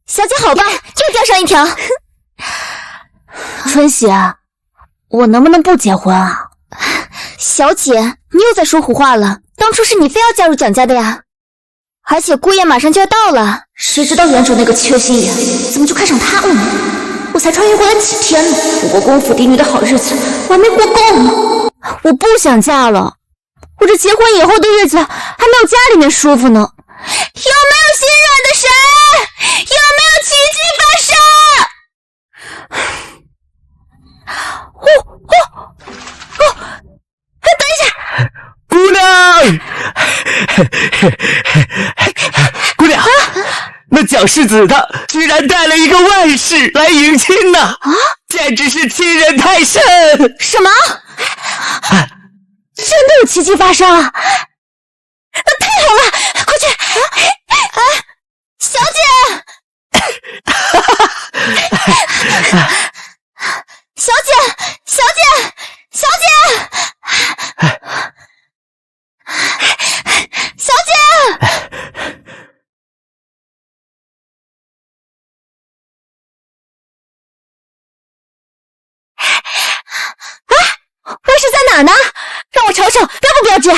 小姐好吧，又掉上一条。春喜，我能不能不结婚啊？小姐，你又在说胡话了。当初是你非要嫁入蒋家的呀，而且姑爷马上就要到了，谁知道原主那个缺心眼，怎么就看上他了呢？我才穿越过来几天呢，不过公府嫡女的好日子我还没过够呢。我不想嫁了，我这结婚以后的日子还没有家里面舒服呢。有没有心软的神？有没有奇迹发生？等一下，姑娘，姑娘，那蒋世子他居然带了一个外室来迎亲呢！啊，简直是欺人太甚！什么？真的有奇迹发生啊！太好了，快去！小姐，小姐！外室在哪呢？让我瞅瞅，标不标致？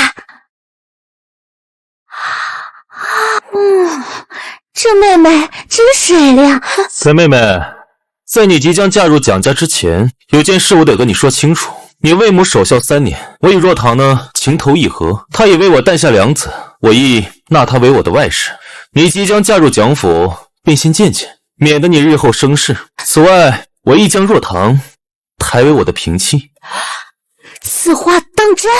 这妹妹真水灵。三妹妹，在你即将嫁入蒋家之前，有件事我得跟你说清楚。你为母守孝3年，我与若堂呢情投意合，她也为我诞下2子，我亦纳她为我的外室。你即将嫁入蒋府，便先见见，免得你日后生事。此外，我亦将若堂抬为我的平妻。此话当真？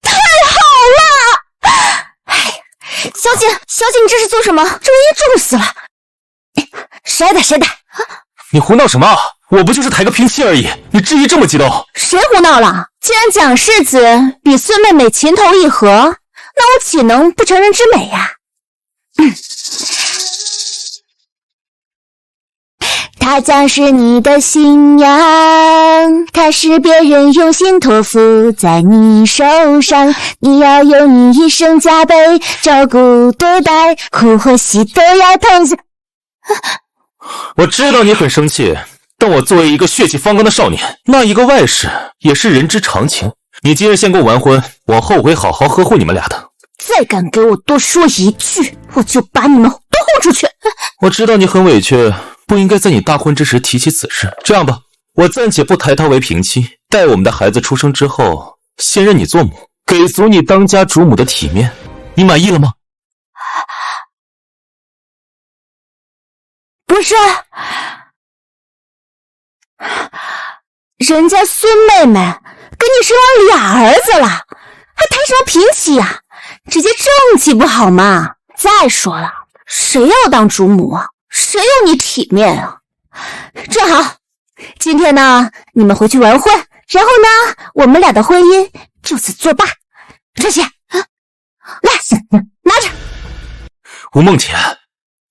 太好了！小姐，你这是做什么？这万一重死了！谁的？你胡闹什么？我不就是抬个平妻而已，你至于这么激动？谁胡闹了？既然蒋世子与孙妹妹情投意合，那我岂能不成人之美呀？他将是你的新娘，他是别人用心托付在你手上，你要有你一生加倍照顾对待，苦或喜都要同享。我知道你很生气，但我作为一个血气方刚的少年，那一个外室也是人之常情。你今日先跟我完婚，往后我会好好呵护你们俩的。再敢给我多说一句，我就把你们都轰出去。我知道你很委屈，不应该在你大婚之时提起此事。这样吧，我暂且不抬她为平妻，待我们的孩子出生之后，先认你做母，给足你当家主母的体面。你满意了吗？不是，人家孙妹妹给你生了俩儿子了，还抬什么平妻呀？直接正气不好吗？再说了，谁要当主母啊？谁有你体面啊？正好，今天呢，你们回去完婚，然后呢，我们俩的婚姻就此作罢。这些，来，拿着。吴梦田，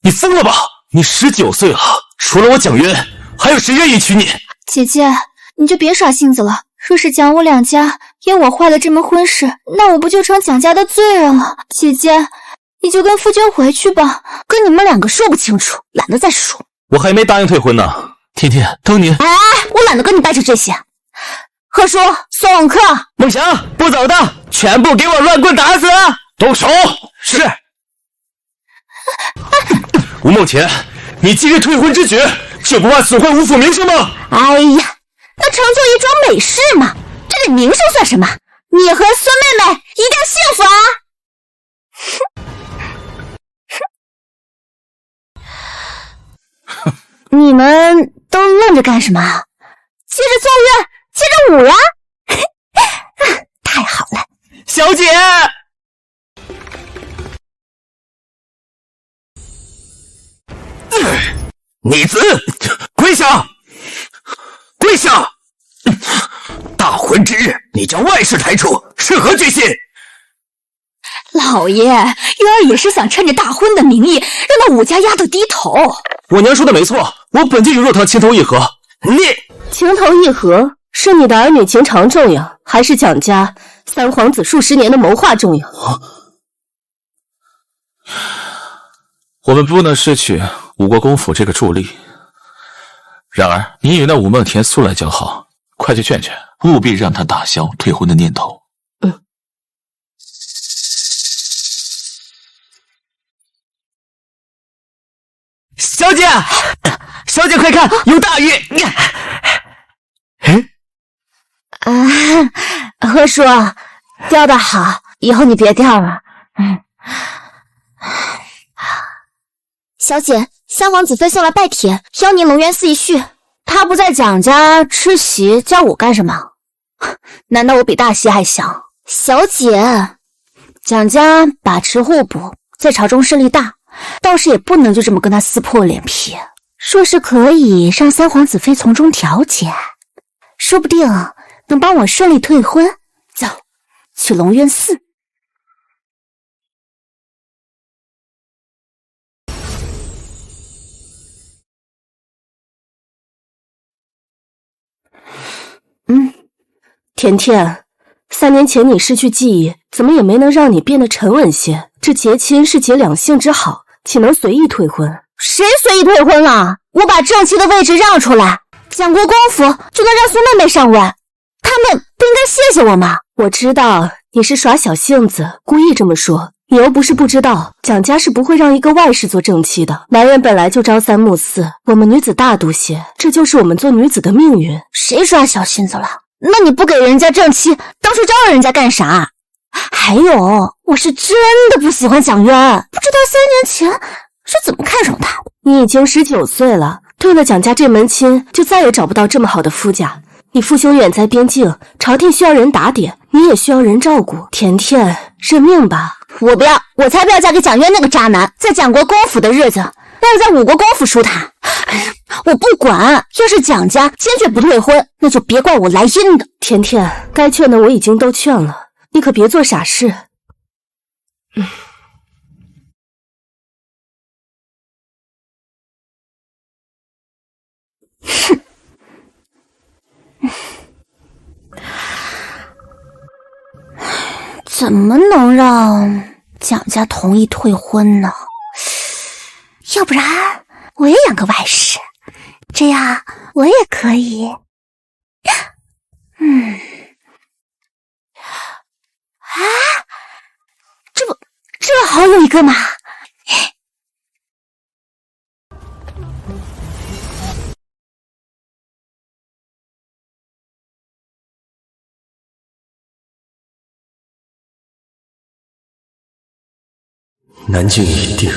你疯了吧？你19岁了，除了我蒋渊，还有谁愿意娶你？姐姐，你就别耍性子了。若是蒋武两家因我坏了这门婚事，那我不就成蒋家的罪人了？姐姐，你就跟夫君回去吧。跟你们两个说不清楚，懒得再说。我还没答应退婚呢。天天，等你。我懒得跟你掰扯这些。贺叔，送客。梦祥，不走的，全部给我乱棍打死！动手！是。吴梦田，你今日退婚之举，这不怕损坏吴府名声吗？哎呀，那成就一桩美事嘛，这点名声算什么？你和孙妹妹一定幸福啊！你们都愣着干什么？接着奏乐，接着舞呀！太好了，小姐。逆子，跪下！跪下！大婚之日，你将外室抬出，是何居心？老爷，渊儿也是想趁着大婚的名义，让那武家丫头低头。我娘说的没错，我本就与若堂情投意合。你情投意合，是你的儿女情长重要，还是蒋家三皇子数十年的谋划重要？我们不能失去武国公府这个助力。然而，你与那武梦田素来交好，快去劝劝，务必让他打消退婚的念头。小姐，小姐快看，有大鱼！何叔，钓得好，以后你别钓了。小姐，三皇子妃送来拜帖，邀您龙渊寺一叙。他不在蒋家吃席，叫我干什么？难道我比大西还小？小姐，蒋家把持互补，在朝中势力大，倒是也不能就这么跟他撕破脸皮。若是可以让三皇子妃从中调解，说不定能帮我顺利退婚。走，去龙渊寺。甜甜，3年前你失去记忆，怎么也没能让你变得沉稳些。这结亲是结两性之好，岂能随意退婚？谁随意退婚了？我把正妻的位置让出来，蒋国公府就能让苏妹妹上位，他们不应该谢谢我吗？我知道你是耍小性子，故意这么说。你又不是不知道，蒋家是不会让一个外室做正妻的。男人本来就朝三暮四，我们女子大度些，这就是我们做女子的命运。谁耍小心思了？那你不给人家正妻，当初招惹人家干啥？还有，我是真的不喜欢蒋渊，不知道3年前是怎么看上他的。你已经19岁了，退了蒋家这门亲，就再也找不到这么好的夫家。你父兄远在边境，朝廷需要人打点，你也需要人照顾。甜甜，认命吧。我不要，我才不要嫁给蒋渊那个渣男，在蒋国公府的日子，那是在武国公府舒坦。我不管，要是蒋家坚决不退婚，那就别怪我来阴的。甜甜，该劝的我已经都劝了，你可别做傻事。怎么能让蒋家同意退婚呢？要不然我也养个外室，这样我也可以。这不好有一个嘛。南境已定，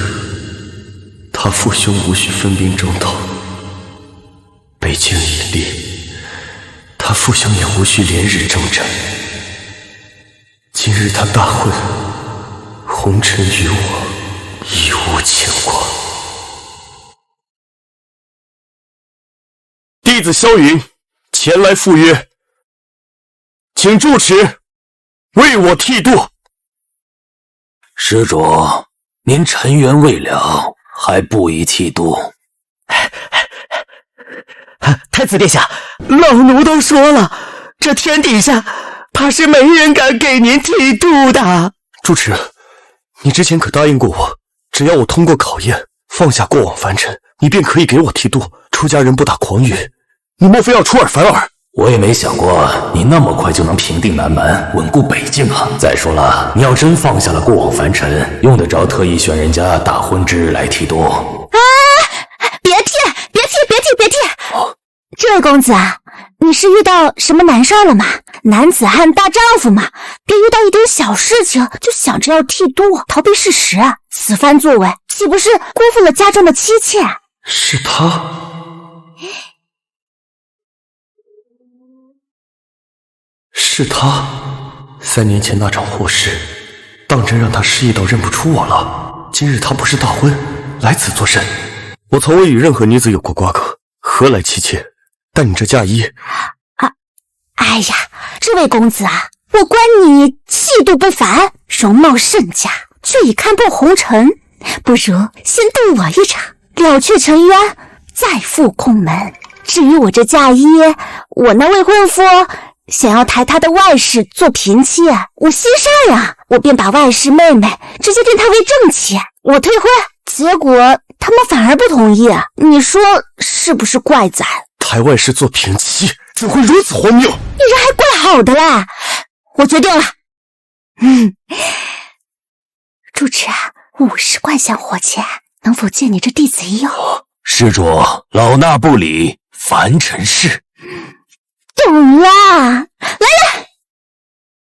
他父兄无需分兵征讨；北境已立，他父兄也无需连日征战。今日他大婚，红尘与我已无牵挂。弟子萧云前来赴约，请住持为我剃度。施主，您尘缘未了，还不宜剃度。太子殿下，老奴都说了，这天底下怕是没人敢给您剃度的。住持，你之前可答应过我，只要我通过考验，放下过往凡尘，你便可以给我剃度。出家人不打诳语，你莫非要出尔反尔？我也没想过你那么快就能平定南蛮，稳固北境啊！再说了，你要真放下了过往凡尘，用得着特意选人家大婚之日来剃度？别剃！这位公子啊，你是遇到什么难事了吗？男子汉大丈夫嘛，别遇到一点小事情就想着要剃度，逃避事实，此番作为岂不是辜负了家中的妻妾？是他。是他，3年前那场祸事，当真让他失忆到认不出我了。今日他不是大婚，来此作甚？我从未与任何女子有过瓜葛，何来妻妾？但你这嫁衣……哎呀，这位公子啊，我观你气度不凡，容貌甚佳，却已看破红尘，不如先渡我一场，了却尘冤，再赴空门。至于我这嫁衣，我那未婚夫想要抬他的外室做嫔妾，我心善呀，我便把外室妹妹直接定她为正妻。我退婚，结果他们反而不同意，你说是不是怪哉？抬外室做平妻，怎会如此荒谬？你这还怪好的嘞！我决定了，主持50贯香火钱，能否借你这弟子一用？施主，老衲不理，凡尘事。懂啦，来，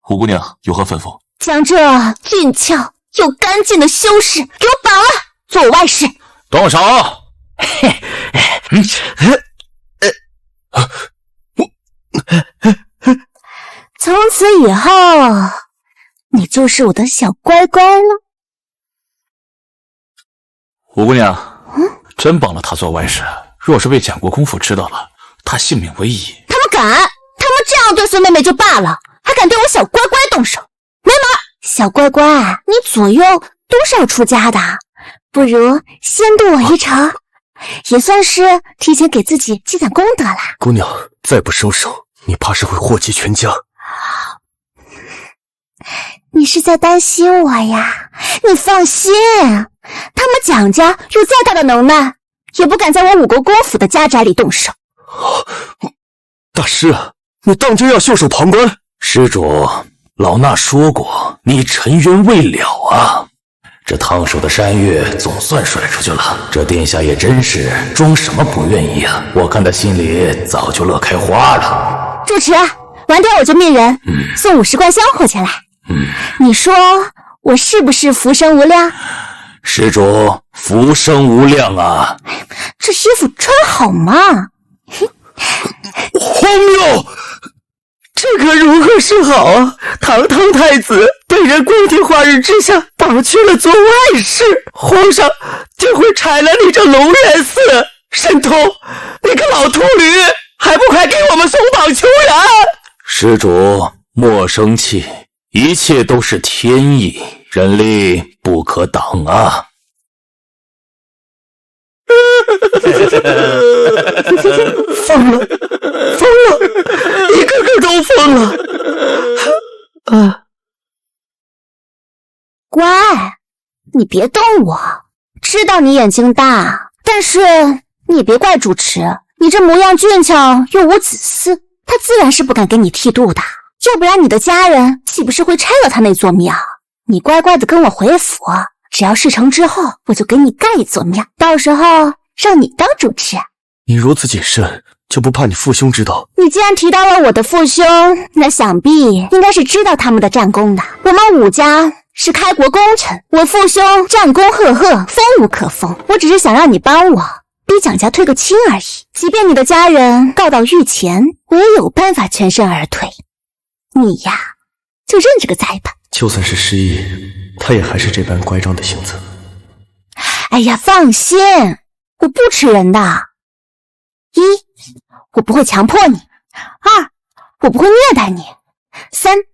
胡姑娘有何吩咐？将这俊俏又干净的修士给我绑了，做我外室。动手！从此以后，你就是我的小乖乖了。胡姑娘，真绑了他做外室，若是被蒋国公府知道了，他性命危矣。他们敢？他们这样对孙妹妹就罢了，还敢对我小乖乖动手？没门！小乖乖，你左右都是要出家的，不如先渡我一程，也算是提前给自己积攒功德啦。姑娘，再不收手，你怕是会祸及全家。你是在担心我呀？你放心，他们蒋家有再大的能耐，也不敢在我武国公府的家宅里动手。大师，你当真要袖手旁观？施主，老衲说过，你沉冤未了啊！这烫手的山芋总算甩出去了，这殿下也真是装什么不愿意啊！我看他心里早就乐开花了。主持，晚点我就命人送50贯香火钱来。你说我是不是福生无量？施主，福生无量啊！这衣服穿好吗？荒谬！这可如何是好啊？堂堂太子被人光天化日之下绑去了做外室，皇上竟会拆了你这龙源寺！神通，你个老秃驴，还不快给我们松绑求援！施主莫生气，一切都是天意，人力不可挡啊！疯了，一个个都疯了！乖，你别动我，知道你眼睛大，但是你也别怪主持，你这模样俊俏又无子嗣，他自然是不敢给你剃度的，要不然你的家人岂不是会拆了他那座庙？你乖乖的跟我回府，只要事成之后，我就给你盖一座庙，到时候让你当主持。你如此谨慎，就不怕你父兄知道？你既然提到了我的父兄，那想必应该是知道他们的战功的。我们武家是开国功臣，我父兄战功赫赫，锋无可锋。我只是想让你帮我逼蒋家退个亲而已。即便你的家人告到御前，我也有办法全身而退。你呀，就认这个栽吧。就算是失忆，他也还是这般乖张的性子。哎呀，放心，我不吃人的。1，我不会强迫你；2，我不会虐待你；3，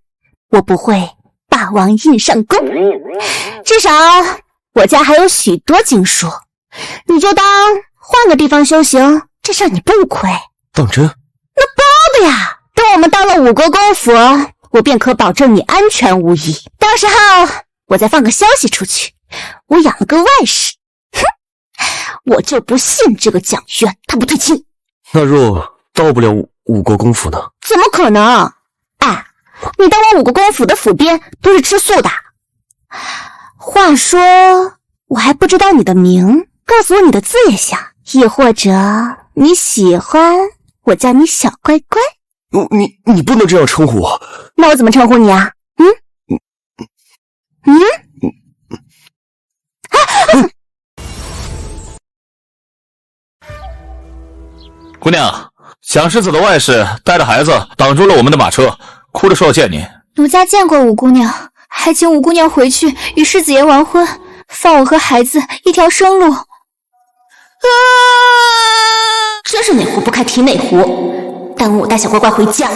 我不会霸王硬上弓。至少我家还有许多经书，你就当换个地方修行，这事儿你不亏。当真？那包的呀！等我们到了武国公府，我便可保证你安全无虞。到时候我再放个消息出去，我养了个外室。哼，我就不信这个蒋渊他不退亲。那若到不了武国公府呢？怎么可能？哎，你当我武国公府的府边都是吃素的？话说，我还不知道你的名，告诉我你的字也行。亦或者你喜欢我叫你小乖乖？你不能这样称呼我。那我怎么称呼你啊？姑娘，蒋世子的外室带着孩子挡住了我们的马车，哭着说要见你。奴家见过五姑娘，还请五姑娘回去与世子爷完婚，放我和孩子一条生路。真是哪壶不开提哪壶，耽误我带小乖乖回家。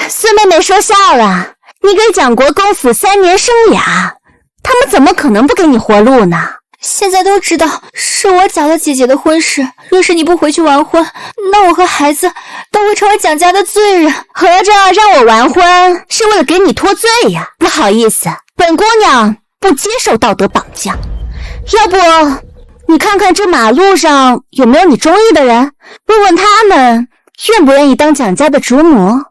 孙妹妹说笑了，你给蒋国公府3年生俩，他们怎么可能不给你活路呢？现在都知道是我搅了姐姐的婚事，若是你不回去完婚，那我和孩子都会成为蒋家的罪人。合着让我完婚是为了给你脱罪呀？不好意思，本姑娘不接受道德绑架。要不你看看这马路上有没有你中意的人，问问他们愿不愿意当蒋家的主母。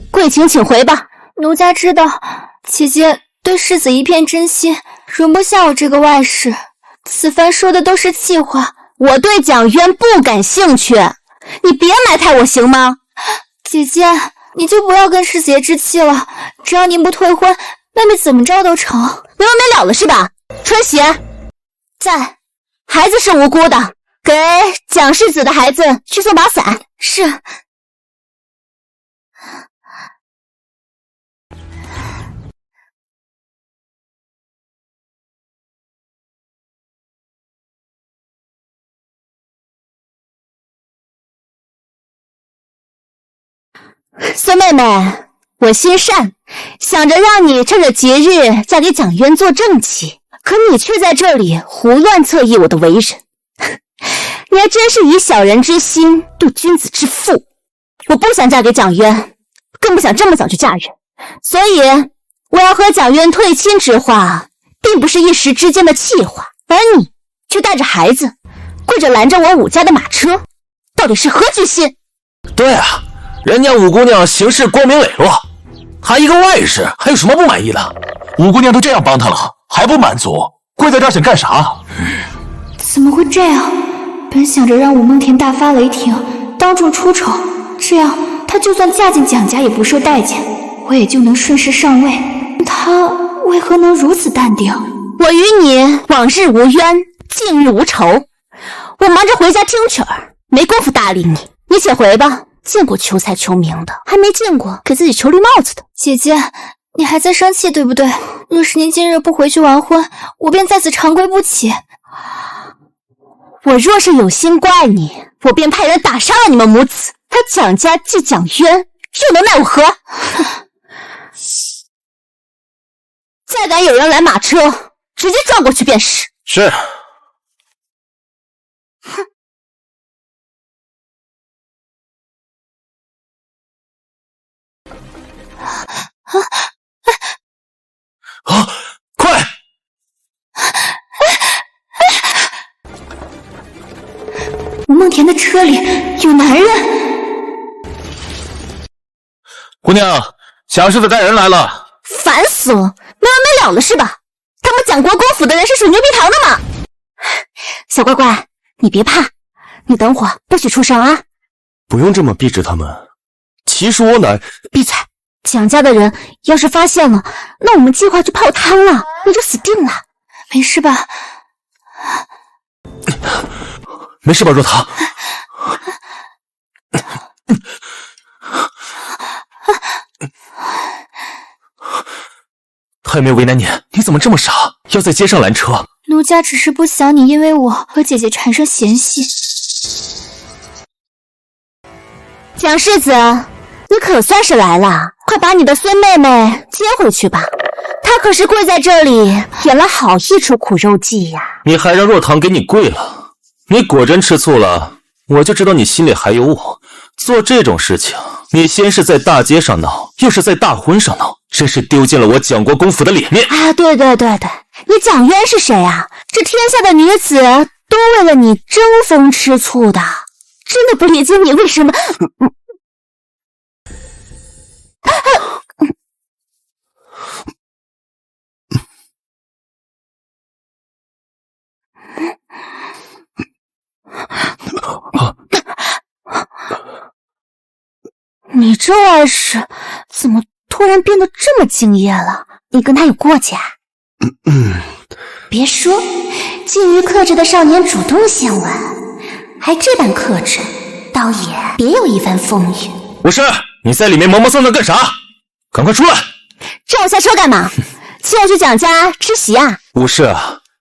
贵卿请回吧。奴家知道姐姐对世子一片真心，容不下我这个外室。此番说的都是气话。我对蒋渊不感兴趣，你别埋汰我行吗？姐姐，你就不要跟世子爷置气了，只要您不退婚，妹妹怎么着都成。没完没了了是吧？春喜在。孩子是无辜的，给蒋世子的孩子去送把伞。是。孙妹妹，我心善，想着让你趁着节日嫁给蒋渊做正妻，可你却在这里胡乱侧翼我的为人。你还真是以小人之心度君子之腹。我不想嫁给蒋渊，更不想这么早就嫁人，所以我要和蒋渊退亲之话并不是一时之间的气话，而你却带着孩子跪着拦着我武家的马车，到底是何居心？对啊，人家五姑娘行事光明磊落，她一个外室还有什么不满意的？五姑娘都这样帮她了，还不满足？跪在这儿想干啥？怎么会这样？本想着让武梦田大发雷霆，当众出丑，这样她就算嫁进蒋家也不受待见，我也就能顺势上位。她为何能如此淡定？我与你往日无冤，近日无仇，我忙着回家听曲儿，没工夫搭理你。你且回吧。见过求财求名的，还没见过给自己求绿帽子的。姐姐，你还在生气对不对？若是您今日不回去完婚，我便在此长跪不起。我若是有心怪你，我便派人打杀了你们母子。他蒋家继蒋渊，又能奈我何？再敢有人拦马车，直接撞过去便是。是。哼。快！吴梦田的车里有男人。姑娘，蒋世子带人来了。烦死了，没完没了了是吧？他们蒋国公府的人是属牛皮糖的吗？小乖乖，你别怕，你等会儿不许出声啊！不用这么逼着他们，其实我乃……闭嘴！蒋家的人要是发现了，那我们计划就泡汤了，你就死定了。没事吧？没事吧，若棠？他也没有为难你，你怎么这么傻，要在街上拦车？奴家只是不想你因为我和姐姐产生嫌隙。蒋世子，你可算是来了，快把你的孙妹妹接回去吧。她可是跪在这里演了好一出苦肉计呀。你还让若棠给你跪了，你果真吃醋了，我就知道你心里还有我。做这种事情，你先是在大街上闹，又是在大婚上闹，真是丢尽了我蒋国公府的脸面。啊，对，你蒋渊是谁啊？这天下的女子都为了你争风吃醋的，真的不理解你为什么……你这外甥怎么突然变得这么敬业了？你跟他有过节啊？别说，近于克制的少年主动先吻，还这般克制，倒也别有一番风韵。武士，你在里面磨磨蹭蹭干啥？赶快出来！让我下车干嘛？请我去蒋家吃席啊？武士，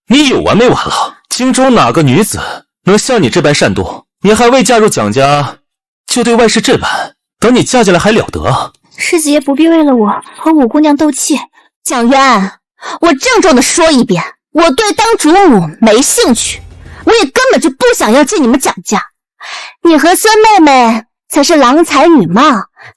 你有完没完了？京中哪个女子能像你这般善妒？你还未嫁入蒋家，就对外室这般，等你嫁进来还了得？世子爷不必为了我和五姑娘斗气。蒋渊，我郑重的说一遍，我对当主母没兴趣，我也根本就不想要进你们蒋家。你和孙妹妹才是郎才女貌，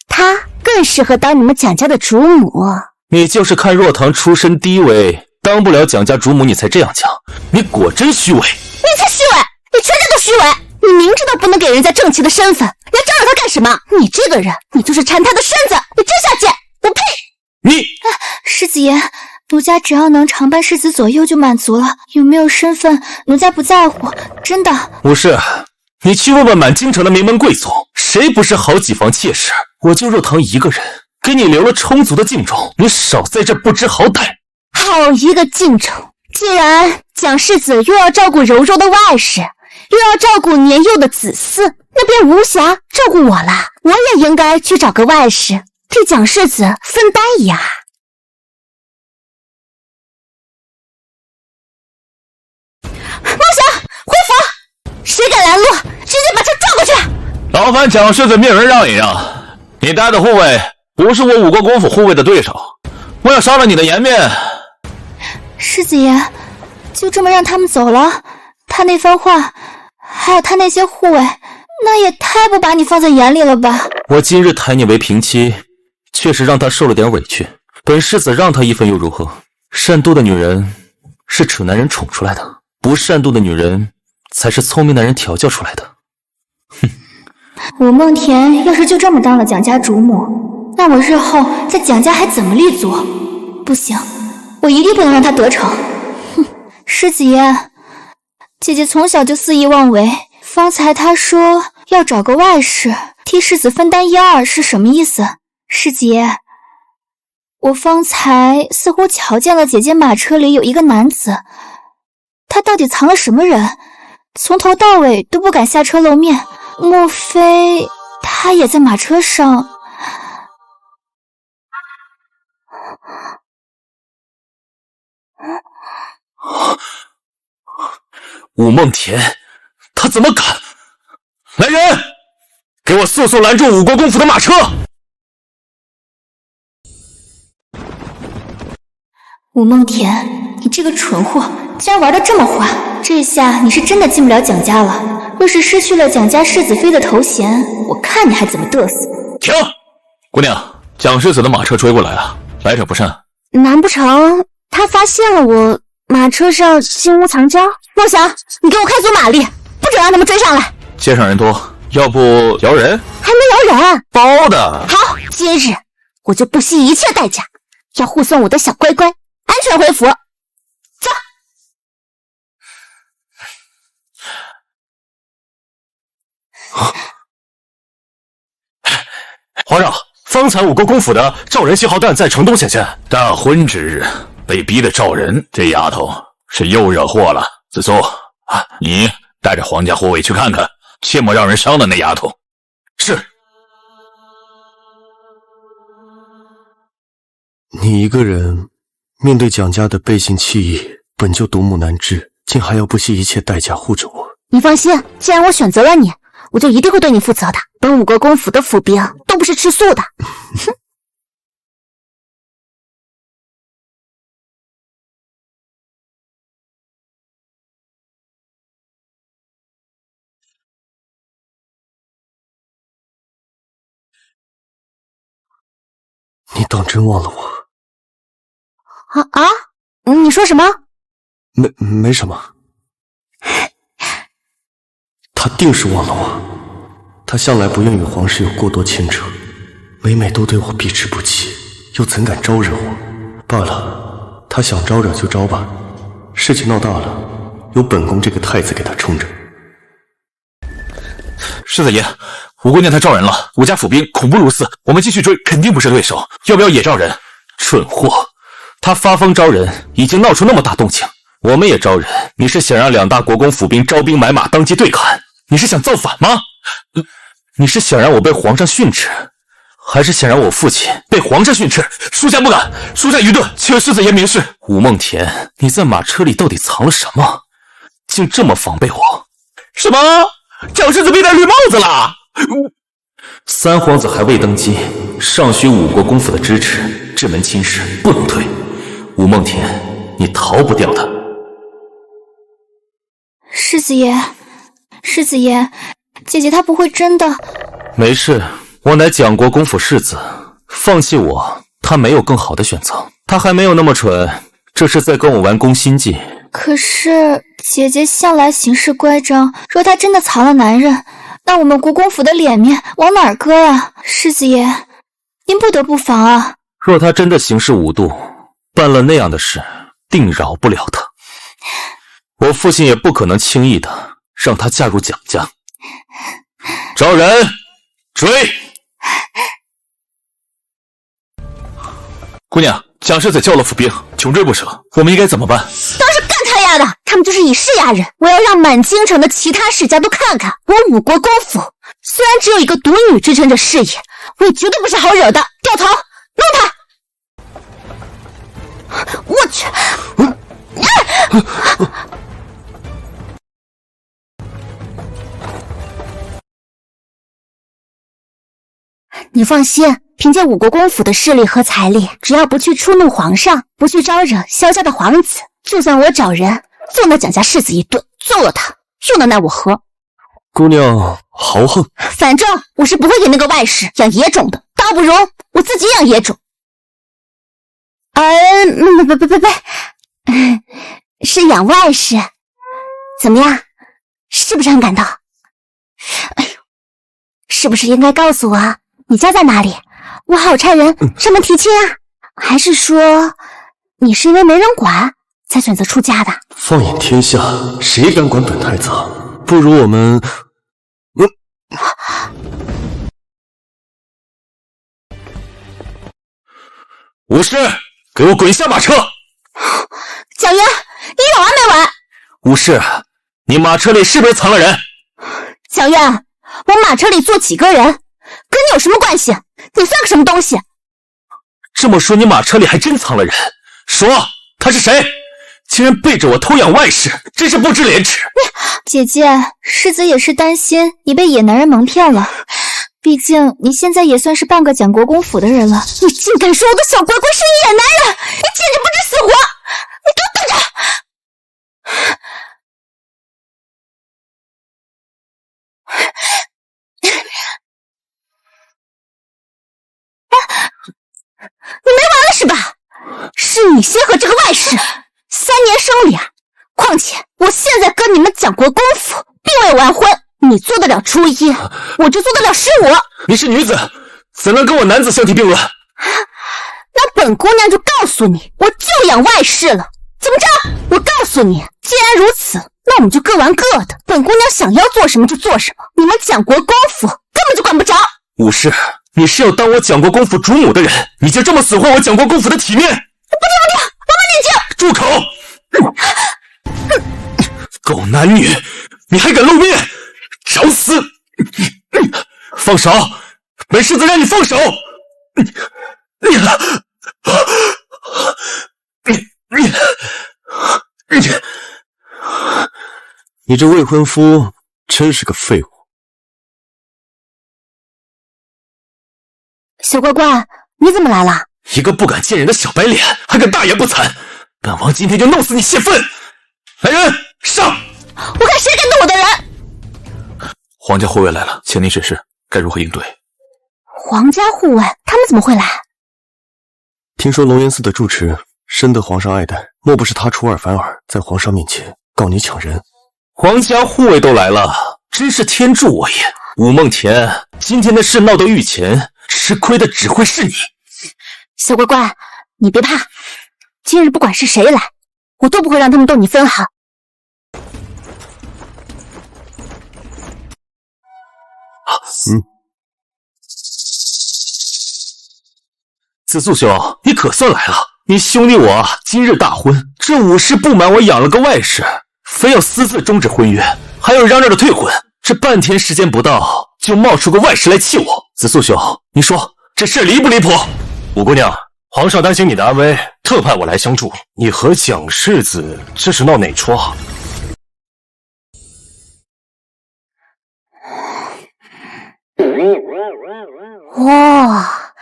她更适合当你们蒋家的主母。你就是看若棠出身低微，当不了蒋家主母，你才这样讲，你果真虚伪。你才虚伪，你全家都虚伪！你明知道不能给人家正妻的身份，你还招惹他干什么？你这个人，你就是馋他的身子！你真下贱！我呸！你，世子爷，奴家只要能常伴世子左右就满足了，有没有身份，奴家不在乎，真的。不是，你去问问满京城的名门贵族，谁不是好几房妾室？我就若堂一个人，给你留了充足的敬重，你少在这不知好歹。好一个敬重！既然蒋世子又要照顾柔柔的外室，又要照顾年幼的子嗣，那便无暇照顾我了。我也应该去找个外室，替蒋世子分担一下。梦想回府，谁敢拦路，直接把车撞过去！劳烦蒋世子命人让一让，你带的护卫不是我武国公府护卫的对手，我要伤了你的颜面。世子爷，就这么让他们走了？他那番话，还有他那些护卫，那也太不把你放在眼里了吧？我今日抬你为平妻，确实让他受了点委屈。本世子让他一分又如何？善妒的女人是蠢男人宠出来的，不善妒的女人才是聪明男人调教出来的。哼！武梦田要是就这么当了蒋家主母，那我日后在蒋家还怎么立足？不行，我一定不能让他得逞。哼！世子爷，姐姐从小就肆意妄为，方才她说要找个外室替世子分担一二是什么意思？世子爷，我方才似乎瞧见了姐姐马车里有一个男子，他到底藏了什么人？从头到尾都不敢下车露面，莫非他也在马车上？武梦田，他怎么敢？来人，给我速速拦住武国公府的马车！武梦田，你这个蠢货，竟然玩得这么花！这下你是真的进不了蒋家了。若是失去了蒋家世子妃的头衔，我看你还怎么嘚瑟！停！姑娘，蒋世子的马车追过来了，来者不善。难不成他发现了我马车上心无藏娇？梦想，你给我开足马力，不准让他们追上来！街上人多，要不摇人？还能摇人？包的。好，今日我就不惜一切代价，要护送我的小乖乖安全回府。走。皇上，方才武国公府的赵仁信号弹在城东显现。大婚之日被逼的赵仁，这丫头是又惹祸了。子苏啊，你带着皇家护卫去看看，切莫让人伤了那丫头。是。你一个人面对蒋家的背信弃义，本就独木难支，竟还要不惜一切代价护着我。你放心，既然我选择了你，我就一定会对你负责的。本武国公府的府兵都不是吃素的。哼！你当真忘了我？你说什么？没什么。他定是忘了我。他向来不愿与皇室有过多牵扯，每每都对我避之不及，又怎敢招惹我？罢了，他想招惹就招吧。事情闹大了，有本宫这个太子给他冲着。世子爷，武姑娘她招人了，武家府兵恐怖如斯，我们继续追肯定不是对手，要不要也招人？蠢货，他发疯招人，已经闹出那么大动静，我们也招人，你是想让两大国公府兵招兵买马当街对砍？你是想造反吗？你是想让我被皇上训斥，还是想让我父亲被皇上训斥？属下不敢，属下愚钝，请世子爷明示。武梦田，你在马车里到底藏了什么？竟这么防备我？什么？蒋世子被戴绿帽子了？三皇子还未登基，尚需武国公府的支持，这门亲事不能退。武梦田，你逃不掉的。世子爷，世子爷，姐姐她不会真的……没事，我乃蒋国公府世子，放弃我，他没有更好的选择。他还没有那么蠢，这是在跟我玩攻心计。可是姐姐向来行事乖张，若她真的藏了男人，那我们国公府的脸面往哪儿搁呀？世子爷，您不得不防啊！若他真的行事无度，办了那样的事，定饶不了他。我父亲也不可能轻易的让她嫁入蒋家。招人追！姑娘，蒋世子叫了府兵，穷追不舍，我们应该怎么办？当是干他丫的！他们就是以势压人，我要让满京城的其他世家都看看我五国公府虽然只有一个独女支撑着事业，我也绝对不是好惹的。掉头，弄他！我去！你放心，凭借五国公府的势力和财力，只要不去触怒皇上，不去招惹萧家的皇子，就算我找人揍那蒋家世子一顿，揍了他，又能奈我何？姑娘豪横，反正我是不会给那个外室养野种的，倒不如我自己养野种。不，是养外室。怎么样？是不是很感动？哎呦，是不是应该告诉我你家在哪里？我好差人上门提亲啊？还是说你是因为没人管才选择出家的？放眼天下，谁敢管本太子？不如我们……武士，给我滚下马车！蒋渊，你有完没完？武士，你马车里是不是藏了人？蒋渊，我马车里坐几个人，跟你有什么关系？你算个什么东西？这么说，你马车里还真藏了人？说，他是谁？竟然背着我偷养外室，真是不知廉耻！姐姐，世子也是担心你被野男人蒙骗了。毕竟你现在也算是半个蒋国公府的人了。你竟敢说我的小乖乖是野男人，你简直不知死活！你给我等着！你没完了是吧？是你先和这个外室3年生理啊！况且我现在跟你们蒋国公府并未完婚，你做得了初一，我就做得了15。你是女子，怎能跟我男子相提并论？那本姑娘就告诉你，我就养外室了。怎么着？我告诉你，既然如此，那我们就各玩各的。本姑娘想要做什么就做什么，你们蒋国公府根本就管不着。武士，你是要当我蒋国公府主母的人，你就这么损坏我蒋国公府的体面？不听，王八眼睛！住口！狗男女，你还敢露面？找死！放手！本世子让你放手！你这未婚夫真是个废物。小乖乖，你怎么来了？一个不敢见人的小白脸，还敢大言不惭！本王今天就弄死你泄愤！来人，上！我看谁敢动我的人！皇家护卫来了，请您指示该如何应对。皇家护卫，他们怎么会来？听说龙岩寺的住持深得皇上爱戴，莫不是他出尔反尔，在皇上面前告你抢人？皇家护卫都来了，真是天助我也！武梦田，今天的事闹到御前，吃亏的只会是你。小乖乖，你别怕，今日不管是谁来，我都不会让他们动你分毫。子素兄，你可算来了！你兄弟我今日大婚，这武士不满我养了个外室，非要私自终止婚约，还要嚷嚷着退婚。这半天时间不到，就冒出个外室来气我。子素兄，你说这事离不离谱？五姑娘，皇上担心你的安危，特派我来相助。你和蒋世子这是闹哪出啊？哇，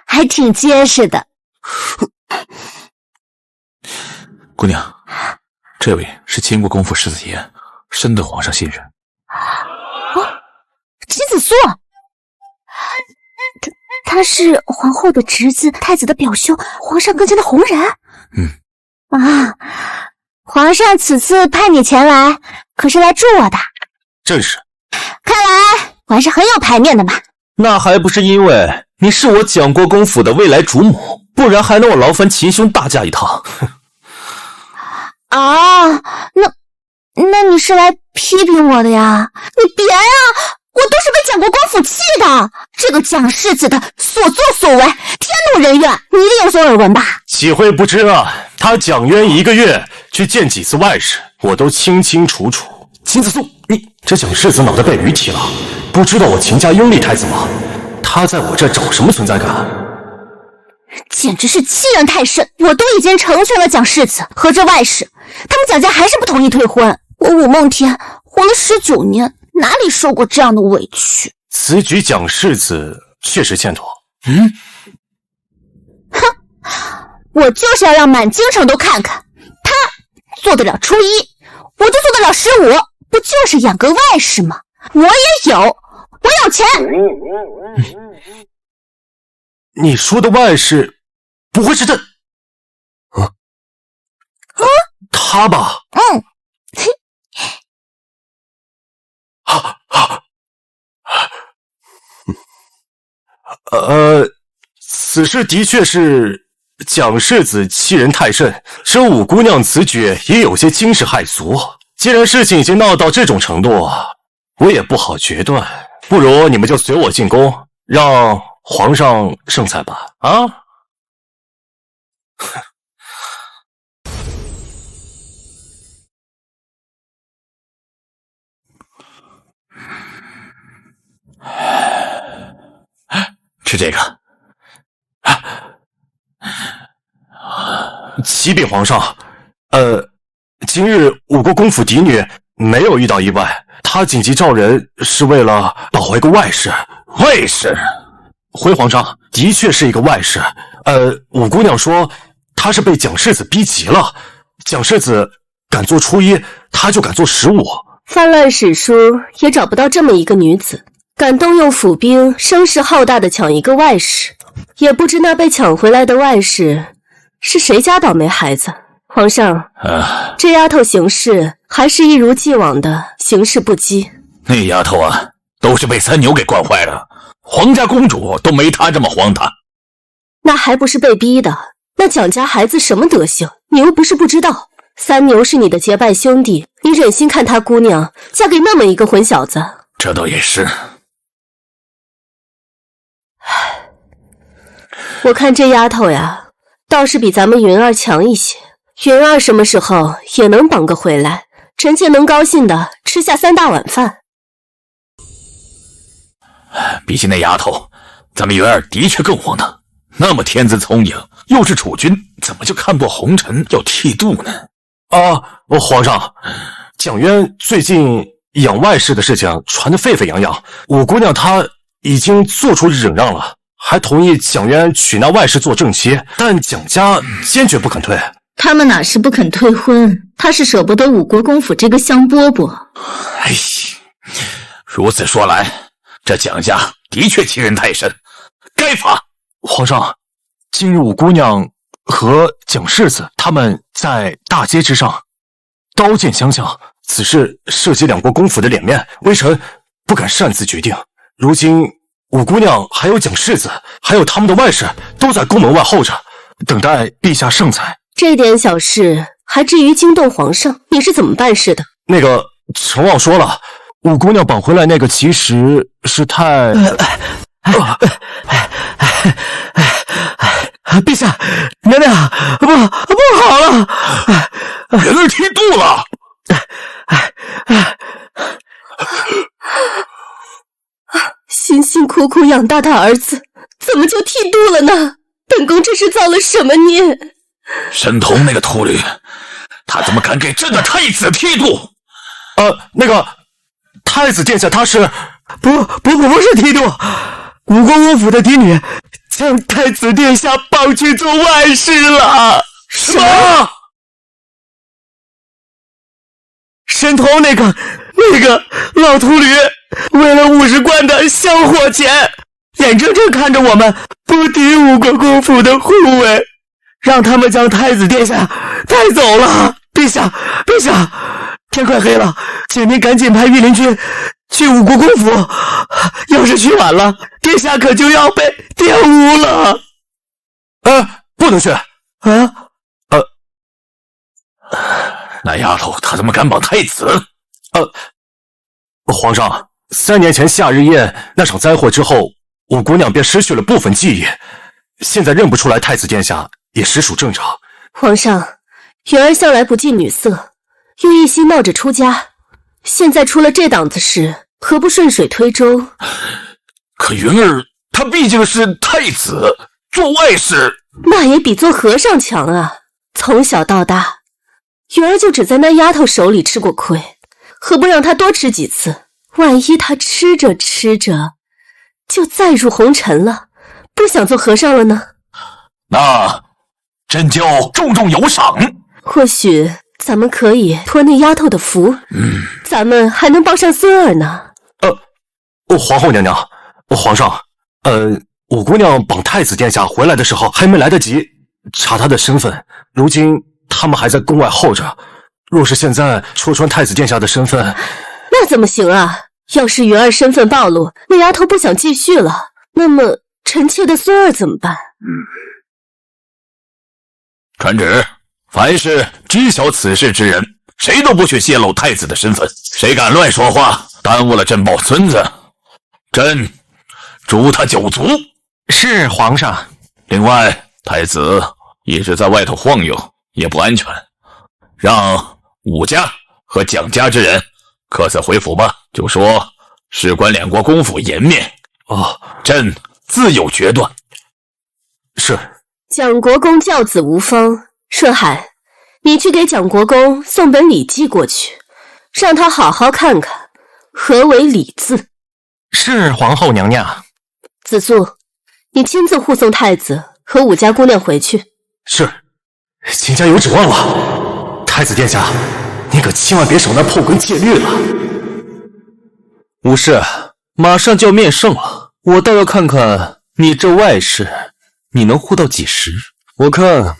还挺结实的。姑娘，这位是秦国公府世子爷，深得皇上信任。秦子素，他是皇后的侄子，太子的表兄，皇上跟前的红人。啊，皇上此次派你前来，可是来助我的？正是。看来我还是很有牌面的嘛。那还不是因为你是我蒋国公府的未来主母，不然还能我劳烦秦兄大驾一趟。啊，那你是来批评我的呀？你别呀！我都是被蒋国公府气的，这个蒋世子的所作所为，天怒人怨，你一定有所耳闻吧？岂会不知啊？他蒋渊1个月去见几次外室，我都清清楚楚。秦子素，你这蒋世子脑袋被驴踢了，不知道我秦家拥立太子吗？他在我这找什么存在感？简直是欺人太甚！我都已经成全了蒋世子和这外室，他们蒋家还是不同意退婚。我武梦天活了19年，哪里受过这样的委屈？此举蒋世子确实欠妥。哼，我就是要让满京城都看看，他做得了初一，我就做得了15，不就是养个外室吗？我也有，我有钱。你说的外室，不会是他？他吧？此事的确是蒋世子欺人太甚，这五姑娘此举也有些惊世骇俗。既然事情已经闹到这种程度，我也不好决断，不如你们就随我进宫，让皇上圣裁吧。啊？吃这个。启禀皇上，今日五国公府嫡女没有遇到意外，她紧急召人是为了保回个外室。外室？回皇上，的确是一个外室。五姑娘说她是被蒋世子逼急了，蒋世子敢做初一，她就敢做15。翻烂史书也找不到这么一个女子，敢动用府兵声势浩大的抢一个外室，也不知那被抢回来的外室是谁家倒霉孩子。皇上，这丫头行事还是一如既往的行事不羁。那丫头啊，都是被三牛给惯坏了，皇家公主都没她这么荒唐。那还不是被逼的？那蒋家孩子什么德行，你又不是不知道。三牛是你的结拜兄弟，你忍心看他姑娘嫁给那么一个混小子？这倒也是。我看这丫头呀，倒是比咱们云儿强一些。云儿什么时候也能绑个回来，臣妾能高兴的吃下3大碗饭。比起那丫头，咱们云儿的确更荒唐。那么天资聪颖，又是储君，怎么就看破红尘要剃度呢？皇上，蒋渊最近养外室的事情传得沸沸扬扬，五姑娘她已经做出忍让了，还同意蒋渊娶那外室做正妻，但蒋家坚决不肯退。他们哪是不肯退婚，他是舍不得五国公府这个香饽饽。哎呀，如此说来，这蒋家的确欺人太甚，该罚。皇上，今日五姑娘和蒋世子他们在大街之上刀剑相向，此事涉及两国公府的脸面，微臣不敢擅自决定。如今五姑娘还有蒋世子还有他们的外室都在宫门外候着，等待陛下圣裁。这点小事还至于惊动皇上？你是怎么办事的？那个陈王说了，五姑娘绑回来那个其实是太……陛下，娘娘，不好了，人儿剃度了。辛辛苦苦养大的儿子，怎么就剃度了呢？本宫这是造了什么孽？申通那个秃驴，他怎么敢给朕的太子剃度？那个太子殿下他是……不是剃度，五国公府的嫡女将太子殿下绑去做外室了。什么？申通那个老秃驴，为了50贯的香火钱，眼睁睁看着我们不敌五国公府的护卫，让他们将太子殿下带走了。陛下，陛下，天快黑了，请您赶紧派御林军去五国公府。要是去晚了，殿下可就要被玷污了。不能去。那丫头她怎么敢绑太子？皇上，3年前夏日宴那场灾祸之后，五姑娘便失去了部分记忆，现在认不出来太子殿下也实属正常。皇上，云儿向来不近女色，又一心闹着出家，现在出了这档子事，何不顺水推舟？可云儿她毕竟是太子，做外事那也比做和尚强啊！从小到大，云儿就只在那丫头手里吃过亏，何不让她多吃几次？万一她吃着吃着就再入红尘了，不想做和尚了呢？那朕就重重有赏。或许咱们可以托那丫头的福，咱们还能抱上孙儿呢。皇后娘娘，皇上，五姑娘绑太子殿下回来的时候，还没来得及查他的身份，如今他们还在宫外候着。若是现在戳穿太子殿下的身份，那怎么行啊？要是云儿身份暴露，那丫头不想继续了，那么臣妾的孙儿怎么办？传旨，凡是知晓此事之人，谁都不许泄露太子的身份。谁敢乱说话，耽误了朕抱孙子，朕诛他9族。是皇上。另外，太子一直在外头晃悠，也不安全，让武家和蒋家之人各自回府吧，就说事关2国公府颜面，朕自有决断。是。蒋国公教子无方，顺海，你去给蒋国公送本礼记过去，让他好好看看何为礼字。是皇后娘娘。子素，你亲自护送太子和武家姑娘回去。是。秦家有指望了。太子殿下，你可千万别守那破规戒律了。武士，马上就要面圣了，我倒要看看你这外事你能护到几时？我看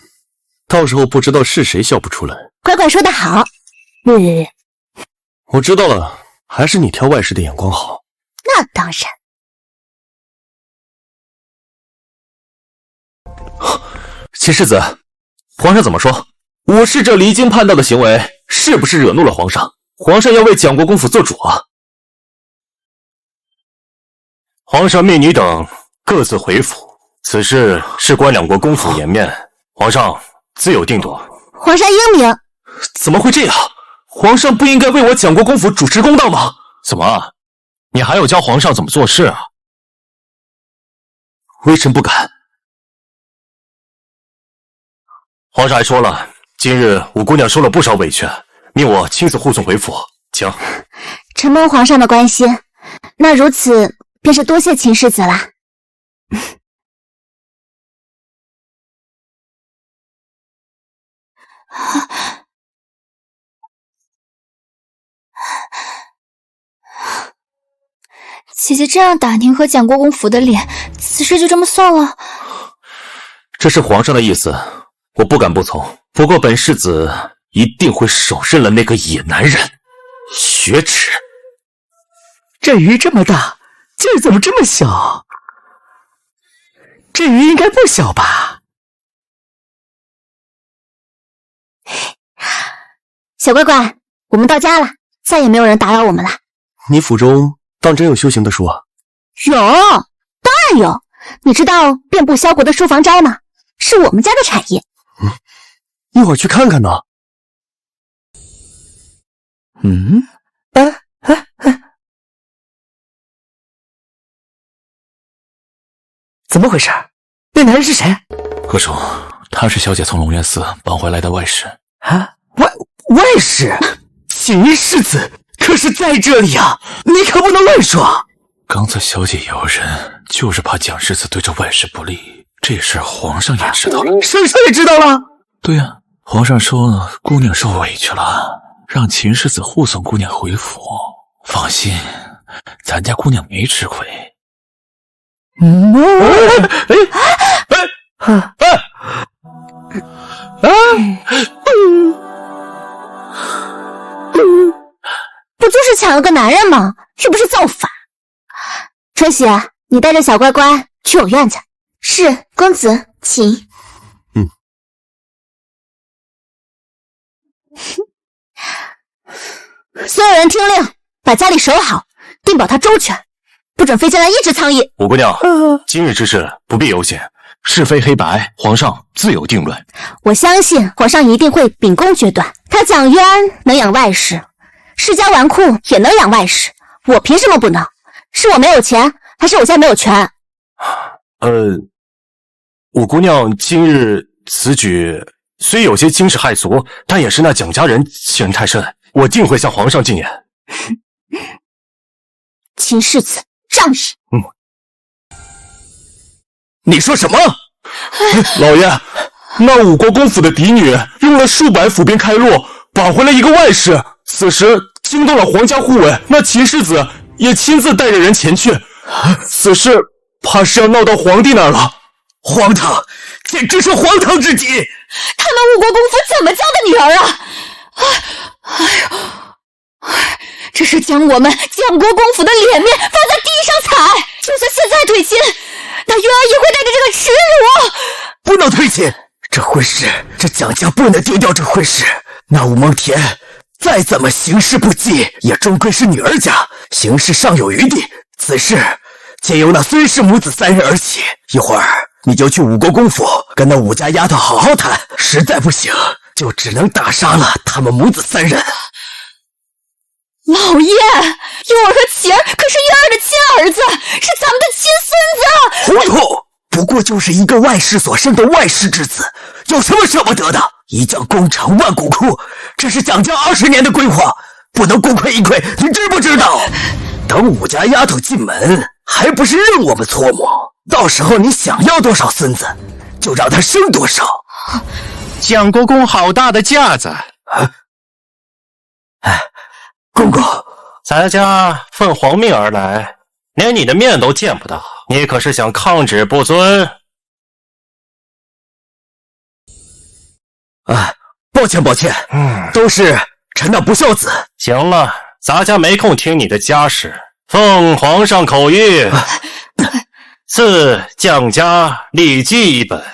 到时候不知道是谁笑不出来。乖乖说得好。我知道了，还是你挑外事的眼光好。那当然。秦世子，皇上怎么说？武士这离经叛道的行为是不是惹怒了皇上？皇上要为蒋国公府做主啊！皇上命你等各自回府，此事事关2国公府颜面，皇上自有定夺。皇上英明。怎么会这样？皇上不应该为我蒋国公府主持公道吗？怎么，你还要教皇上怎么做事啊？微臣不敢。皇上还说了，今日五姑娘受了不少委屈，命我亲自护送回府，请。承蒙皇上的关心，那如此便是多谢秦世子了。姐姐这样打您和蒋国公府的脸，此事就这么算了？这是皇上的意思，我不敢不从。不过本世子一定会手刃了那个野男人，雪耻。这鱼这么大，劲儿怎么这么小？这鱼应该不小吧？小乖乖，我们到家了，再也没有人打扰我们了。你府中当真有修行的书啊？有，当然有。你知道遍布萧国的书房斋吗？是我们家的产业。一会儿去看看呢。怎么回事？那男人是谁？何叔，他是小姐从龙渊寺绑回来的外室。啊，外室？秦世子可是在这里啊！你可不能乱说。刚才小姐摇人，就是怕蒋世子对这外室不利。这事皇上也知道了。圣上也知道了？对呀，皇上说姑娘受委屈了，让秦世子护送姑娘回府。放心，咱家姑娘没吃亏。不就是抢了个男人吗？又不是造反。春喜，你带着小乖乖去我院去。是，公子，请。所有人听令，把家里守好，定保他周全，不准飞进来一只苍蝇。五姑娘，今日之事不必忧心，是非黑白，皇上自有定论。我相信皇上一定会秉公决断。他蒋渊能养外室，世家纨绔也能养外室，我凭什么不能？是我没有钱，还是我家没有权？五姑娘今日此举虽有些惊世骇俗，但也是那蒋家人欺人太甚，我定会向皇上进言。秦世子，仗义。你说什么？老爷，那五国公府的嫡女用了数百府兵开路，绑回了一个外室，此时惊动了皇家护卫，那秦世子也亲自带着人前去，此事怕是要闹到皇帝那儿了。荒唐，简直是荒唐至极！他们五国公府怎么教的女儿啊？这是将我们蒋国公府的脸面放在地上踩。就算现在退亲，那渊儿也会带着这个耻辱。不能退亲，这婚事，这蒋家不能丢掉这婚事。那武蒙恬再怎么行事不济，也终归是女儿家，行事尚有余地。此事皆由那孙氏母子三人而起，一会儿你就去五国公府跟那武家丫头好好谈，实在不行就只能打杀了他们母子三人。老爷，佑儿和琪儿可是月儿的亲儿子，是咱们的亲孙子。糊涂，不过就是一个外室所生的外室之子，有什么舍不得的？一将功成万骨枯，这是蒋家20年的规划，不能功亏一篑，你知不知道？等武家丫头进门，还不是任我们搓磨？到时候你想要多少孙子，就让他生多少。蒋国公好大的架子！公公，咱家奉皇命而来，连你的面都见不到，你可是想抗旨不遵？抱歉，都是臣的不孝子。行了，咱家没空听你的家事，奉皇上口谕，赐蒋家礼记一本。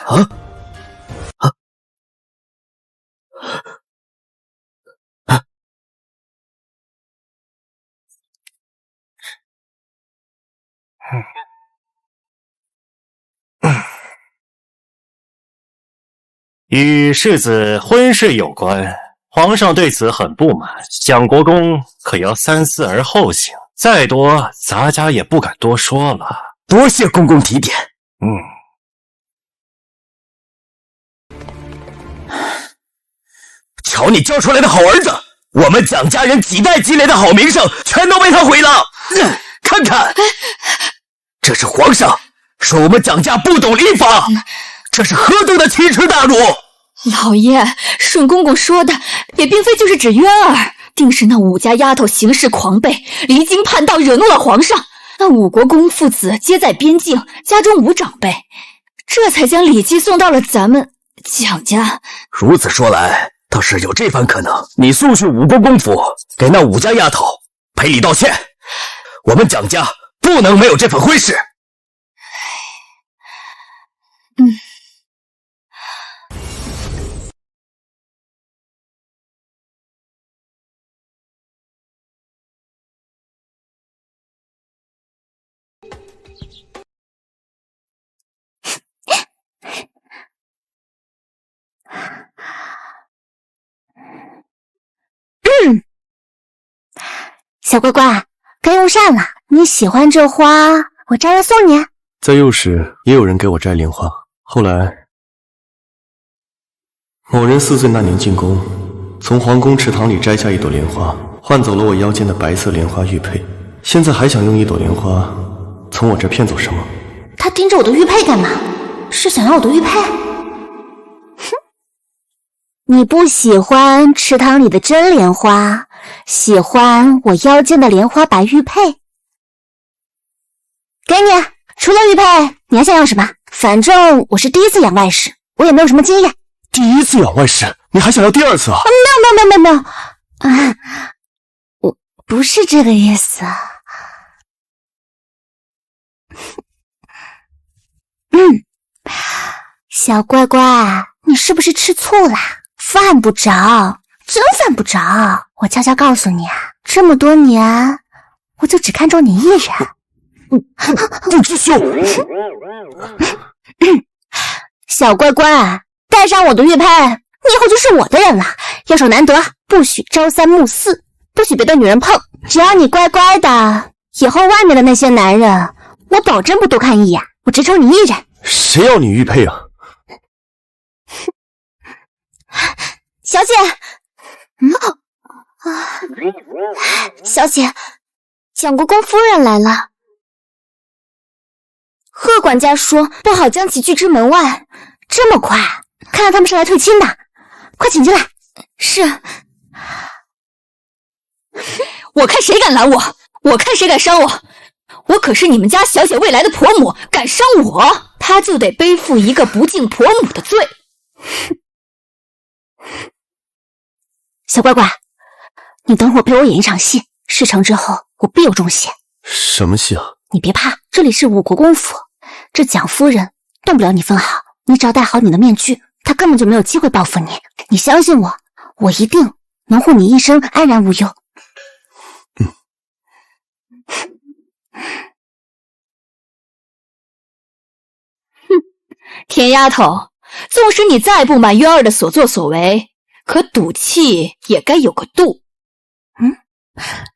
与世子婚事有关，皇上对此很不满，蒋国公可要三思而后行，再多咱家也不敢多说了。多谢公公提点。瞧你教出来的好儿子，我们蒋家人几代积累的好名声全都被他毁了。看看，这是皇上说我们蒋家不懂礼法，这是何等的奇耻大辱！老爷，顺公公说的也并非就是指渊儿，定是那武家丫头行事狂悖，离经叛道，惹怒了皇上。那五国公父子皆在边境，家中无长辈，这才将礼记送到了咱们蒋家。如此说来，倒是有这番可能。你速去五国公府，给那武家丫头赔礼道歉。我们蒋家不能没有这份婚事。小乖乖，该用膳了。你喜欢这花，我摘了送你。在幼时也有人给我摘莲花，后来某人4岁那年进宫，从皇宫池塘里摘下一朵莲花，换走了我腰间的白色莲花玉佩。现在还想用一朵莲花从我这骗走什么？他盯着我的玉佩干嘛？是想要我的玉佩？你不喜欢池塘里的真莲花，喜欢我腰间的莲花白玉佩。给你，除了玉佩，你还想要什么？反正我是第一次养外室，我也没有什么经验。第1次养外室，你还想要第2次啊？没有啊，我不是这个意思。小乖乖，你是不是吃醋了？犯不着，真犯不着。我悄悄告诉你啊，这么多年，我就只看中你一人。不知羞。小乖乖，带上我的玉佩，你以后就是我的人了。要守难得，不许朝三暮四，不许别的女人碰。只要你乖乖的，以后外面的那些男人，我保证不多看一眼，我只瞅你一人。谁要你玉佩啊？小姐，小姐，蒋国公夫人来了。贺管家说不好将其拒之门外，这么快，看来他们是来退亲的，快请进来。是。我看谁敢拦我，我看谁敢伤我。我可是你们家小姐未来的婆母，敢伤我，她就得背负一个不敬婆母的罪。小乖乖，你等会儿陪我演一场戏，事成之后我必有重谢。什么戏啊？你别怕，这里是五国公府，这蒋夫人动不了你分毫，你只要戴好你的面具，她根本就没有机会报复你。你相信我，我一定能护你一生安然无忧。田丫头，纵使你再不满渊儿的所作所为，可赌气也该有个度。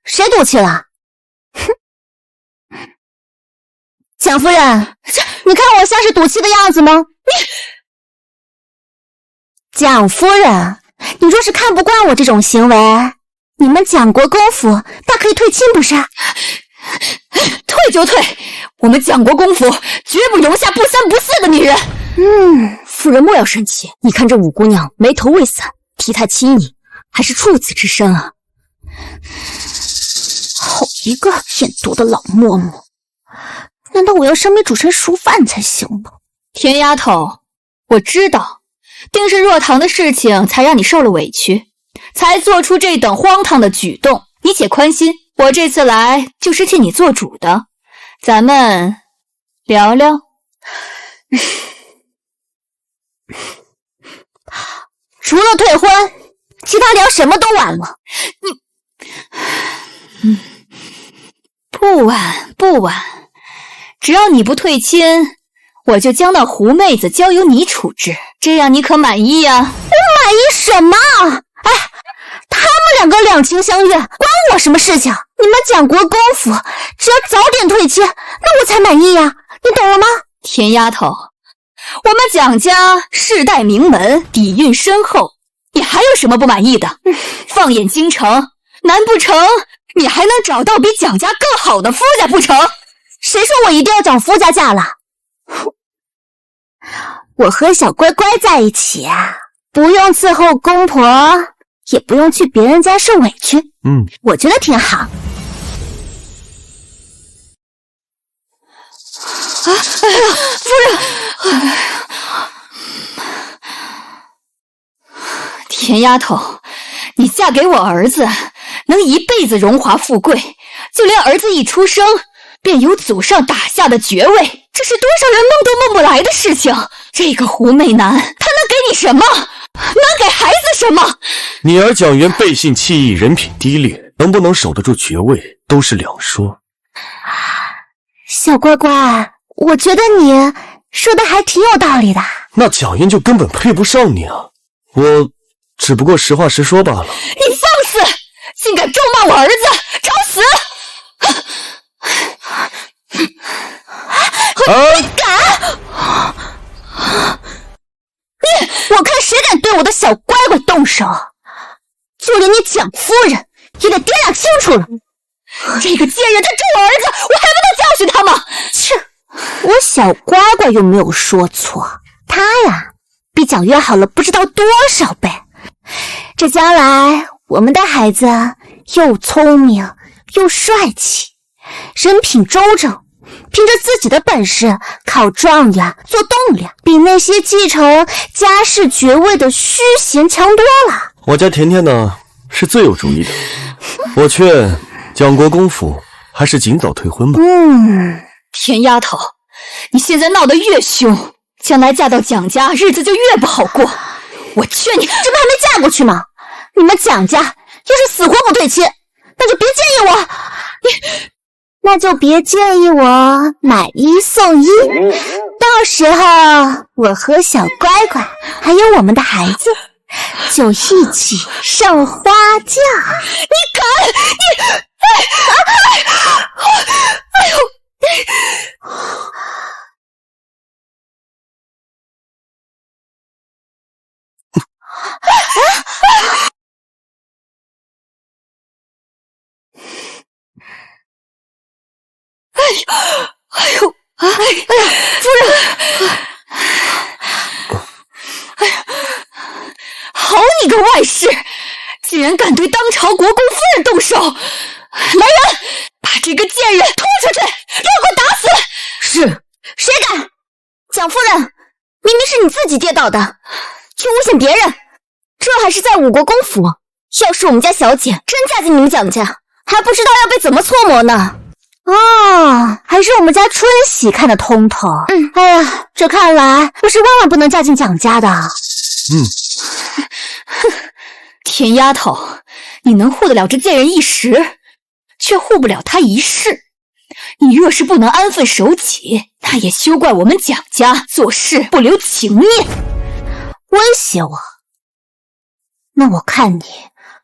谁赌气了？蒋夫人，你看我像是赌气的样子吗？蒋夫人，你若是看不惯我这种行为，你们蒋国公府大可以退亲不是？退就退，我们蒋国公府绝不容下不三不四的女人。夫人莫要生气，你看这五姑娘眉头未散，体态轻盈，还是处子之身啊。好一个眼毒的老嬷嬷，难道我要生米煮成熟饭才行吗？田丫头，我知道，定是若堂的事情才让你受了委屈，才做出这等荒唐的举动。你且宽心，我这次来就是替你做主的，咱们聊聊。除了退婚，其他聊什么都晚了。不晚不晚，只要你不退亲，我就将那狐妹子交由你处置，这样你可满意呀？我满意什么？哎，他们两个两情相悦，关我什么事情？你们蒋国公府只要早点退亲，那我才满意呀，你懂了吗？田丫头，我们蒋家世代名门，底蕴深厚，你还有什么不满意的？放眼京城，难不成你还能找到比蒋家更好的夫家不成？谁说我一定要找夫家嫁了？我和小乖乖在一起啊，不用伺候公婆，也不用去别人家受委屈。我觉得挺好。夫人，田丫头，你嫁给我儿子，能一辈子荣华富贵，就连儿子一出生便有祖上打下的爵位，这是多少人梦都梦不来的事情。这个狐媚男，他能给你什么？能给孩子什么？你儿蒋元背信弃义，人品低劣，能不能守得住爵位都是两说。小乖乖，我觉得你说的还挺有道理的。那蒋元就根本配不上你啊！我只不过实话实说罢了。你放肆！竟敢咒骂我儿子，找死！你敢！我看谁敢对我的小乖乖动手，就连你蒋夫人也得掂量清楚了。这个贱人，他咒我儿子，我还不能教训他吗？切！我小乖乖又没有说错，他呀比蒋月好了不知道多少倍。这将来我们的孩子又聪明又帅气，人品周正，凭着自己的本事考状元做栋梁，比那些继承家世爵位的虚贤强多了。我家甜甜呢是最有主意的，我劝蒋国公府还是尽早退婚吧。田丫头，你现在闹得越凶，将来嫁到蒋家日子就越不好过。我劝你，这不还没嫁过去吗？你们蒋家要是死活不退亲，那就别建议我，那就别建议我买一送一。到时候我和小乖乖还有我们的孩子就一起上花轿。你敢！你哎呦！夫人！好你个外室，竟然敢对当朝国公夫人动手！来人，把这个贱人拖出去，给我滚打死！是，谁敢？蒋夫人，明明是你自己跌倒的，却诬陷别人，这还是在武国公府。要是我们家小姐真嫁进你们蒋家，还不知道要被怎么搓磨呢。还是我们家春喜看得通透。哎呀，这看来我是万万不能嫁进蒋家的。田丫头，你能护得了这贱人一时，却护不了她一世。你若是不能安分守己，那也休怪我们蒋家做事不留情面。威胁我？那我看你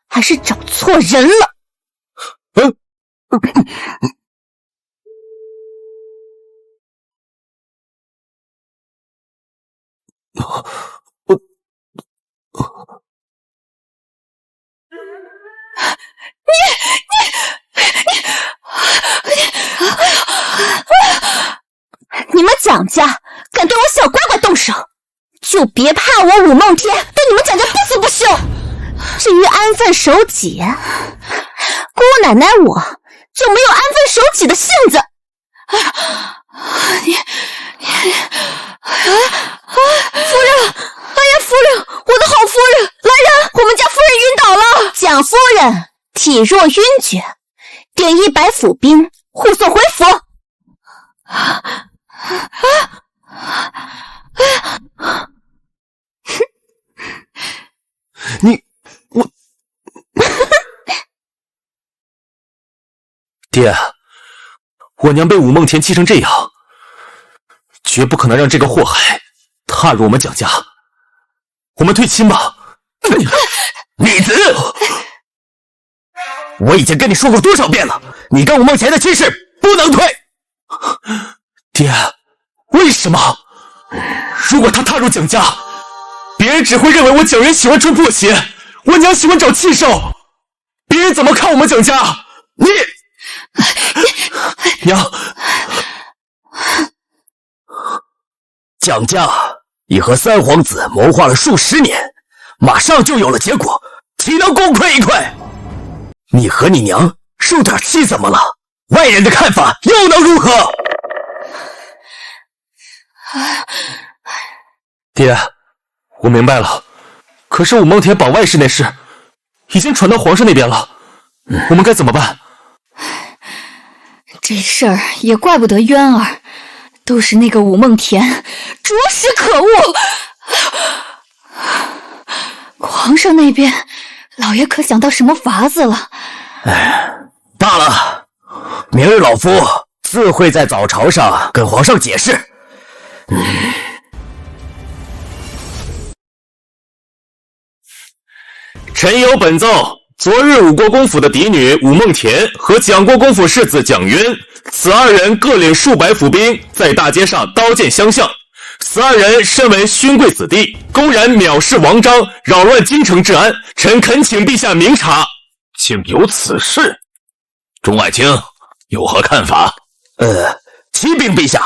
还是找错人了。你们蒋家敢对我小乖乖动手，就别怕我武梦天对你们蒋家不死不休。至于安分守己，姑奶奶我就没有安分守己的性子。夫人，哎呀，夫人，我的好夫人，来人，我们家夫人晕倒了。蒋夫人体弱晕厥，点100府兵护送回府。我爹，我娘被武梦田气成这样，绝不可能让这个祸害踏入我们蒋家。我们退亲吧。逆子！我已经跟你说过多少遍了，你跟武梦田的亲事不能退。爹，为什么？如果他踏入蒋家，别人只会认为我蒋人喜欢穿破鞋，我娘喜欢找气受，别人怎么看我们蒋家？娘，蒋家已和三皇子谋划了数十年，马上就有了结果，岂能功亏一篑？你和你娘受点气怎么了？外人的看法又能如何？爹，我明白了。可是武梦田绑外室那事已经传到皇上那边了，我们该怎么办？这事儿也怪不得渊儿，都是那个武梦田，着实可恶。皇上那边，老爷可想到什么法子了？罢了，明日老夫自会在早朝上跟皇上解释。臣有本奏。昨日武国公府的嫡女武梦田和蒋国公府世子蒋渊，此二人各领数百府兵，在大街上刀剑相向。此二人身为勋贵子弟，公然藐视王章，扰乱京城治安。臣恳请陛下明察。竟有此事，钟爱卿有何看法？启禀陛下，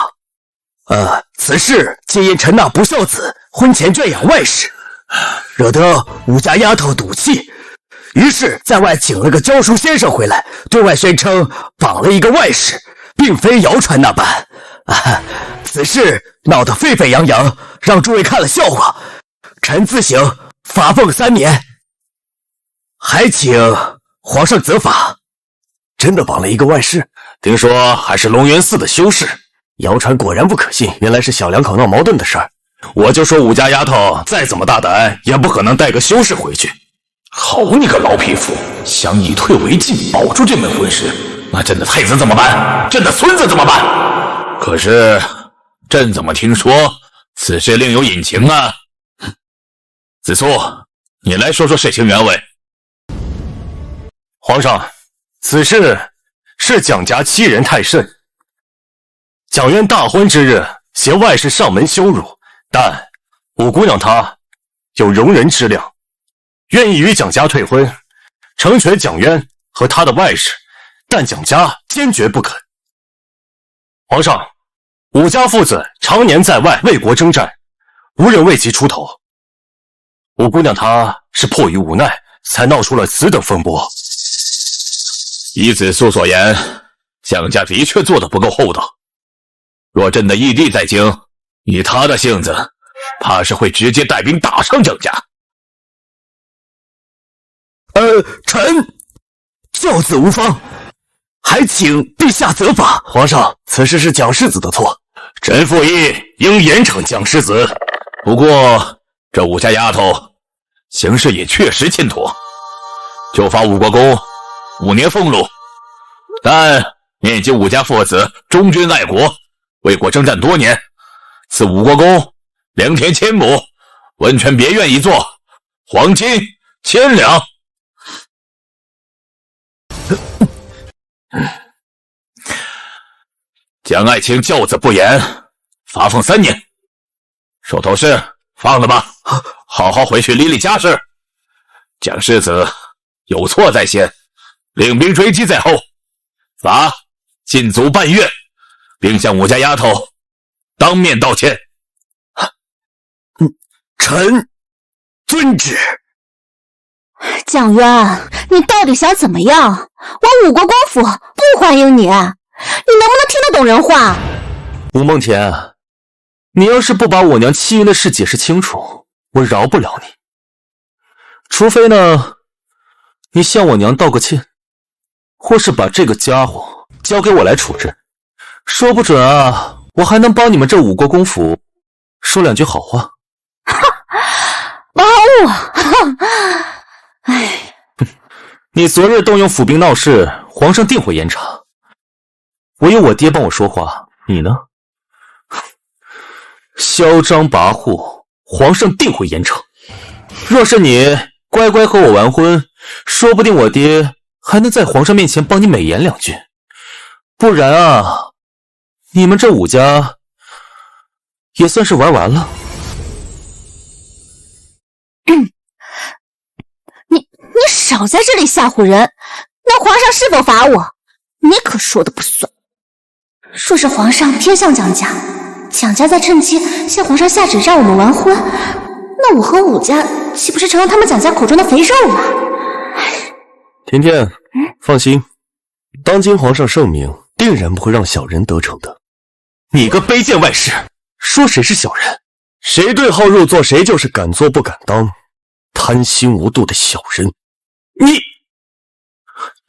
此事皆因臣那不孝子婚前圈养外室，惹得武家丫头赌气。于是，在外请了个教书先生回来，对外宣称绑了一个外室，并非谣传那般。此事闹得沸沸扬扬，让诸位看了笑话。臣自省，罚俸3年，还请皇上责罚。真的绑了一个外室？听说还是龙源寺的修士。谣传果然不可信，原来是小两口闹矛盾的事儿。我就说武家丫头再怎么大胆，也不可能带个修士回去。好你个老匹夫，想以退为进，保住这门婚事，那朕的太子怎么办？朕的孙子怎么办？可是朕怎么听说此事另有隐情啊？子苏，你来说说事情原委。皇上，此事是蒋家欺人太甚。蒋渊大婚之日，携外室上门羞辱，但五姑娘她有容人之量，愿意与蒋家退婚，成全蒋渊和他的外室，但蒋家坚决不肯。皇上，武家父子常年在外为国征战，无人为其出头。五姑娘她是迫于无奈，才闹出了此等风波。依子苏所言，蒋家的确做得不够厚道。若朕的义弟在京，以他的性子，怕是会直接带兵打上蒋家。臣教子无方，还请陛下责罚。皇上，此事是蒋世子的错，臣附议应严惩蒋世子。不过这武家丫头行事也确实欠妥，就罚武国公5年俸禄，但念及武家父子忠君爱国，为国征战多年，赐武国公良田1000亩，温泉别院1座，黄金1000两。蒋爱卿教子不严，罚俸3年。手头事放了吧，好好回去理理家事。蒋世子有错在先，领兵追击在后，罚禁足半月，并向武家丫头当面道歉。臣遵旨。蒋渊，你到底想怎么样？我武国公府不欢迎你，你能不能听得懂人话？吴梦田，你要是不把我娘欺云的事解释清楚，我饶不了你。除非呢，你向我娘道个歉，或是把这个家伙交给我来处置，说不准啊，我还能帮你们这武国公府说2句好话。帮我！哎，你昨日动用府兵闹事，皇上定会严查。我有我爹帮我说话，你呢？嚣张跋扈，皇上定会严惩。若是你乖乖和我完婚，说不定我爹还能在皇上面前帮你美言2句。不然啊，你们这武家也算是玩完了。你少在这里吓唬人，那皇上是否罚我，你可说的不算。若是皇上偏向蒋家，蒋家再趁机向皇上下旨让我们完婚，那我和武家岂不是成了他们蒋家口中的肥肉了？甜甜，放心，当今皇上圣明，定然不会让小人得逞的。你个卑贱外室，说谁是小人？谁对号入座，谁就是敢做不敢当，贪心无度的小人。你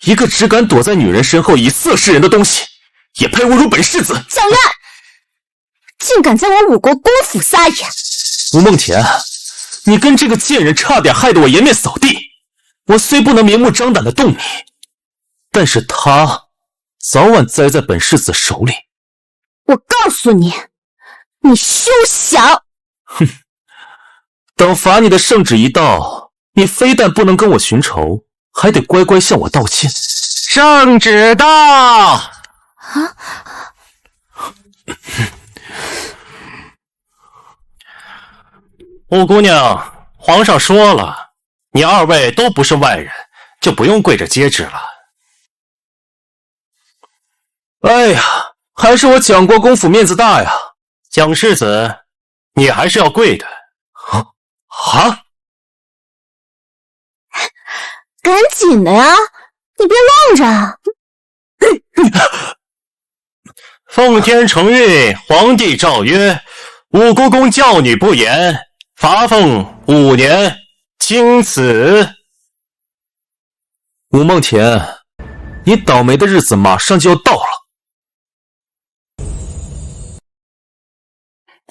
一个只敢躲在女人身后以色示人的东西，也配侮辱本世子？蒋渊，竟敢在我武国公府撒野！吴梦田，你跟这个贱人差点害得我颜面扫地。我虽不能明目张胆的动你，但是他早晚栽在本世子手里。我告诉你，你休想！哼，等罚你的圣旨一到，你非但不能跟我寻仇，还得乖乖向我道歉。圣旨到！啊！五姑娘，皇上说了，你2位都不是外人，就不用跪着接旨了。哎呀，还是我蒋国公府面子大呀！蒋世子，你还是要跪的。啊！赶紧的呀，你别愣着！奉天承运，皇帝诏曰：五姑公教女不严，罚俸5年，经此。武梦田，你倒霉的日子马上就要到了。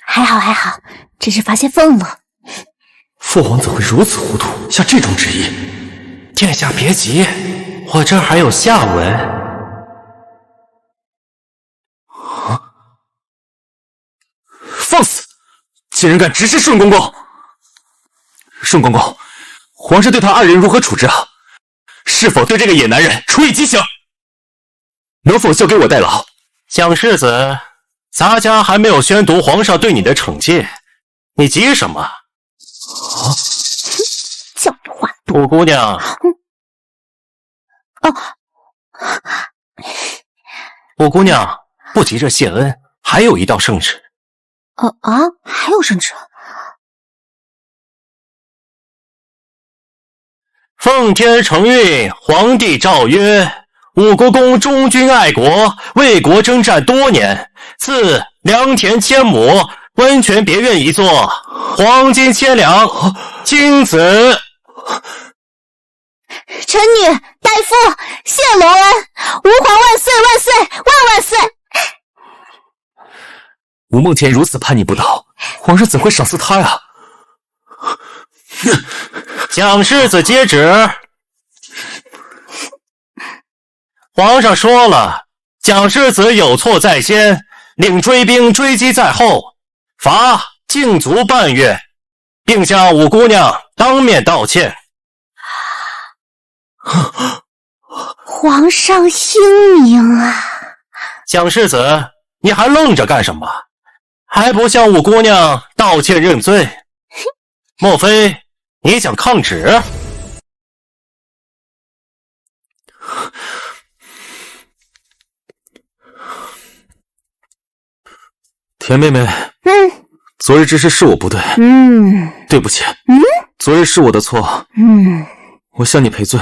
还好，只是发现缝了。父王怎会如此糊涂，下这种旨意？殿下别急，我这儿还有下文。放肆！竟然敢指使顺公公！顺公公，皇上对他2人如何处置啊？是否对这个野男人处以极刑？能否交给我代劳？蒋世子，咱家还没有宣读皇上对你的惩戒，你急什么？叫你话五姑娘。五姑娘，不急着谢恩，还有一道圣旨。还有圣旨？奉天承运，皇帝诏曰：五姑公忠君爱国，为国征战多年，赐良田1000亩，温泉别院1座，黄金1000两，经此。臣女代父谢隆恩，吾皇万岁万岁万岁！吴梦田如此叛逆不道，皇上怎会赏赐他呀？蒋世子接旨。皇上说了，蒋世子有错在先，令追兵追击在后，罚禁足半月，并向五姑娘当面道歉。皇上英明啊！蒋世子，你还愣着干什么？还不向五姑娘道歉认罪？莫非你想抗旨？田妹妹，昨日之事是我不对，对不起，昨日是我的错，我向你赔罪。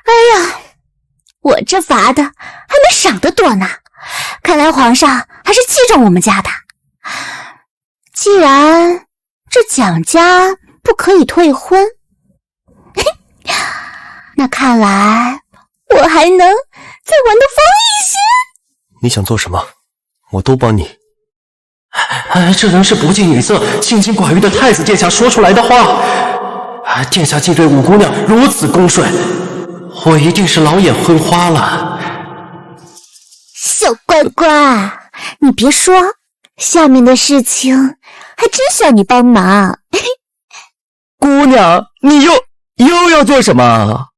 哎呀，我这罚的还没赏的多呢，看来皇上还是器重我们家的。既然这蒋家不可以退婚，那看来我还能再玩得疯一些。你想做什么，我都帮你。这仍是不近女色、清心寡欲的太子殿下说出来的话。殿下竟对五姑娘如此恭顺，我一定是老眼昏花了。小乖乖，你别说，下面的事情还真需要你帮忙。姑娘，你又要做什么？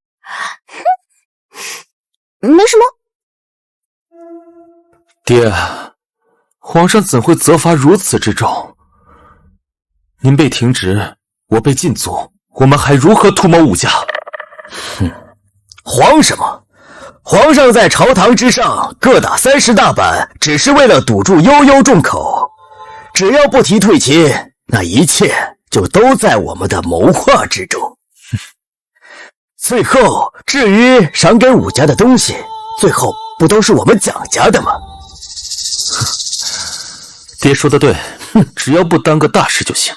没什么。爹，皇上怎会责罚如此之重？您被停职，我被禁足，我们还如何图谋武家？慌什么？皇上在朝堂之上各打30大板，只是为了堵住悠悠众口。只要不提退亲，那一切就都在我们的谋划之中。最后，至于赏给武家的东西，最后不都是我们蒋家的吗？爹说的对，只要不耽搁大事就行。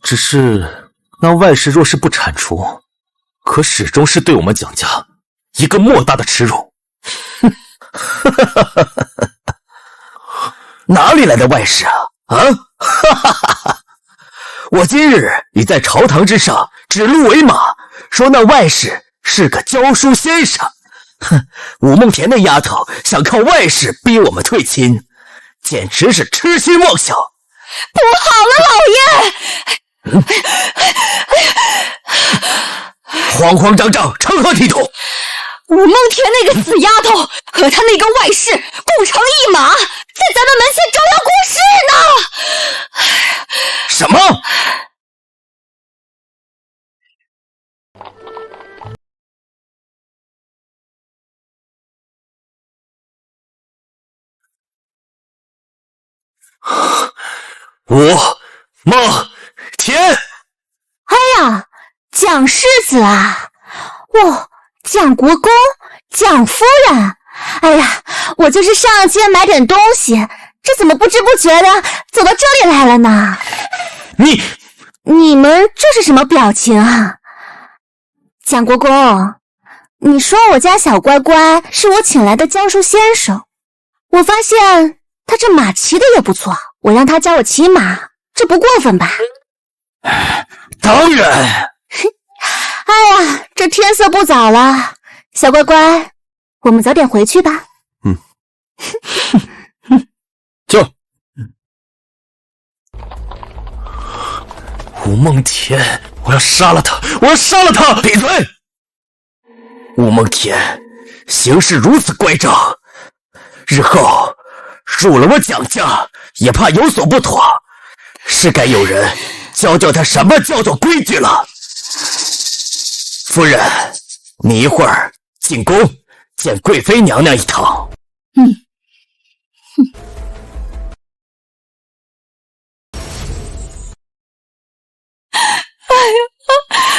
只是那外事若是不铲除，可始终是对我们蒋家一个莫大的耻辱。哪里来的外事啊？我今日已在朝堂之上指鹿为马，说那外事是个教书先生。武梦田那丫头想靠外事逼我们退亲，简直是痴心妄想。不好了，老爷！慌慌张张，成何体统？武梦田那个死丫头和她那个外室共成一马，在咱们门前招摇过市呢！什么？武梦田！哎呀，子啊！哇，蒋国公，蒋夫人！哎呀，我就是上街买点东西，这怎么不知不觉的走到这里来了呢？你们这是什么表情啊？蒋国公，你说我家小乖乖是我请来的教书先生，我发现他这马骑的也不错，我让他教我骑马，这不过分吧？当然。哎呀，这天色不早了，小乖乖，我们早点回去吧。就吴梦田，我要杀了他！我要杀了他！闭嘴！吴梦田行事如此乖张，日后入了我蒋家，也怕有所不妥，是该有人教教他什么叫做规矩了。夫人，你一会儿进宫见贵妃娘娘一趟。哎呀，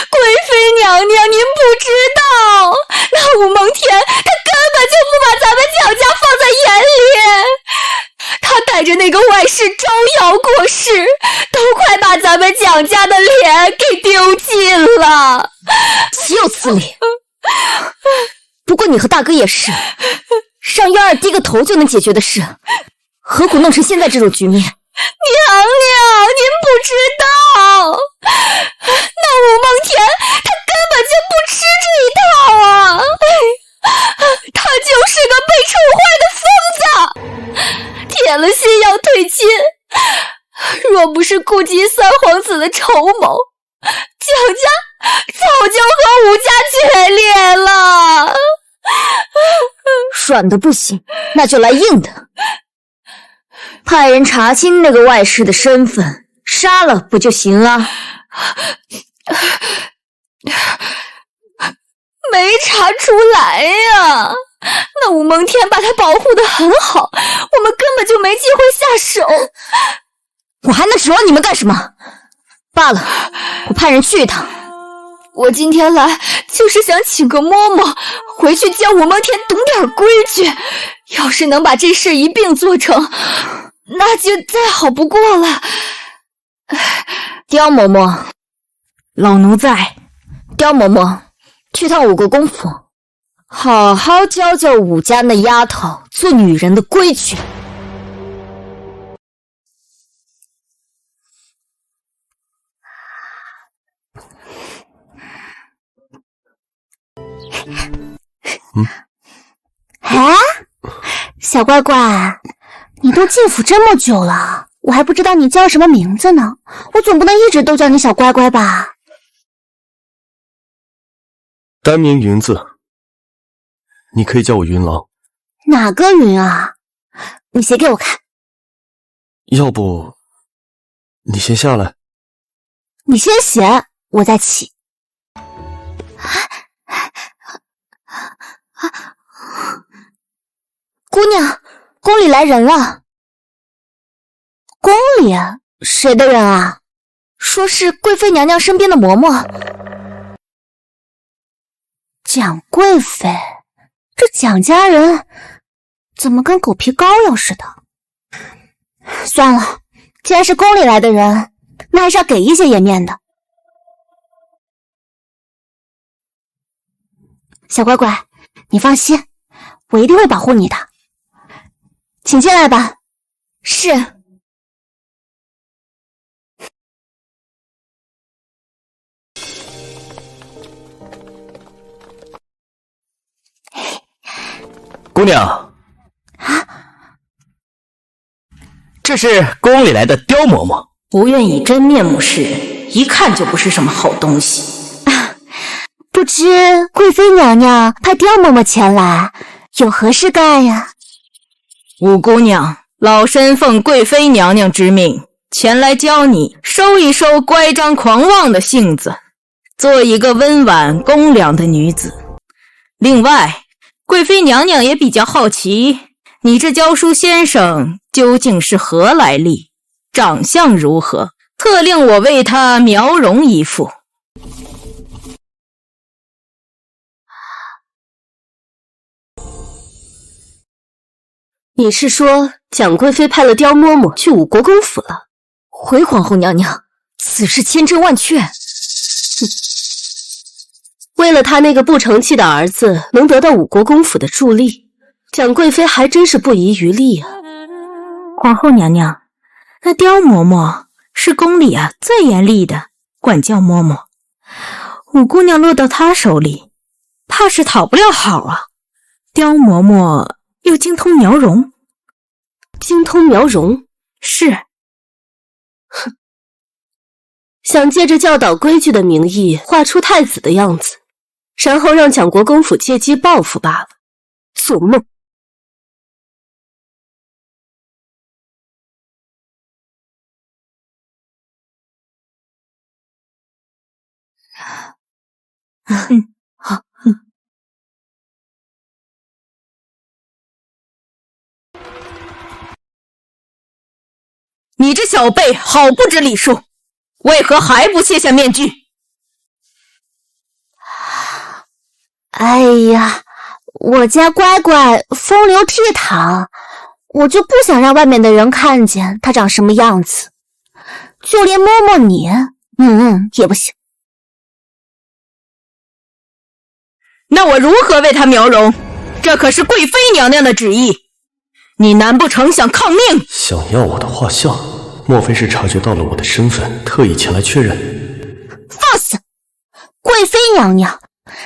贵妃娘娘，您不知道，那吴梦田他根本就不把咱们蒋家放在眼里，他带着那个外室招摇过市，都快把咱们蒋家的脸给丢尽了。岂有此理！不过你和大哥也是，让幺儿低个头就能解决的事，何苦弄成现在这种局面？娘娘，您不知道，那吴梦田他根本就不吃这一套啊！他就是个被宠坏的疯子，铁了心要退亲。若不是顾及三皇子的筹谋，蒋家早就和吴家决裂了。软的不行，那就来硬的。派人查清那个外室的身份，杀了不就行了？没查出来呀。那吴梦天把他保护得很好，我们根本就没机会下手。我还能指望你们干什么？罢了，我派人去一趟。我今天来就是想请个嬷嬷回去教吴梦天懂点规矩，要是能把这事一并做成，那就再好不过了。刁嬷嬷，老奴在。刁嬷嬷，去趟武国公府，好好教教武家那丫头做女人的规矩。哎，小乖乖，你都进府这么久了，我还不知道你叫什么名字呢。我总不能一直都叫你小乖乖吧？单名云字，你可以叫我云郎。哪个云啊？你写给我看。要不你先下来。你先写，我再起。姑娘，宫里来人了。宫里？谁的人啊？说是贵妃娘娘身边的嬷嬷。蒋贵妃，这蒋家人怎么跟狗皮膏药似的？算了，既然是宫里来的人，那还是要给一些颜面的。小乖乖，你放心，我一定会保护你的。请进来吧。是。姑娘，啊，这是宫里来的刁嬷嬷，不愿以真面目示人，一看就不是什么好东西。不知贵妃娘娘派刁嬷嬷前来，有何事干呀？五姑娘，老身奉贵妃娘娘之命，前来教你收一收乖张狂妄的性子，做一个温婉恭良的女子。另外，贵妃娘娘也比较好奇，你这教书先生究竟是何来历，长相如何，特令我为他描容一副。你是说蒋贵妃派了刁嬷嬷去武国公府了？回皇后娘娘，此事千真万确。为了他那个不成器的儿子能得到武国公府的助力，蒋贵妃还真是不遗余力啊。皇后娘娘，那刁嬷嬷是宫里最严厉的管教嬷嬷，五姑娘落到她手里，怕是讨不了好啊。刁嬷嬷又精通描容。精通描容？是。哼，想借着教导规矩的名义画出太子的样子，然后让蒋国公府借机报复罢了。做梦！好。你这小辈好不知礼数，为何还不卸下面具？哎呀，我家乖乖风流倜傥，我就不想让外面的人看见他长什么样子，就连摸摸你，也不行。那我如何为他描容？这可是贵妃娘娘的旨意，你难不成想抗命？想要我的画像，莫非是察觉到了我的身份，特意前来确认？放肆！贵妃娘娘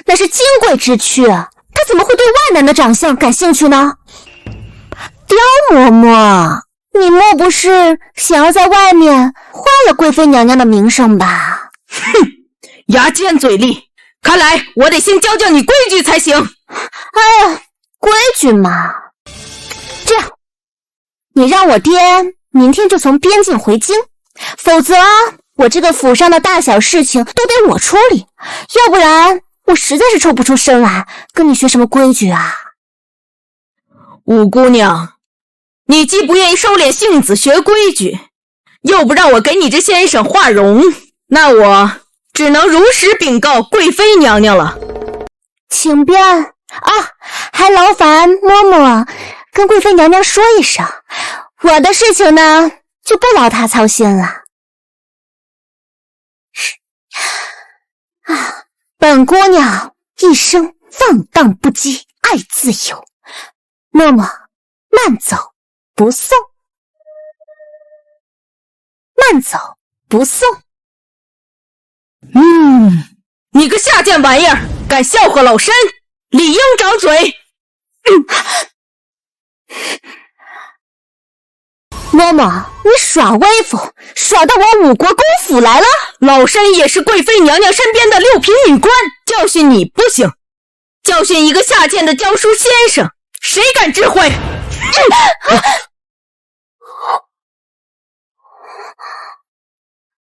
那是金贵之躯，她怎么会对外男的长相感兴趣呢？刁嬷嬷，你莫不是想要在外面坏了贵妃娘娘的名声吧？哼，牙尖嘴利，看来我得先教教你规矩才行。哎呀，规矩嘛，这样，你让我爹明天就从边境回京，否则我这个府上的大小事情都得我处理，要不然我实在是抽不出身来跟你学什么规矩啊。五姑娘，你既不愿意收敛性子学规矩，又不让我给你这先生画容，那我只能如实禀告贵妃娘娘了。请便啊，还劳烦嬷嬷跟贵妃娘娘说一声，我的事情呢就不劳她操心了。本姑娘一生放荡不羁，爱自由。嬷嬷，慢走不送，慢走不送。你个下贱玩意儿，敢笑话老身，理应掌嘴。嬷嬷，你耍威风，耍到我武国公府来了？老身也是贵妃娘娘身边的六品女官，教训你不行，教训一个下贱的教书先生，谁敢知会？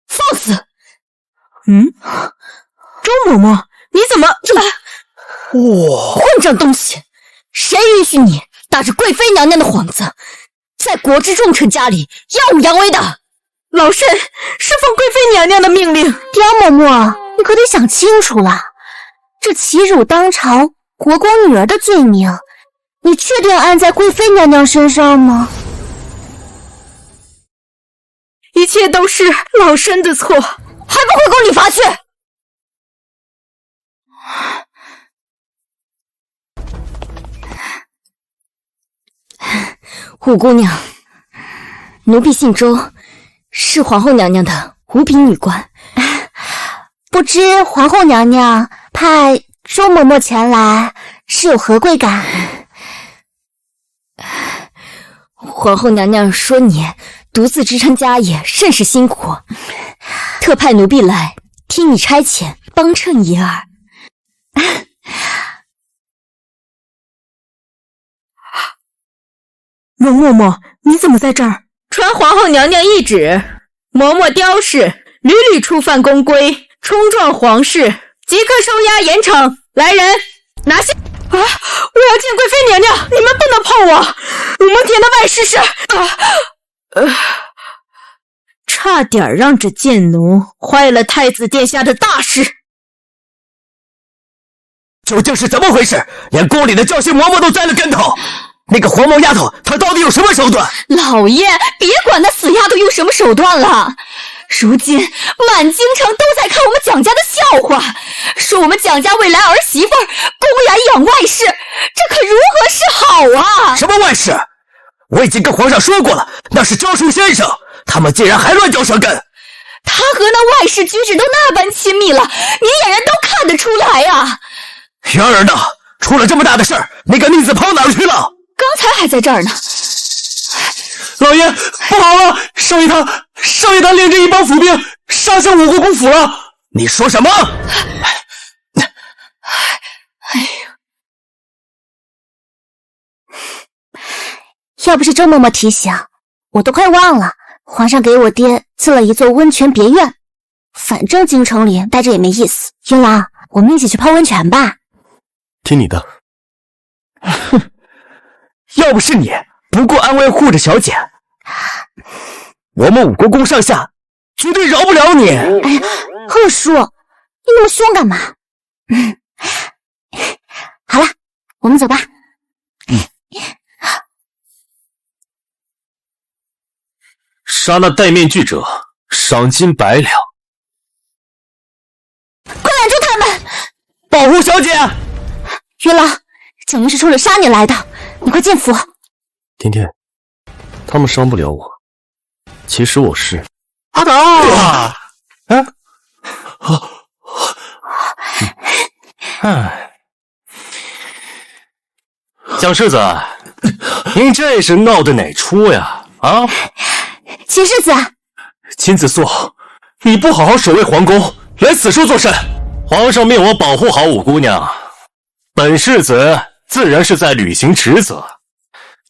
放肆！周嬷嬷，你怎么……混账东西！谁允许你打着贵妃娘娘的幌子，在国之重臣家里耀武扬威的？老身是奉贵妃娘娘的命令。刁嬷嬷，你可得想清楚了，这欺辱当朝国公女儿的罪名，你确定按在贵妃娘娘身上吗？一切都是老身的错，还不回宫里罚去！五姑娘，奴婢姓周，是皇后娘娘的五品女官。不知皇后娘娘派周嬷嬷前来是有何贵干？皇后娘娘说你独自支撑家业，甚是辛苦，特派奴婢来替你差遣，帮衬一二。容嬷嬷，你怎么在这儿？传皇后娘娘懿旨，嬷嬷刁氏屡屡触犯宫规，冲撞皇室，即刻收押严惩。来人，拿下！我要见贵妃娘娘，你们不能碰我！武蒙田的外室是……差点让这贱奴坏了太子殿下的大事。究竟是怎么回事？连宫里的教训嬷嬷都栽了跟头。那个黄毛丫头，她到底有什么手段？老爷，别管那死丫头用什么手段了。如今满京城都在看我们蒋家的笑话，说我们蒋家未来儿媳妇公然养外室，这可如何是好啊？什么外室？我已经跟皇上说过了，那是教书先生，他们竟然还乱嚼舌根。他和那外室举止都那般亲密了，明眼人都看得出来啊。元儿呢？出了这么大的事儿，那个逆子跑哪儿去了？刚才还在这儿呢。老爷，不好了！少爷他领着一帮府兵杀向五国公府了！你说什么？哎呀！要不是周嬷嬷提醒，我都快忘了。皇上给我爹赐了一座温泉别院，反正京城里待着也没意思。云郎，我们一起去泡温泉吧。听你的。哼，要不是你不顾安危护着小姐，我们五国公上下绝对饶不了你。哎呀，贺叔，你那么凶干嘛？好了，我们走吧。杀那戴面具者，赏金100两。快拦住他们！保护小姐！云郎，蒋云是冲着杀你来的，你快进府。天天，他们伤不了我。其实我是阿斗。蒋世子，您这是闹的哪出呀？啊！秦世子，秦子素，你不好好守卫皇宫，来此处作甚？皇上命我保护好五姑娘，本世子自然是在履行职责。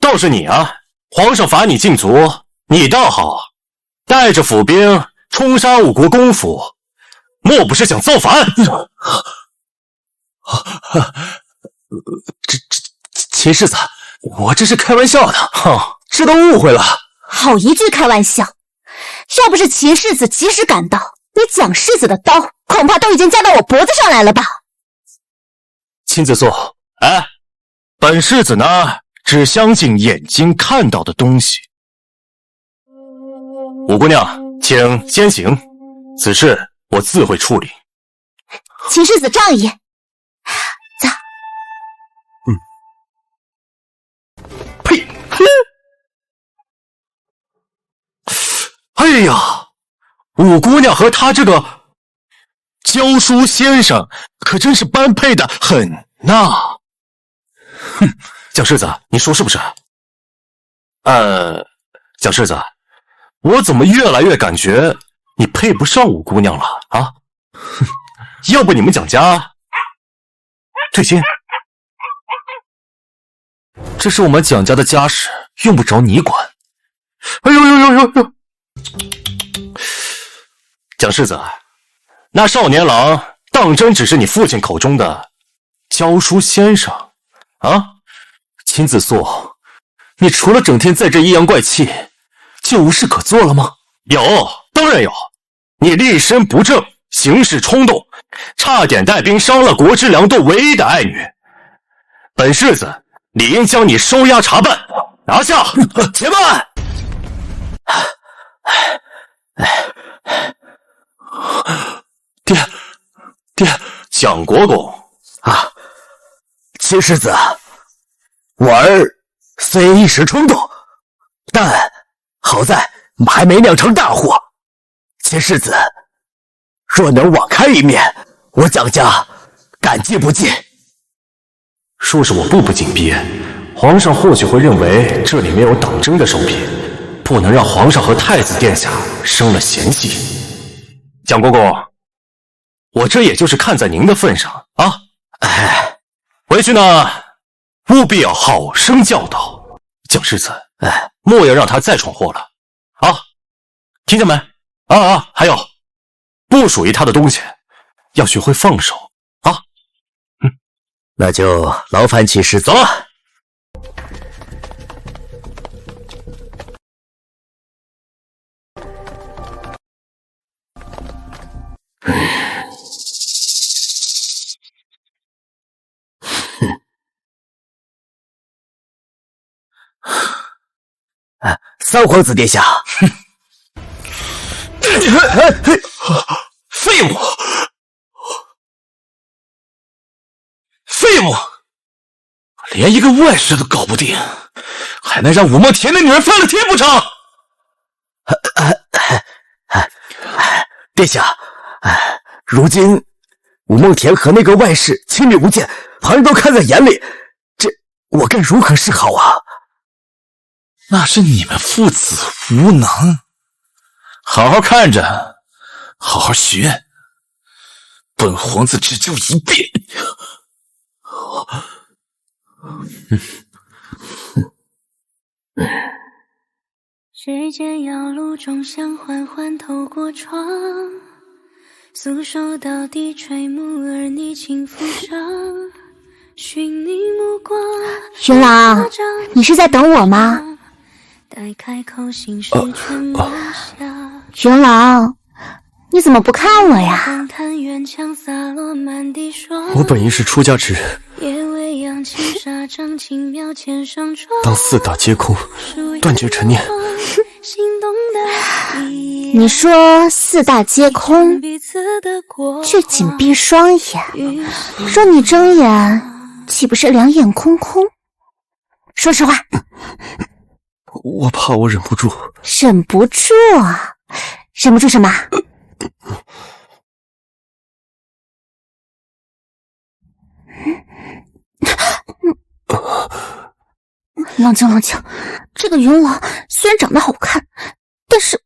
倒是你啊，皇上罚你禁足，你倒好，带着府兵冲杀五国公府，莫不是想造反？秦世子，我这是开玩笑的，这都误会了。好一句开玩笑！要不是秦世子及时赶到，你蒋世子的刀恐怕都已经架到我脖子上来了吧？秦子素，哎，本世子呢，只相信眼睛看到的东西。五姑娘，请先行，此事我自会处理。秦世子仗义，走。呸！哎呀，五姑娘和他这个教书先生可真是般配的很呐！哼，蒋世子，你说是不是？蒋世子，我怎么越来越感觉你配不上五姑娘了啊？哼，要不你们蒋家退亲？这是我们蒋家的家事，用不着你管。哎呦！蒋世子，那少年郎当真只是你父亲口中的教书先生啊？秦子素，你除了整天在这阴阳怪气，就无事可做了吗？有，当然有。你立身不正，行事冲动，差点带兵伤了国之良斗唯一的爱女。本世子理应将你收押查办，拿下。且慢！爹，蒋国公啊，秦世子，我儿虽一时冲动，但好在还没酿成大祸。秦世子若能网开一面，我蒋家感激不尽。若是我步步紧逼，皇上或许会认为这里没有党争的手笔，不能让皇上和太子殿下生了嫌隙。蒋国公，我这也就是看在您的份上啊！哎，回去呢，务必要好生教导蒋世子，莫要让他再闯祸了啊！听见没？还有，不属于他的东西，要学会放手啊！那就劳烦秦世子。走了。三皇子殿下。废物！废物！连一个外室都搞不定，还能让武梦田的女儿翻了天不成？殿下，如今武梦田和那个外室亲密无间，旁人都看在眼里，这我该如何是好啊？那是你们父子无能，好好看着，好好学，本皇子只救一遍。时间摇路中香缓缓透过窗，诉说到底垂暮而你轻抚上，寻你目光。云郎，你是在等我吗？待开口心事全落下。云郎，你怎么不看我呀？我本意是出家之人，当四大皆空，断绝尘念。你说四大皆空，却紧闭双眼，若你睁眼，岂不是两眼空空？说实话。我怕我忍不住。忍不住啊？忍不住什么？冷静冷静，这个云郎虽然长得好看，但是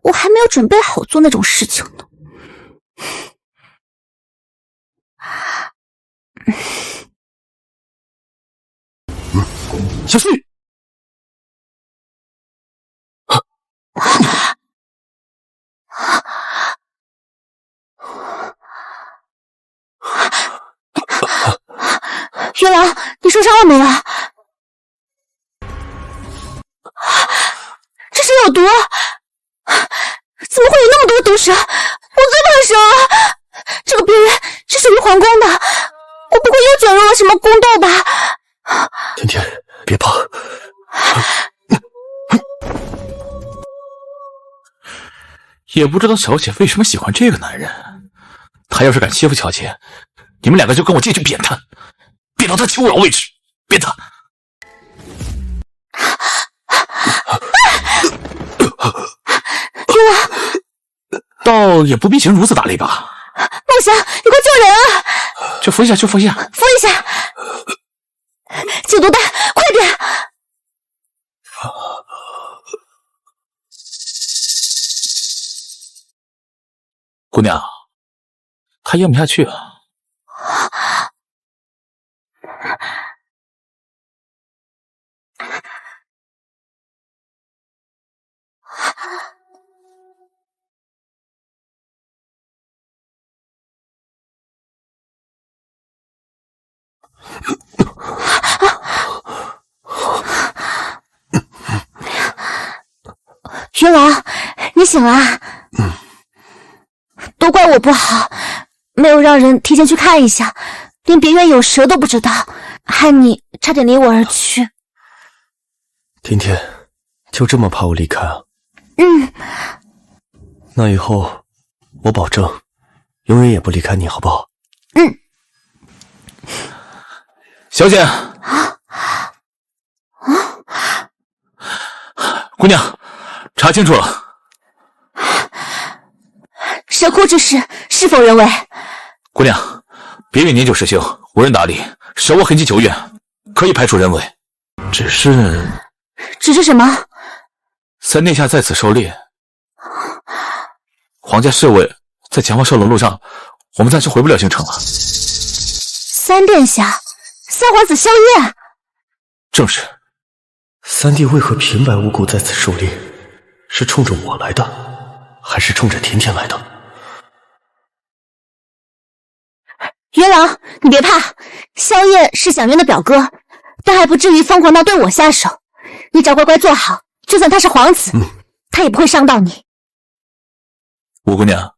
我还没有准备好做那种事情呢。小旭，云郎，你受伤了没有？这是有毒，怎么会有那么多毒蛇？我最怕蛇了。这个边缘是属于皇宫的，我不会又卷入了什么宫斗吧？甜甜，别怕。也不知道小姐为什么喜欢这个男人。他要是敢欺负小姐，你们两个就跟我进去扁他，扁到他求饶为止，扁他。云郎，倒也不必行如此大力吧。梦霞，你快救人啊！去扶一下，去扶一下，扶一下。解毒丹，快点！姑娘，他咽不下去啊。云郎，你醒了啊？都怪我不好，没有让人提前去看一下，连别院有蛇都不知道，害你差点离我而去。甜甜，就这么怕我离开啊？那以后我保证永远也不离开你，好不好？小姐，姑娘，查清楚了。蛇窟之事是否人为？姑娘，别院年久失修，无人打理，蛇窝痕迹久远，可以排除人为。只是什么？三殿下在此狩猎，皇家侍卫在前方射龙路上，我们暂时回不了京城了。三殿下，三皇子萧夜。正是。三弟为何平白无故在此狩猎？是冲着我来的，还是冲着甜甜来的？云郎，你别怕，萧夜是响渊的表哥，但还不至于疯狂到对我下手。你只要乖乖坐好，就算他是皇子，他也不会伤到你。五姑娘，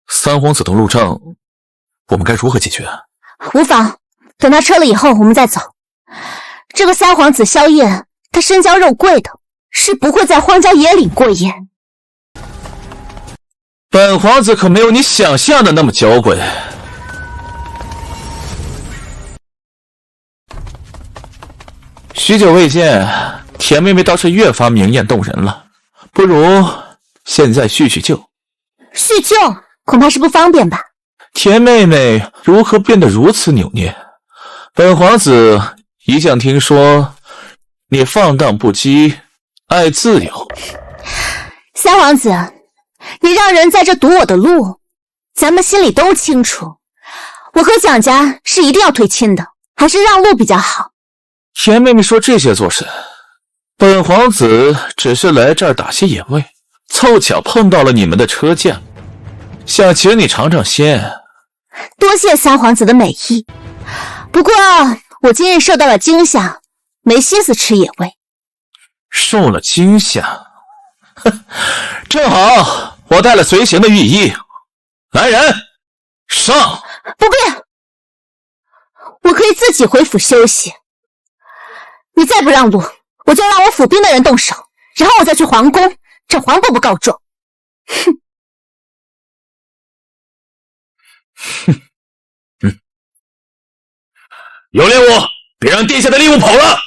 三皇子的路障，我们该如何解决？无妨，等他撤了以后，我们再走。这个三皇子萧夜，他身娇肉贵的，是不会在荒郊野岭过夜。本皇子可没有你想象的那么娇贵。许久未见，田妹妹倒是越发明艳动人了。不如现在叙叙旧。叙旧恐怕是不方便吧？田妹妹如何变得如此扭捏？本皇子一向听说你放荡不羁，爱自由。三皇子，你让人在这堵我的路，咱们心里都清楚，我和蒋家是一定要退亲的，还是让路比较好。田妹妹说这些做甚？本皇子只是来这儿打些野味，凑巧碰到了你们的车驾，想请你尝尝鲜。多谢三皇子的美意，不过我今日受到了惊吓，没心思吃野味。受了惊吓？正好我带了随行的御医。来人，上！不必，我可以自己回府休息。你再不让路，我就让我府兵的人动手，然后我再去皇宫找皇伯伯告状。哼！有猎物，别让殿下的猎物跑了！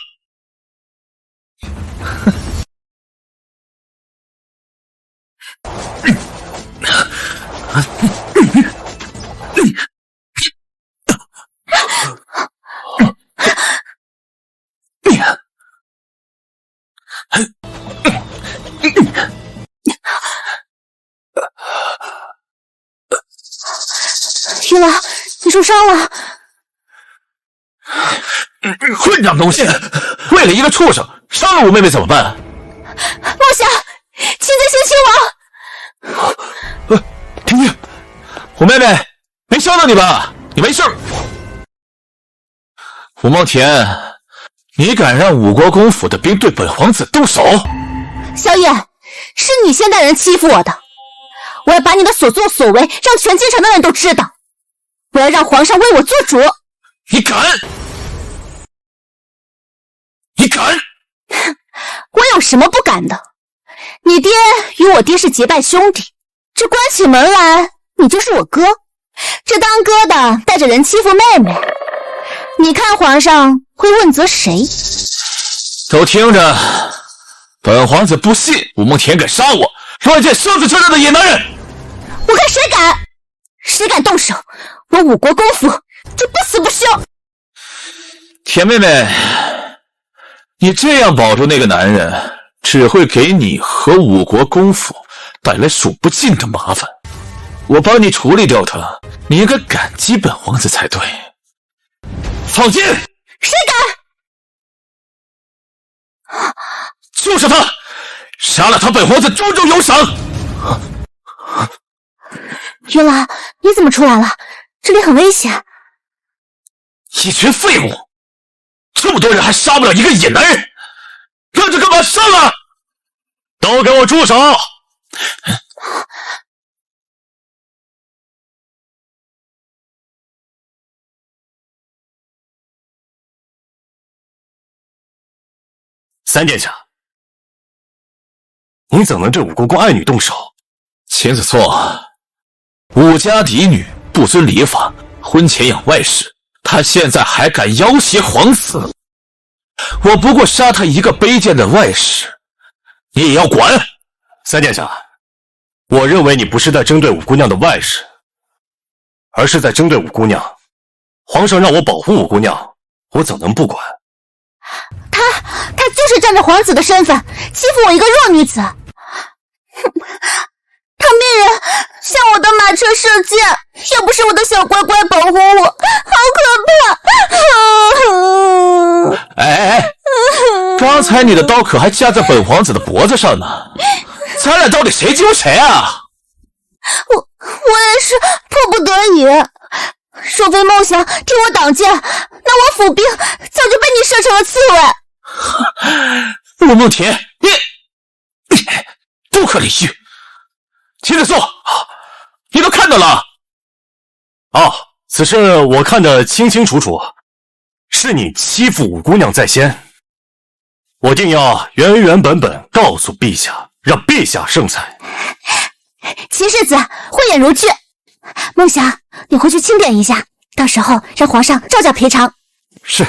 玉兰，你受伤了！混账东西！为了一个畜生伤了我妹妹怎么办？梦想，擒贼先擒王！婷婷，我妹妹没伤到你吧？你没事。吴梦田，你敢让武国公府的兵对本皇子动手？萧夜，是你先带人欺负我的，我要把你的所作所为让全京城的人都知道，我要让皇上为我做主。你敢？你敢？我有什么不敢的？你爹与我爹是结拜兄弟，这关起门来你就是我哥，这当哥的带着人欺负妹妹，你看皇上会问责谁？都听着，本皇子不信武梦田敢杀我，乱箭生死之人的野男人。我看谁敢？谁敢动手，我武国公府就不死不休。田妹妹，你这样保住那个男人，只会给你和武国公府带来数不尽的麻烦。我帮你处理掉他，你应该感激本皇子才对。放箭！谁敢？就是他，杀了他，本皇子重重有赏。云兰，你怎么出来了？这里很危险。一群废物，这么多人还杀不了一个野男人，愣着干嘛？上啊！都给我住手！三殿下，你怎能对武国公爱女动手？秦子错，武家嫡女不遵礼法，婚前养外室，他现在还敢要挟皇子，我不过杀他一个卑贱的外室，你也要管？三殿下，我认为你不是在针对武姑娘的外室，而是在针对武姑娘。皇上让我保护武姑娘，我怎能不管？他就是仗着皇子的身份欺负我一个弱女子，他命人向我的马车射箭，要不是我的小乖乖保护我，好可怕！哎，刚才你的刀可还架在本皇子的脖子上呢，咱俩到底谁救谁啊？我也是迫不得已，若非梦想替我挡箭，那我府兵早就被你射成了刺猬。武梦田，你不可理喻！秦子素，你都看到了？哦，此事我看得清清楚楚，是你欺负武姑娘在先。我定要原原本本告诉陛下，让陛下圣裁。秦世子慧眼如炬，梦想你回去清点一下，到时候让皇上照价赔偿。是。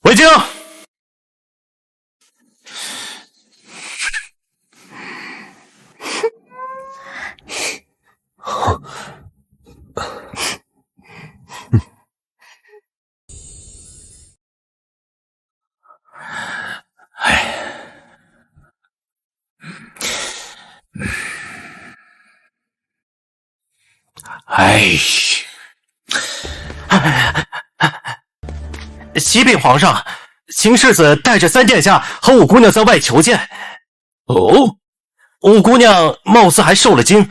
回京。启禀皇上，秦世子带着三殿下和五姑娘在外求见。哦，五姑娘貌似还受了惊。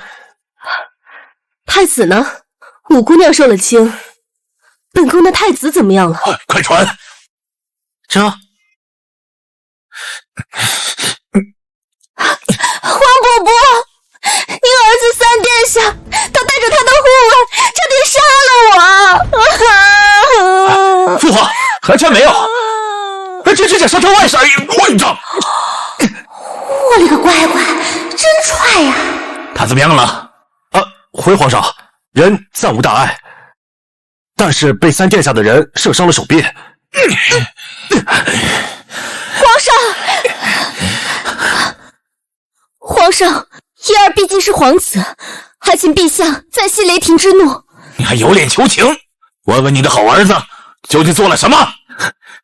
太子呢？五姑娘受了惊，本宫的太子怎么样了？快传！这皇伯伯，您儿子三殿下，他带着他的护卫，差点杀了我！父皇，还真没有，这是想杀他外甥，混账！我勒个乖乖，真踹呀！他怎么样了？回皇上，人暂无大碍，但是被三殿下的人射伤了手臂。皇上，叶儿毕竟是皇子，还请陛下暂息雷霆之怒。你还有脸求情？问问你的好儿子究竟做了什么？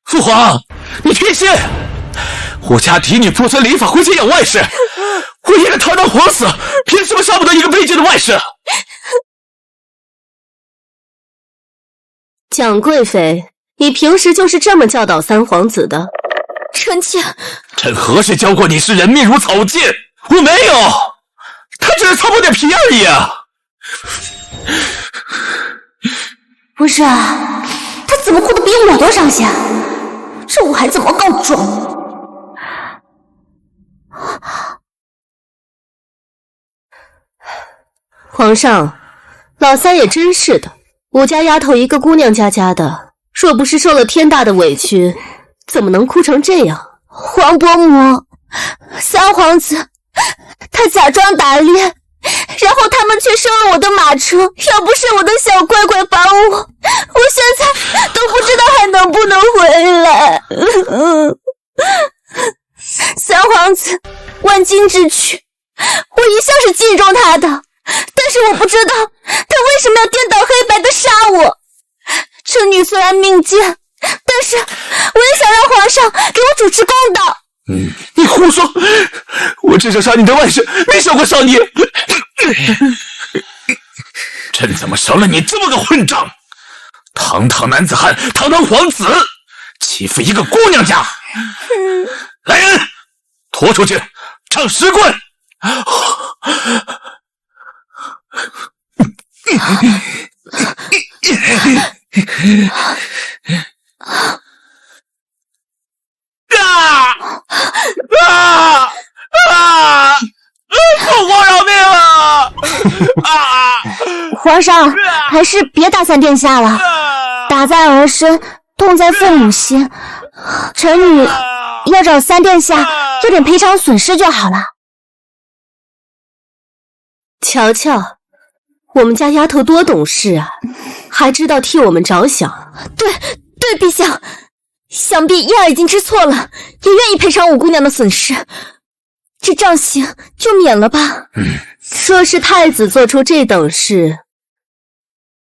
父皇，你偏心！我家嫡女不遵礼法回家养外室，我一个堂堂皇子，凭什么杀不得一个卑贱的外室？蒋贵妃，你平时就是这么教导三皇子的？臣妾，朕何时教过你视人命如草芥？我没有，他只是擦破点皮而已啊！不是啊，他怎么哭得比我都伤心？这我还怎么告状？皇上，老三也真是的，我家丫头一个姑娘家家的，若不是受了天大的委屈，怎么能哭成这样？皇伯母，三皇子他假装打猎，然后他们却收了我的马车，要不是我的小乖乖帮我，我现在都不知道还能不能回来。三皇子万金之躯，我一向是敬重他的，但是我不知道他为什么要颠倒黑白的杀我。臣女虽然命贱，但是我也想让皇上给我主持公道。你胡说！我只想杀你的外甥，没想过杀你。朕怎么生了你这么个混账？堂堂男子汉，堂堂皇子，欺负一个姑娘家！来人，拖出去，杖10棍！父皇饶命啊！皇上，还是别打三殿下了，打在儿身，痛在父母心。臣女要找三殿下有点赔偿损失就好了。瞧瞧，我们家丫头多懂事啊，还知道替我们着想。对，陛下，想必燕儿已经知错了，也愿意赔偿五姑娘的损失。这杖刑就免了吧。若是太子做出这等事，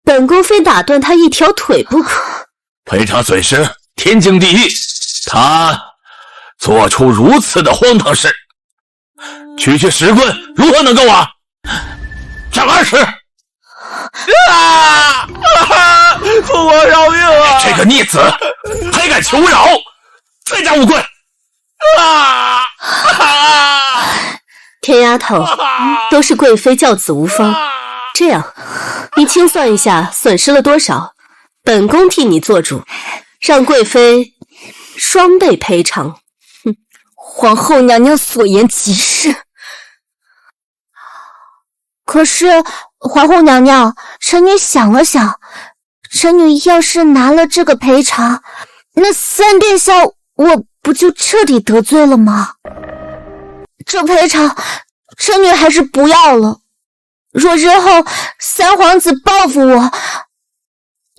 本宫非打断他一条腿不可。赔偿损失天经地义，他做出如此的荒唐事，区区10棍如何能够啊？杖20！父皇饶命啊！这个逆子还敢求饶，再加5棍！天丫头，都是贵妃教子无方。这样，你清算一下损失了多少，本宫替你做主，让贵妃双倍赔偿。皇后娘娘所言极是。可是皇后娘娘，臣女想了想，臣女要是拿了这个赔偿，那三殿下我不就彻底得罪了吗？这赔偿臣女还是不要了。若日后三皇子报复我，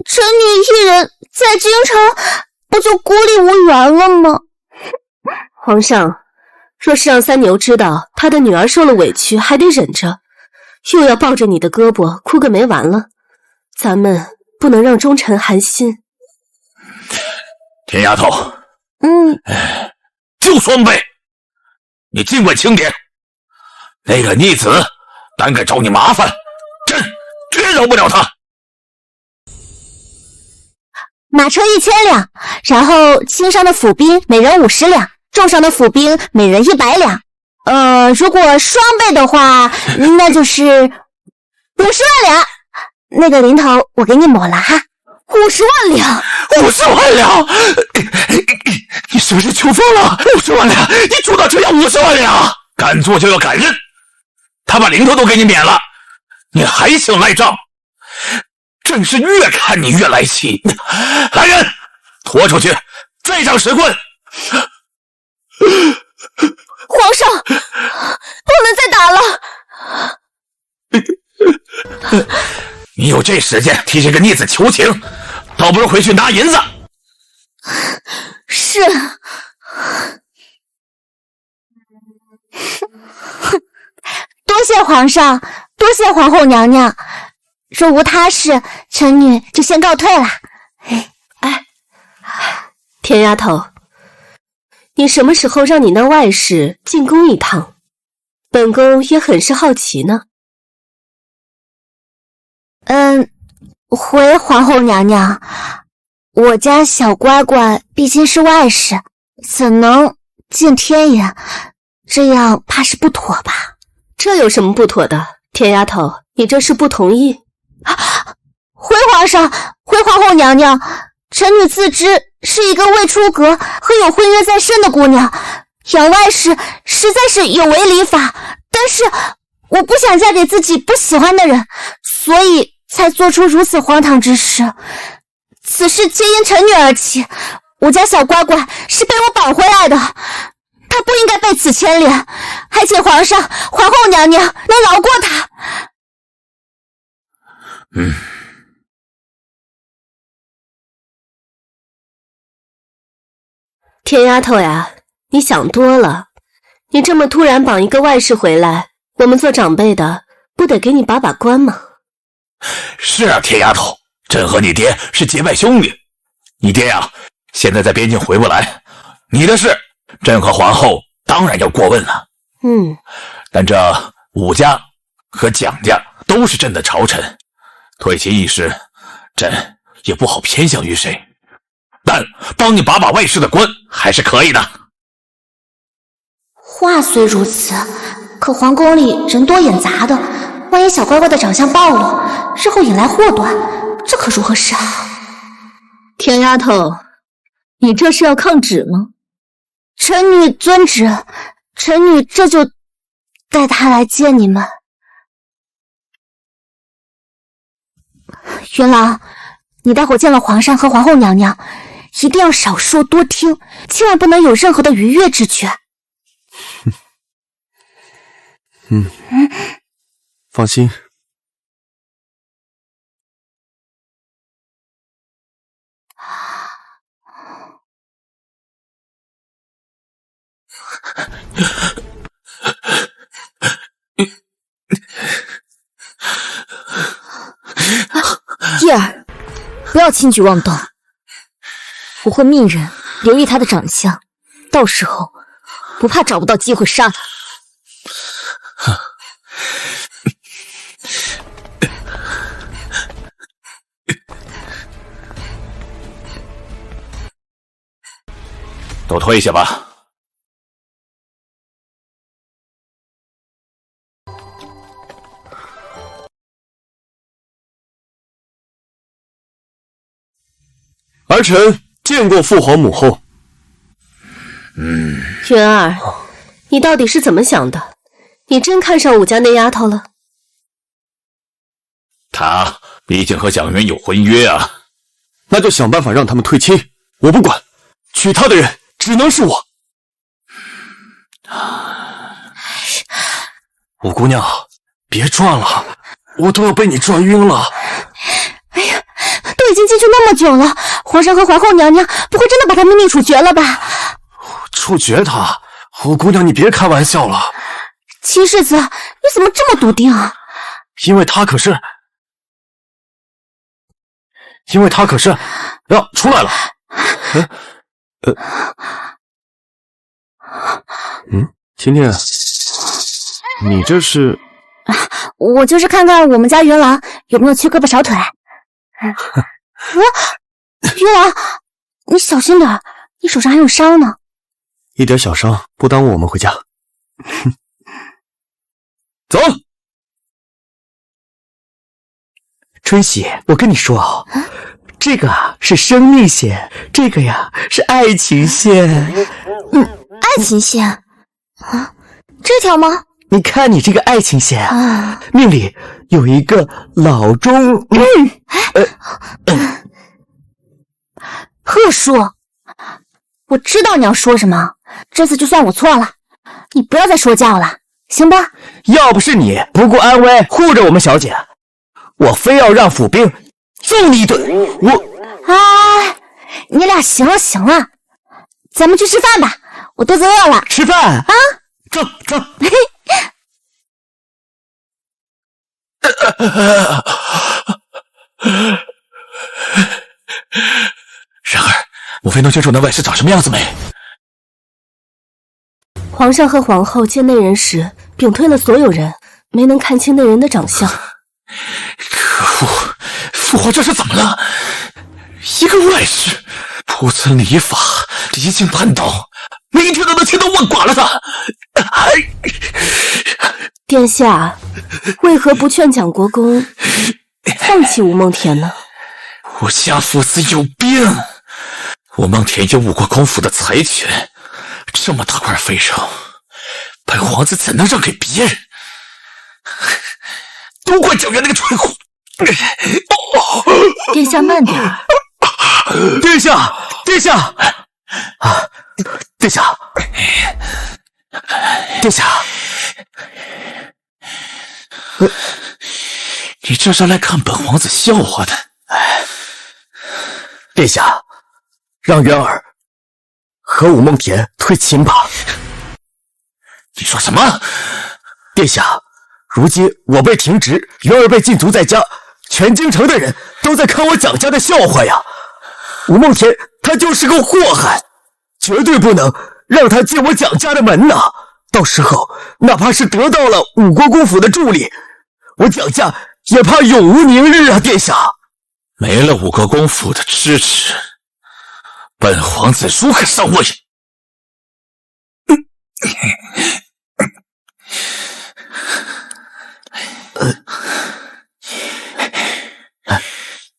臣女一人在京城不就孤立无援了吗？皇上，若是让三牛知道他的女儿受了委屈还得忍着，又要抱着你的胳膊哭个没完了，咱们不能让忠臣寒心。田丫头，就双倍，你尽管轻点。那个逆子胆敢找你麻烦，朕绝饶不了他。马车1000两，然后轻伤的府兵每人50两，重伤的府兵每人100两。如果双倍的话，那就是50万两。那个零头我给你抹了哈，50万两，50万两！你是不是求疯了？50万两，你主导车要50万两，敢做就要敢认。他把零头都给你免了，你还想赖账？朕是越看你越来气。来人，拖出去，再上10棍！皇上，不能再打了。你有这时间替这个逆子求情，倒不如回去拿银子。是。多谢皇上，多谢皇后娘娘。若无他事，臣女就先告退了。田丫头，你什么时候让你那外室进宫一趟？本宫也很是好奇呢。回皇后娘娘，我家小乖乖毕竟是外室，怎能进天眼？这样怕是不妥吧？这有什么不妥的？田丫头，你这是不同意？回皇上，回皇后娘娘，臣女自知是一个未出阁和有婚约在身的姑娘，养外室实在是有违礼法，但是我不想嫁给自己不喜欢的人，所以才做出如此荒唐之事。此事皆因臣女而起，我家小乖乖是被我绑回来的，她不应该被此牵连，还请皇上、皇后娘娘能饶过她。田丫头呀，你想多了。你这么突然绑一个外室回来，我们做长辈的不得给你把把关吗？是啊，田丫头，朕和你爹是结拜兄弟，你爹呀，现在在边境回不来，你的事，朕和皇后当然要过问了。但这武家和蒋家都是朕的朝臣，退其一时，朕也不好偏向于谁，但帮你把把外室的关还是可以的。话虽如此，可皇宫里人多眼杂的，万一小乖乖的长相暴露，日后引来祸端，这可如何是好？田丫头，你这是要抗旨吗？臣女遵旨，臣女这就带他来见你们。元朗，你待会见了皇上和皇后娘娘，一定要少说多听，千万不能有任何的逾越之举。放心。叶儿，不要轻举妄动，我会命人留意他的长相，到时候不怕找不到机会杀他。都退下吧。儿臣见过父皇母后。元儿，你到底是怎么想的？你真看上武家那丫头了？她毕竟和蒋元有婚约啊。那就想办法让他们退亲。我不管，娶她的人只能是我。五姑娘，别转了，我都要被你转晕了。哎呀，都已经进去那么久了，皇上和皇后娘娘不会真的把他秘密处决了吧？处决他？五姑娘，你别开玩笑了。七世子，你怎么这么笃定啊？因为他可是呀，出来了。婷婷，你这是？我就是看看我们家云郎有没有缺胳膊少腿。云郎，你小心点，你手上还有伤呢。一点小伤不耽误我们回家。走。春喜，我跟你说啊，这个啊是生命线，这个呀是爱情线。爱情线啊，这条吗？你看你这个爱情线啊，命里有一个老中。贺叔，我知道你要说什么，这次就算我错了，你不要再说教了，行吧？要不是你不顾安危护着我们小姐，我非要让府兵揍你一顿。哎，你俩行了行了，咱们去吃饭吧，我肚子饿了。吃饭啊？走。然而，莫非能清楚那外室长什么样子没？皇上和皇后见内人时，屏退了所有人，没能看清内人的长相。可恶！父皇这是怎么了？一个外室，不遵礼法，离经叛道，明天都能千刀万剐了他！殿下，为何不劝蒋国公放弃吴梦田呢？我家父子有病，吴梦田有武国公府的财权，这么大块肥肉，本皇子怎能让给别人？都怪蒋元那个蠢货！殿下慢点。殿下，殿下，殿下，殿下，你这是来看本皇子笑话的？殿下，让渊儿和武梦田退亲吧。你说什么？殿下，如今我被停职，渊儿被禁足在家，全京城的人都在看我蒋家的笑话呀。武梦田他就是个祸害，绝对不能让他进我蒋家的门呐！到时候哪怕是得到了武国公府的助力，我蒋家也怕永无宁日啊！殿下，没了武国公府的支持，本皇子如何上位？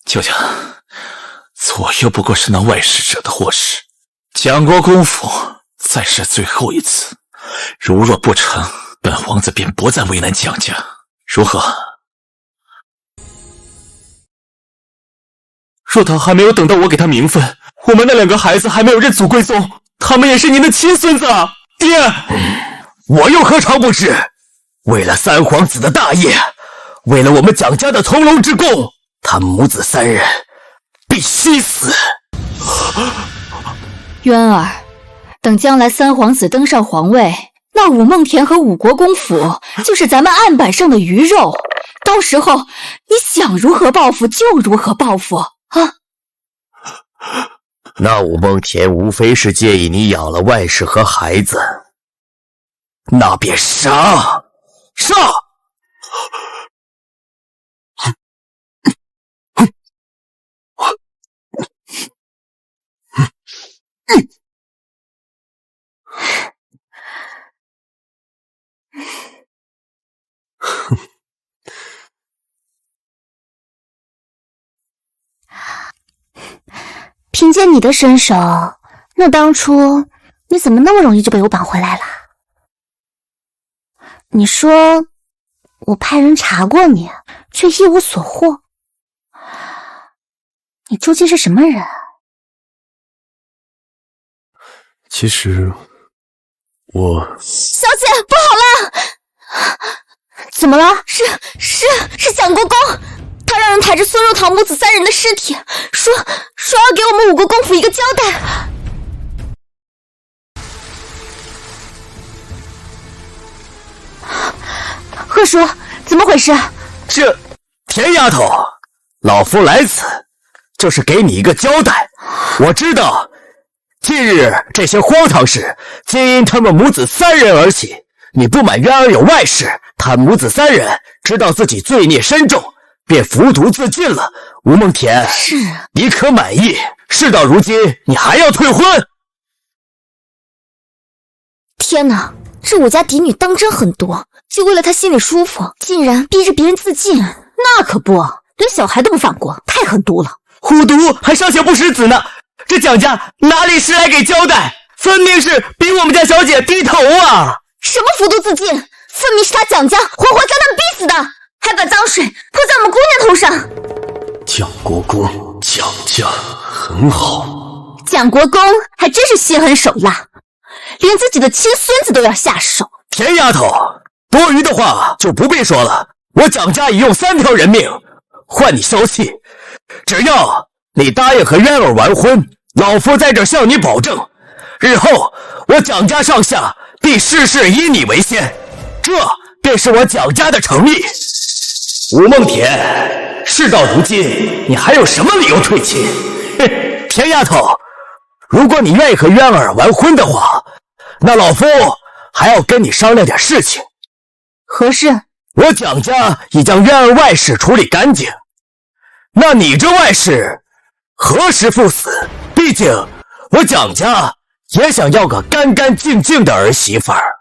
舅舅，左右不过是那外使者的祸事，蒋国公府再试最后一次，如若不成，本皇子便不再为难蒋家，如何？若堂还没有等到我给他名分，我们那2个孩子还没有认祖归宗，他们也是您的亲孙子啊！爹，我又何尝不是？为了三皇子的大业，为了我们蒋家的从龙之功，他母子3人必须死。渊儿，等将来三皇子登上皇位，那武梦田和武国公府就是咱们案板上的鱼肉，到时候你想如何报复就如何报复啊！那武梦田无非是介意你养了外室和孩子，那便杀！杀！凭借你的身手，那当初你怎么那么容易就被我绑回来了？你说我派人查过你，却一无所获。你究竟是什么人？其实，小姐，不好了！怎么了？是蒋国公，他让人抬着孙若堂母子3人的尸体，说要给我们5个公府一个交代。贺叔，怎么回事？这田丫头，老夫来此就是给你一个交代。我知道近日这些荒唐事皆因他们母子3人而起，你不满渊儿有外室，他母子3人知道自己罪孽深重，便服毒自尽了。吴梦田，是你可满意？事到如今，你还要退婚？天哪，这我家嫡女当真很多，就为了她心里舒服，竟然逼着别人自尽。那可不，连小孩都不放过，太狠毒了。虎毒还尚且不食子呢，这蒋家哪里是来给交代，分明是逼我们家小姐低头啊！什么服毒自尽，分明是他蒋家活活将他们逼死的，还把脏水泼在我们姑娘头上。蒋国公，蒋家很好。蒋国公还真是心狠手辣，连自己的亲孙子都要下手。田丫头，多余的话就不必说了。我蒋家已用3条人命换你消气，只要你答应和渊儿完婚，老夫在这向你保证，日后我蒋家上下必事事以你为先，这便是我蒋家的诚意。吴梦田，事到如今，你还有什么理由退亲？田丫头，如果你愿意和渊儿完婚的话，那老夫还要跟你商量点事情。何事？我蒋家已将渊儿外室处理干净，那你这外室何时赴死？毕竟我蒋家也想要个干干净净的儿媳妇儿。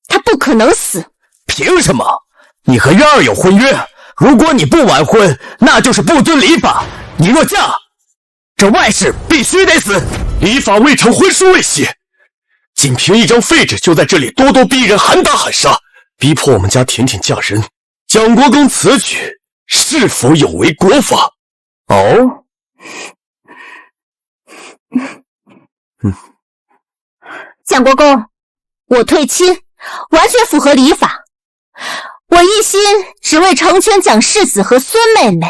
他不可能死。凭什么？你和渊儿有婚约，如果你不完婚，那就是不遵礼法。你若嫁，这外室必须得死。礼法未成，婚书未写，仅凭一张废纸就在这里咄咄逼人，喊打喊杀，逼迫我们家甜甜嫁人。蒋国公此举是否有违国法？哦，蒋国公，我退亲完全符合礼法，我一心只为成全蒋世子和孙妹妹，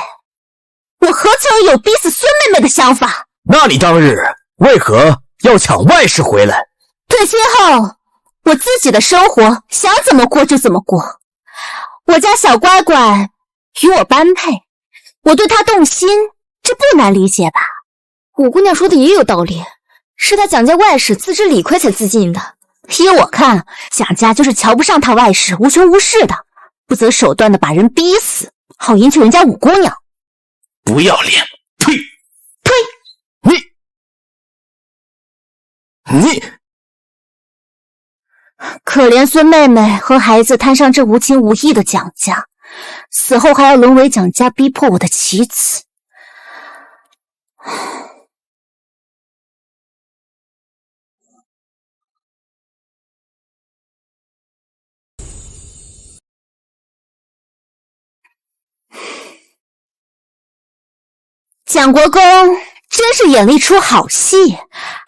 我何曾有逼死孙妹妹的想法？那你当日为何要抢外室回来？退亲后，我自己的生活想怎么过就怎么过，我家小乖乖与我般配，我对她动心，这不难理解吧？五姑娘说的也有道理，是她蒋家外室自知理亏才自尽的。依我看，蒋家就是瞧不上他外室无权无势的，不择手段的把人逼死，好迎娶人家五姑娘。不要脸！呸！你可怜孙妹妹和孩子摊上这无情无义的蒋家，死后还要沦为蒋家逼迫我的棋子。蒋国公真是演了一出好戏，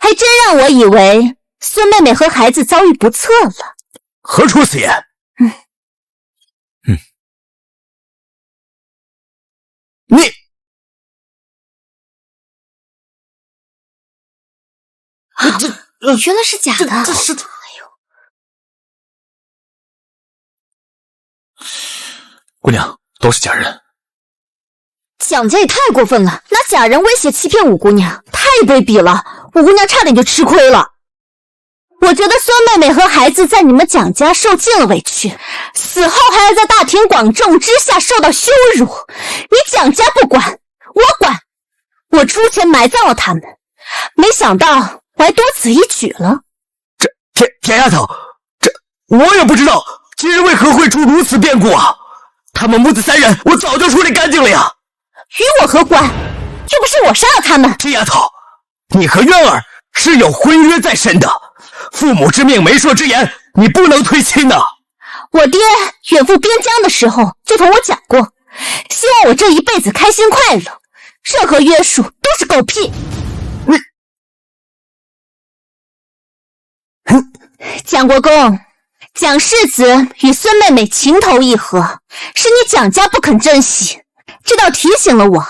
还真让我以为孙妹妹和孩子遭遇不测了。何出此言？你原来是假的。这是姑娘，都是假人。蒋家也太过分了，拿假人威胁欺骗五姑娘，太卑鄙了！五姑娘差点就吃亏了。我觉得孙妹妹和孩子在你们蒋家受尽了委屈，死后还要在大庭广众之下受到羞辱。你蒋家不管，我管，我出钱埋葬了他们，没想到我还多此一举了。这田丫头，这我也不知道今日为何会出如此变故啊！他们母子3人，我早就处理干净了呀。与我何关？又不是我杀了他们。这丫头，你和渊儿是有婚约在身的，父母之命，媒妁之言，你不能推亲的。我爹远赴边疆的时候就同我讲过，希望我这一辈子开心快乐，任何约束都是狗屁。蒋国公，蒋世子与孙妹妹情投意合，是你蒋家不肯珍惜，这倒提醒了我。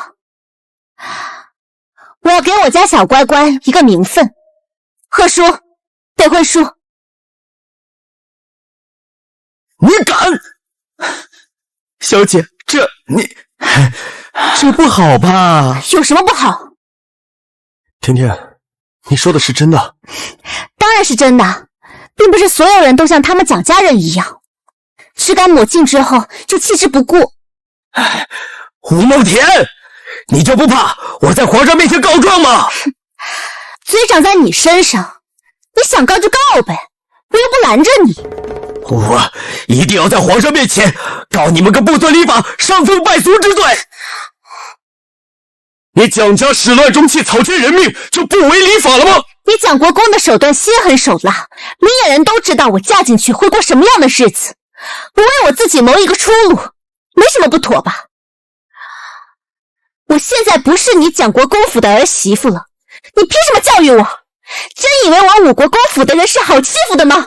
我要给我家小乖乖一个名分，贺叔，得婚书。你敢！小姐，这不好吧？有什么不好？甜甜，你说的是真的？当然是真的，并不是所有人都像他们蒋家人一样，只敢抹镜之后就弃之不顾。吴梦田，你就不怕我在皇上面前告状吗？嘴长在你身上，你想告就告呗，我又不拦着你。我一定要在皇上面前告你们个不遵礼法、伤风败俗之罪！你蒋家始乱终弃、草菅人命，就不违礼法了吗？你蒋国公的手段心狠手辣，明眼人都知道我嫁进去会过什么样的日子，我为我自己谋一个出路，没什么不妥吧？我现在不是你蒋国公府的儿媳妇了，你凭什么教育我？真以为我武国公府的人是好欺负的吗？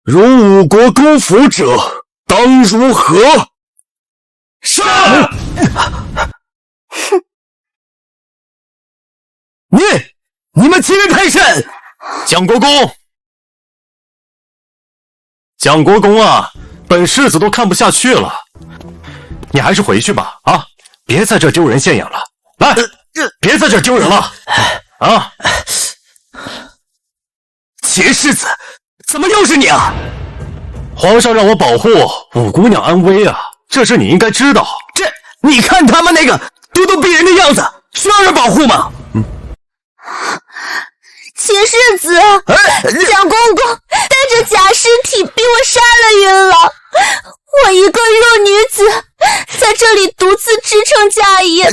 如武国公府者，当如何？是。你们欺人太甚！蒋国公，蒋国公啊，本世子都看不下去了，你还是回去吧，啊，别在这丢人现眼了。来，别在这丢人了，啊！秦世子，怎么又是你啊？皇上让我保护五姑娘安危啊，这事你应该知道。你看他们那个咄咄逼人的样子，需要人保护吗？秦世子，蒋公公带着假尸体逼我杀了晕了，我一个弱女子在这里独自支撑家业，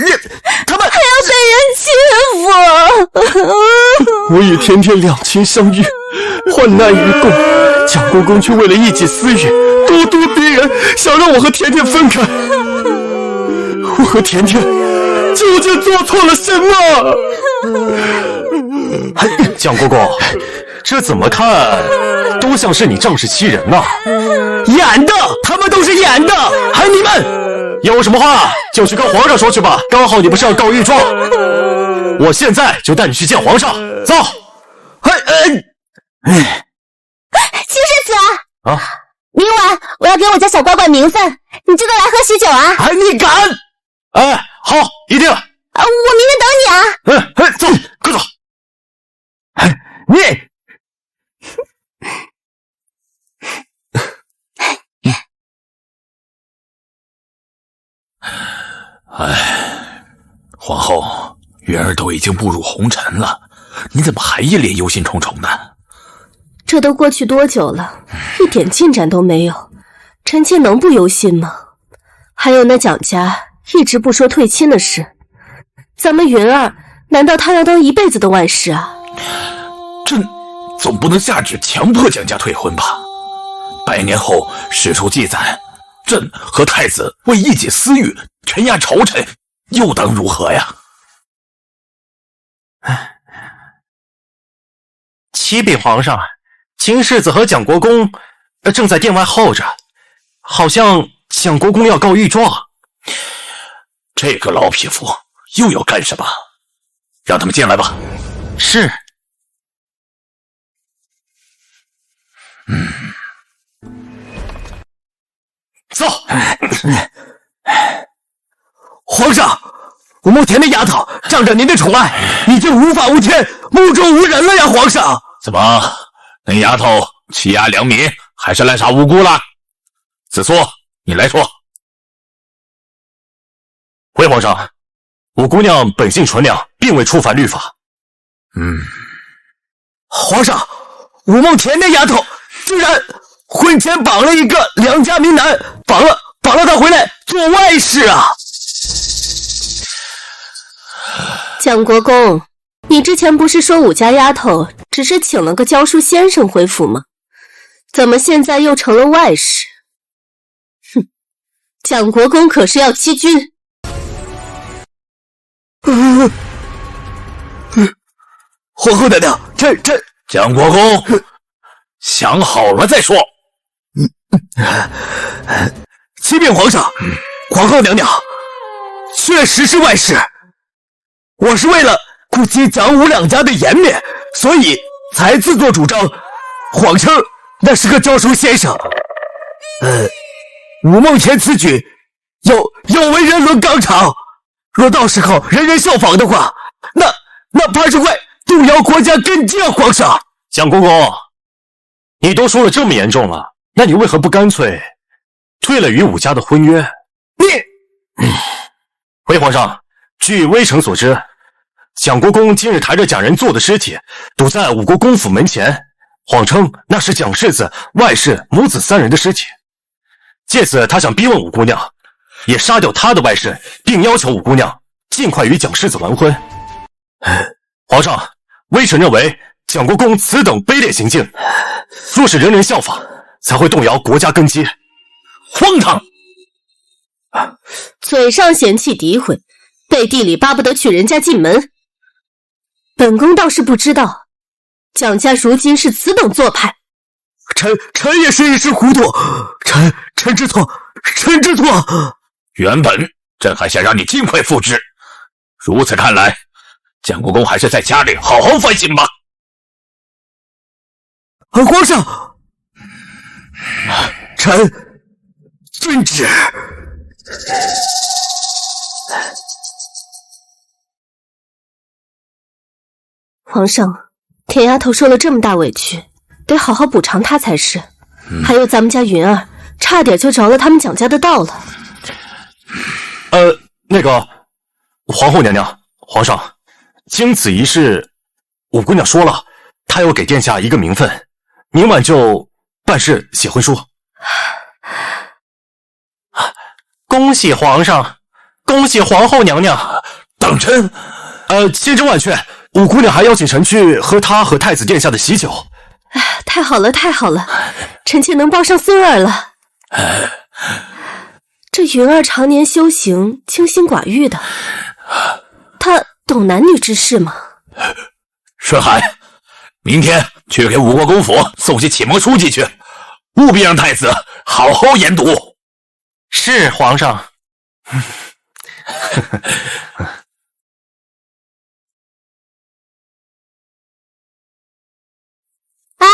他们还要被人欺负。我与甜甜两情相悦，患难与共，蒋公公却为了一己私欲，咄咄逼人，想让我和甜甜分开。我和甜甜究竟做错了什么？蒋国公，这怎么看都像是你仗势欺人呐！演的，他们都是演的，还你们有什么话就去跟皇上说去吧。刚好你不是要告御状，我现在就带你去见皇上。走。秦世子啊，明晚我要给我家小乖乖名分，你记得来喝喜酒啊！你敢？哎，好，一定。我明天等你啊！走，快走。你，皇后，云儿都已经步入红尘了，你怎么还一脸忧心忡忡的？这都过去多久了，一点进展都没有，臣妾能不忧心吗？还有那蒋家一直不说退亲的事，咱们云儿难道她要当一辈子的外室啊？朕总不能下旨强迫蒋家退婚吧？100年后史书记载，朕和太子为一己私欲权压朝臣，又当如何呀？启禀皇上，秦世子和蒋国公正在殿外候着，好像蒋国公要告御状。这个老匹夫又要干什么？让他们进来吧。是。走。皇上，吴梦田的丫头仗着您的宠爱，已经无法无天，目中无人了呀！皇上，怎么，那丫头欺压良民，还是滥杀无辜了？子苏，你来说。回皇上，五姑娘本性纯良，并未触犯律法。皇上，吴梦田那丫头居然婚前绑了一个良家民男，绑了他回来做外室啊！蒋国公，你之前不是说武家丫头只是请了个教书先生回府吗？怎么现在又成了外室？哼，蒋国公可是要欺君。皇后娘娘，这蒋国公，想好了再说。启禀皇上，皇后娘娘，确实是外事。我是为了顾及蒋武两家的颜面，所以才自作主张，谎称那是个教书先生。武梦前此举有违人伦纲常，若到时候人人效仿的话，那怕是会动摇国家根基啊！皇上，蒋公公，你都说了这么严重了，那你为何不干脆退了与武家的婚约？回皇上，据微臣所知，蒋国公今日抬着蒋仁做的尸体堵在武国公府门前，谎称那是蒋世子、外室母子3人的尸体，借此他想逼问武姑娘，也杀掉他的外室，并要求武姑娘尽快与蒋世子完婚。皇上，微臣认为蒋国公此等卑劣行径，若是人人效仿，才会动摇国家根基。荒唐！嘴上嫌弃诋毁，背地里巴不得娶人家进门。本宫倒是不知道，蒋家如今是此等做派。臣也是一时糊涂，臣知错，臣知错。原本朕还想让你尽快复职，如此看来，蒋国公还是在家里好好反省吧。皇上，臣遵旨。皇上，田丫头受了这么大委屈，得好好补偿她才是。还有咱们家云儿，差点就着了他们蒋家的道了。那个皇后娘娘，皇上，经此一事，武姑娘说了，她要给殿下一个名分，明晚就办事写婚书。恭喜皇上，恭喜皇后娘娘。等臣，千真万确，武姑娘还邀请臣去喝她和太子殿下的喜酒。太好了，太好了，臣妾能抱上孙儿了。这云儿常年修行，清心寡欲的，她懂男女之事吗？顺海，明天去给武国公府送些启蒙书籍去，务必让太子好好研读。是皇上。哎，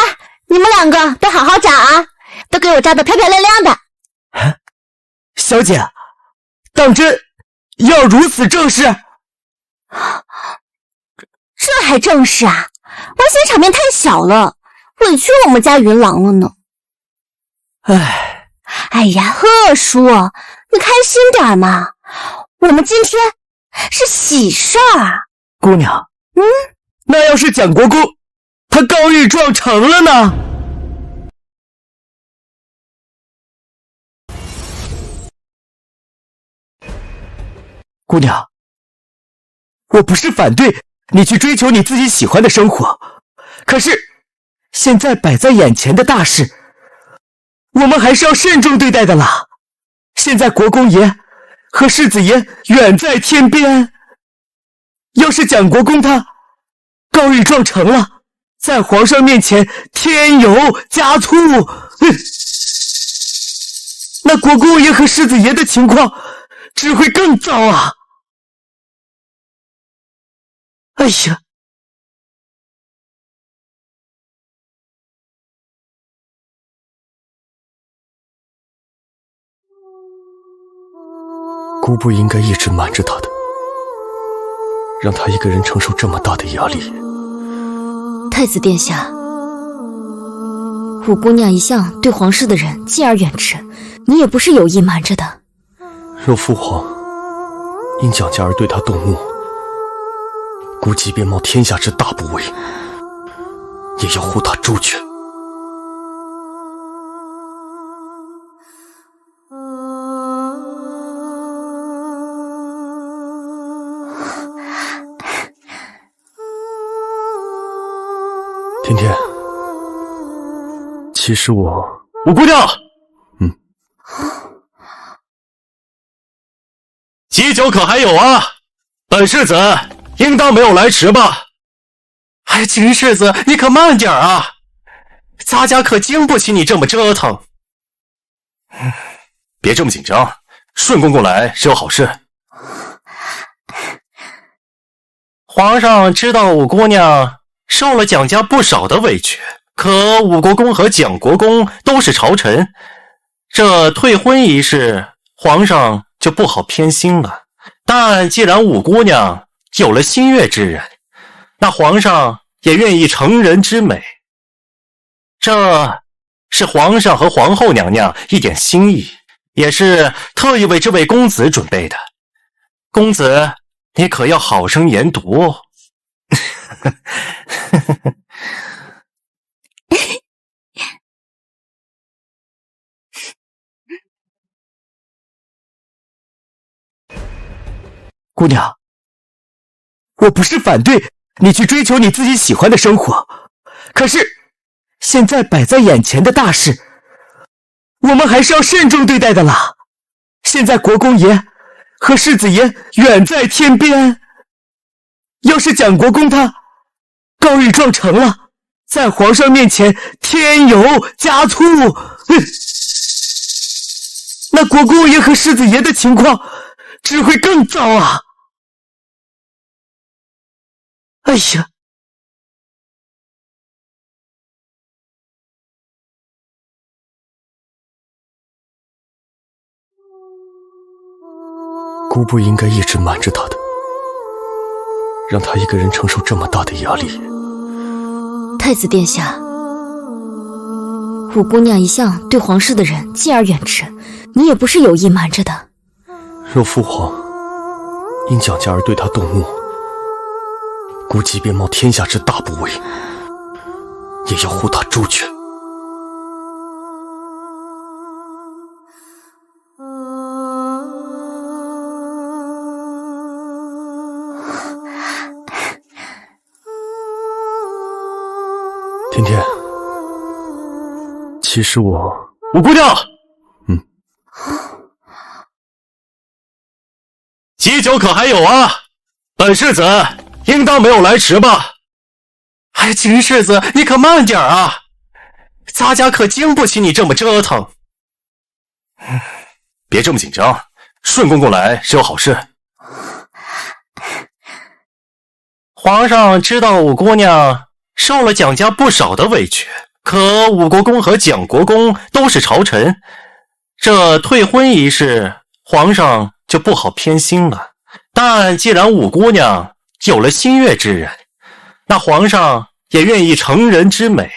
你们2个都好好长啊，都给我照得漂漂亮亮的。小姐，当真要如此正式？这还正式啊？危险场面太小了，委屈我们家云郎了呢。哎呀，贺叔，你开心点嘛，我们今天是喜事儿。姑娘，那要是蒋国公他高玉撞成了呢？姑娘，我不是反对你去追求你自己喜欢的生活，可是现在摆在眼前的大事，我们还是要慎重对待的啦。现在国公爷和世子爷远在天边，要是蒋国公他高玉撞成了，在皇上面前添油加醋，那国公爷和世子爷的情况只会更糟啊！哎呀，姑不应该一直瞒着他的，让他一个人承受这么大的压力。太子殿下，武姑娘一向对皇室的人敬而远之，你也不是有意瞒着的。若父皇因蒋家而对他动怒，姑即便冒天下之大不韪，也要护他周全。甜甜，其实我……武姑娘，喜酒可还有啊？本世子应当没有来迟吧？哎，秦世子，你可慢点啊！咱家可经不起你这么折腾。别这么紧张，顺公公来是有好事。皇上知道五姑娘受了蒋家不少的委屈，可武国公和蒋国公都是朝臣，这退婚一事，皇上就不好偏心了。但既然五姑娘有了心悦之人，那皇上也愿意成人之美。这是皇上和皇后娘娘一点心意，也是特意为这位公子准备的。公子，你可要好生研读哦。姑娘，我不是反对你去追求你自己喜欢的生活，可是现在摆在眼前的大事，我们还是要慎重对待的啦。现在国公爷和世子爷远在天边，要是蒋国公他高玉撞成了，在皇上面前添油加醋，那国公爷和世子爷的情况只会更糟啊！哎呀，姑不应该一直瞒着他的，让他一个人承受这么大的压力。太子殿下，五姑娘一向对皇室的人敬而远之，你也不是有意瞒着的。若父皇因蒋家而对他动怒，姑即便冒天下之大不韪，也要护他周全。天天，其实我……五姑娘，喜酒可还有啊？本世子应当没有来迟吧？哎，秦世子，你可慢点啊！咱家可经不起你这么折腾。别这么紧张，顺公公来是有好事。皇上知道五姑娘受了蒋家不少的委屈，可武国公和蒋国公都是朝臣，这退婚一事，皇上就不好偏心了。但既然五姑娘有了心悦之人，那皇上也愿意成人之美。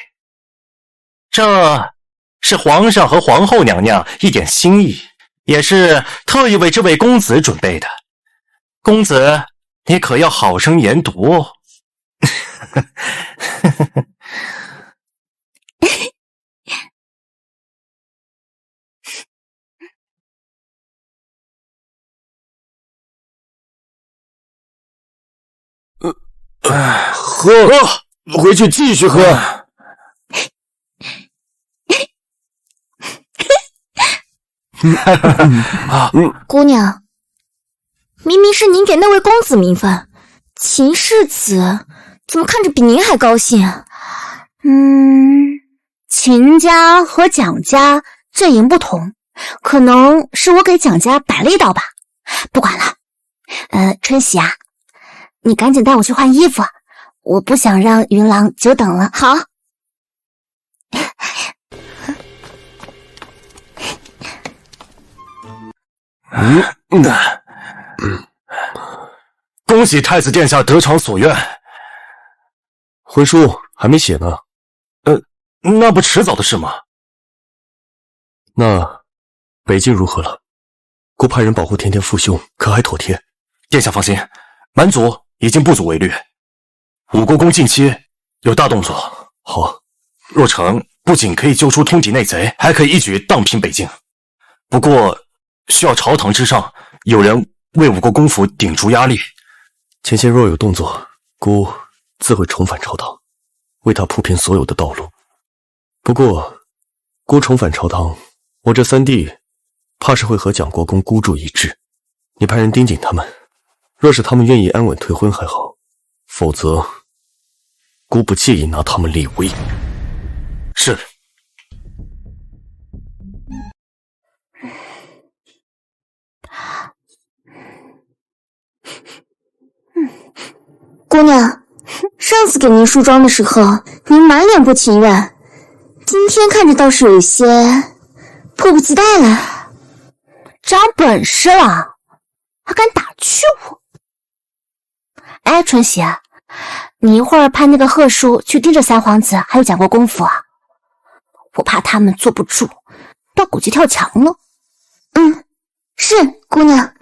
这是皇上和皇后娘娘一点心意，也是特意为这位公子准备的。公子，你可要好生研读哦。喝，回去继续喝。姑娘，明明是您给那位公子名分，秦世子怎么看着比您还高兴？秦家和蒋家阵营不同，可能是我给蒋家摆了一道吧。不管了，春喜啊，你赶紧带我去换衣服，我不想让云郎久等了。好。恭喜太子殿下得偿所愿。婚书还没写呢。那不迟早的事吗？那北境如何了？姑派人保护天天父兄，可还妥帖？殿下放心，满族已经不足为虑。武国公近期有大动作，好，若成，不仅可以揪出通敌内贼，还可以一举荡平北境。不过需要朝堂之上有人为武国公府顶住压力。前线若有动作，姑自会重返朝堂，为他铺平所有的道路。不过姑重返朝堂，我这三弟怕是会和蒋国公孤注一掷。你派人盯紧他们，若是他们愿意安稳退婚还好，否则姑不介意拿他们立威。是。姑娘，上次给您梳妆的时候，您满脸不情愿，今天看着倒是有些迫不及待了。长本事了，还敢打趣我？哎，春喜，你一会儿派那个贺叔去盯着三皇子还有蒋国公府啊，我怕他们坐不住，到狗急跳墙了。是姑娘。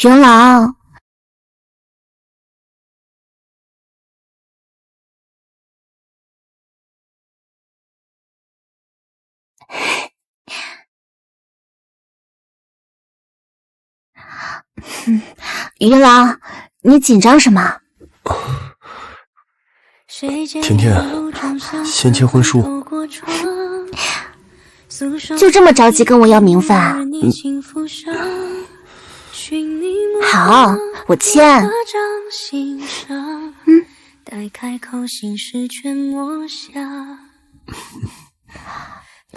元郎，元郎，你紧张什么？甜甜，先签婚书。就这么着急跟我要名分啊？好，我签。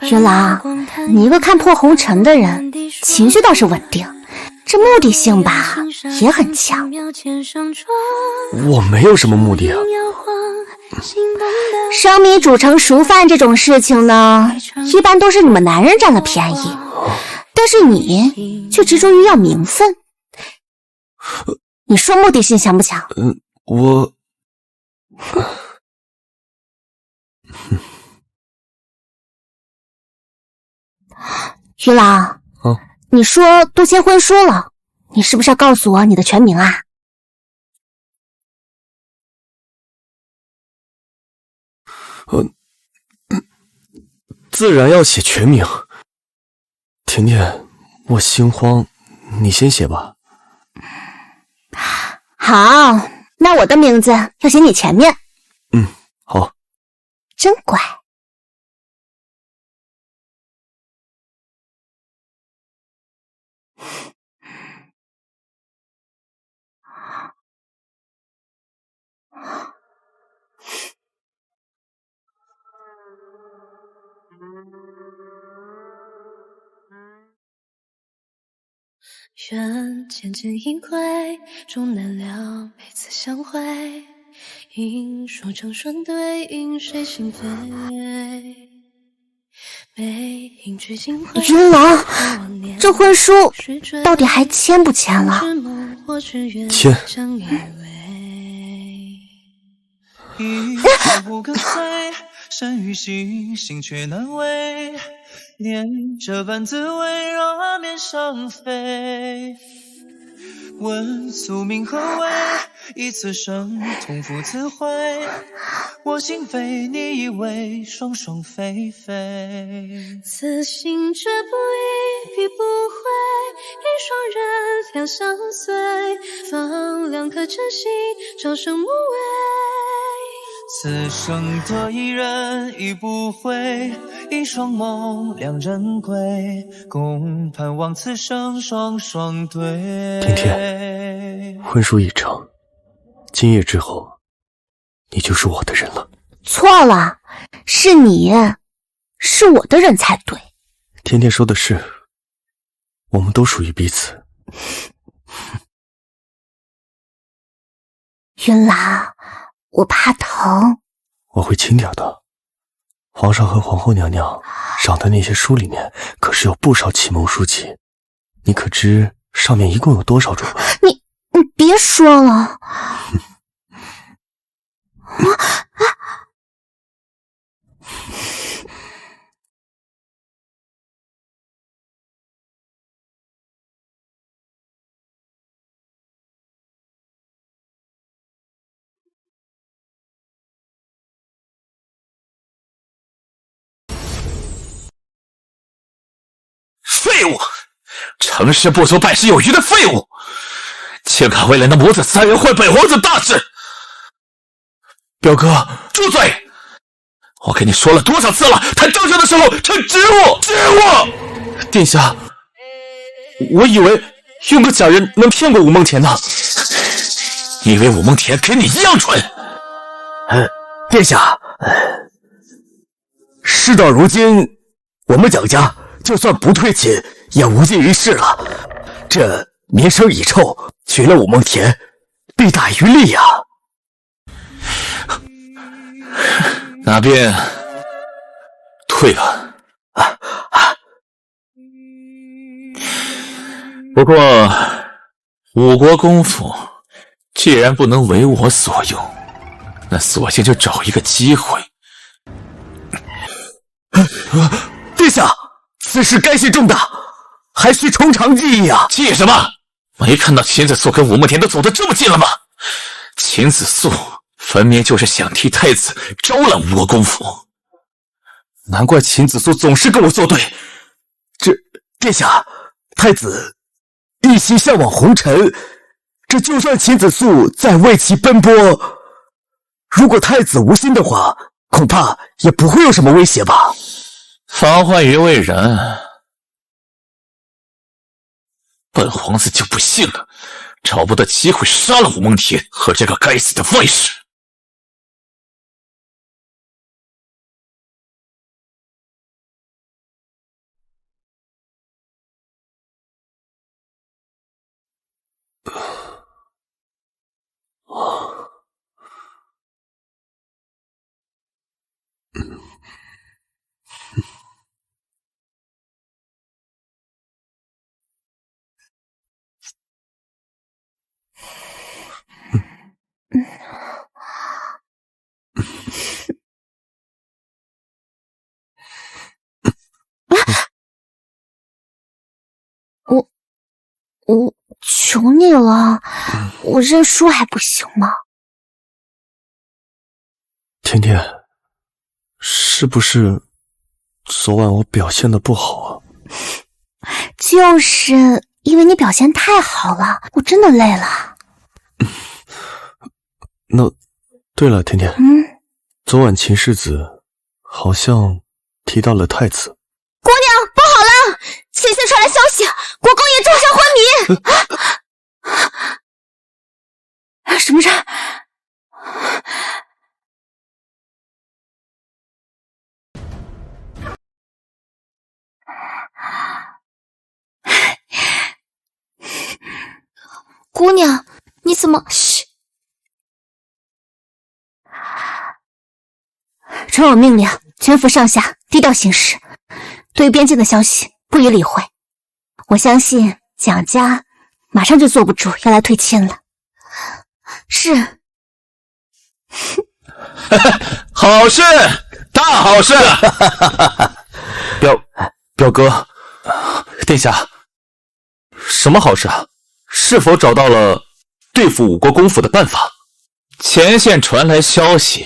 元郎，你一个看破红尘的人，情绪倒是稳定，这目的性吧也很强。我没有什么目的啊。生米煮成熟饭这种事情呢，一般都是你们男人占了便宜，但是你却执着于要名分。你说目的性强不强？我于郎，你说都签婚书了，你是不是要告诉我你的全名啊？自然要写全名。甜甜，我心慌，你先写吧。好，那我的名字要写你前面。好。真乖。愿渐渐一归，终难料每次相会。应说成顺对，应谁心扉？云郎，这婚书到底还签不签了？签。身与心，心却难违。念这般滋味，让面上飞。问宿命何为？以此生同赴此会。我心飞，你以为双双飞飞。此心却不移，必不悔。一双人，两相随。放两颗真心，朝生暮味。此生得一人，已不悔。一双梦，两人归。共盼望此生双双对。甜甜，婚书已成，今夜之后，你就是我的人了。错了，是你，是我的人才对。甜甜说的是，我们都属于彼此。云兰，我怕疼。我会轻点的。皇上和皇后娘娘赏的那些书里面，可是有不少启蒙书籍。你可知上面一共有多少种？你别说了。废物！成事不足败事有余的废物！竟敢为了那母子三人坏本皇子大事！表哥，住嘴！我跟你说了多少次了，谈政事的时候称职务，职务！殿下，我以为用个假人能骗过武梦田呢。你以为武梦田跟你一样蠢？殿下，事到如今，我们蒋家就算不退亲，也无济于事了。这名声已臭，娶了武梦田，弊大于利呀。那便退吧。不过五国公府既然不能为我所用，那索性就找一个机会。殿下，此事该系重大，还需从长计议啊！计什么？没看到秦子素跟武梦田都走得这么近了吗？秦子素分明就是想替太子招揽吴国公府。难怪秦子素总是跟我作对。殿下，太子一心向往红尘，这就算秦子素再为其奔波，如果太子无心的话，恐怕也不会有什么威胁吧。防患于未然，本皇子就不信了，找不到机会杀了武梦田和这个该死的外室。我求你了，我认输还不行吗？甜甜，是不是昨晚我表现的不好啊？就是因为你表现太好了，我真的累了。那对了，甜甜，昨晚秦世子好像提到了太子。姑娘，不好了！前线传来消息，国公爷重伤昏迷。什么事？姑娘，你怎么？嘘！传我命令，全府上下低调行事，对于边境的消息不予理会。我相信蒋家马上就坐不住，要来退亲了。是。好事，大好事！表哥，殿下，什么好事啊？是否找到了对付五国公府的办法？前线传来消息，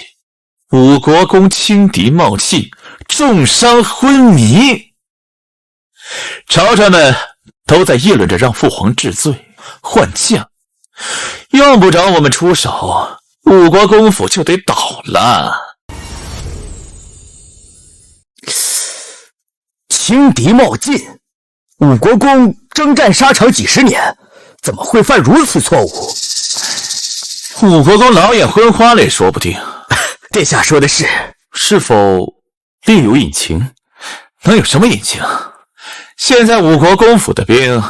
五国公轻敌冒进，重伤昏迷。朝臣们都在议论着让父皇治罪换将，用不着我们出手，五国公府就得倒了。轻敌冒进，五国公征战沙场几十年，怎么会犯如此错误？五国公老眼昏花了也说不定。殿下说的是，是否另有隐情？能有什么隐情？现在五国公府的兵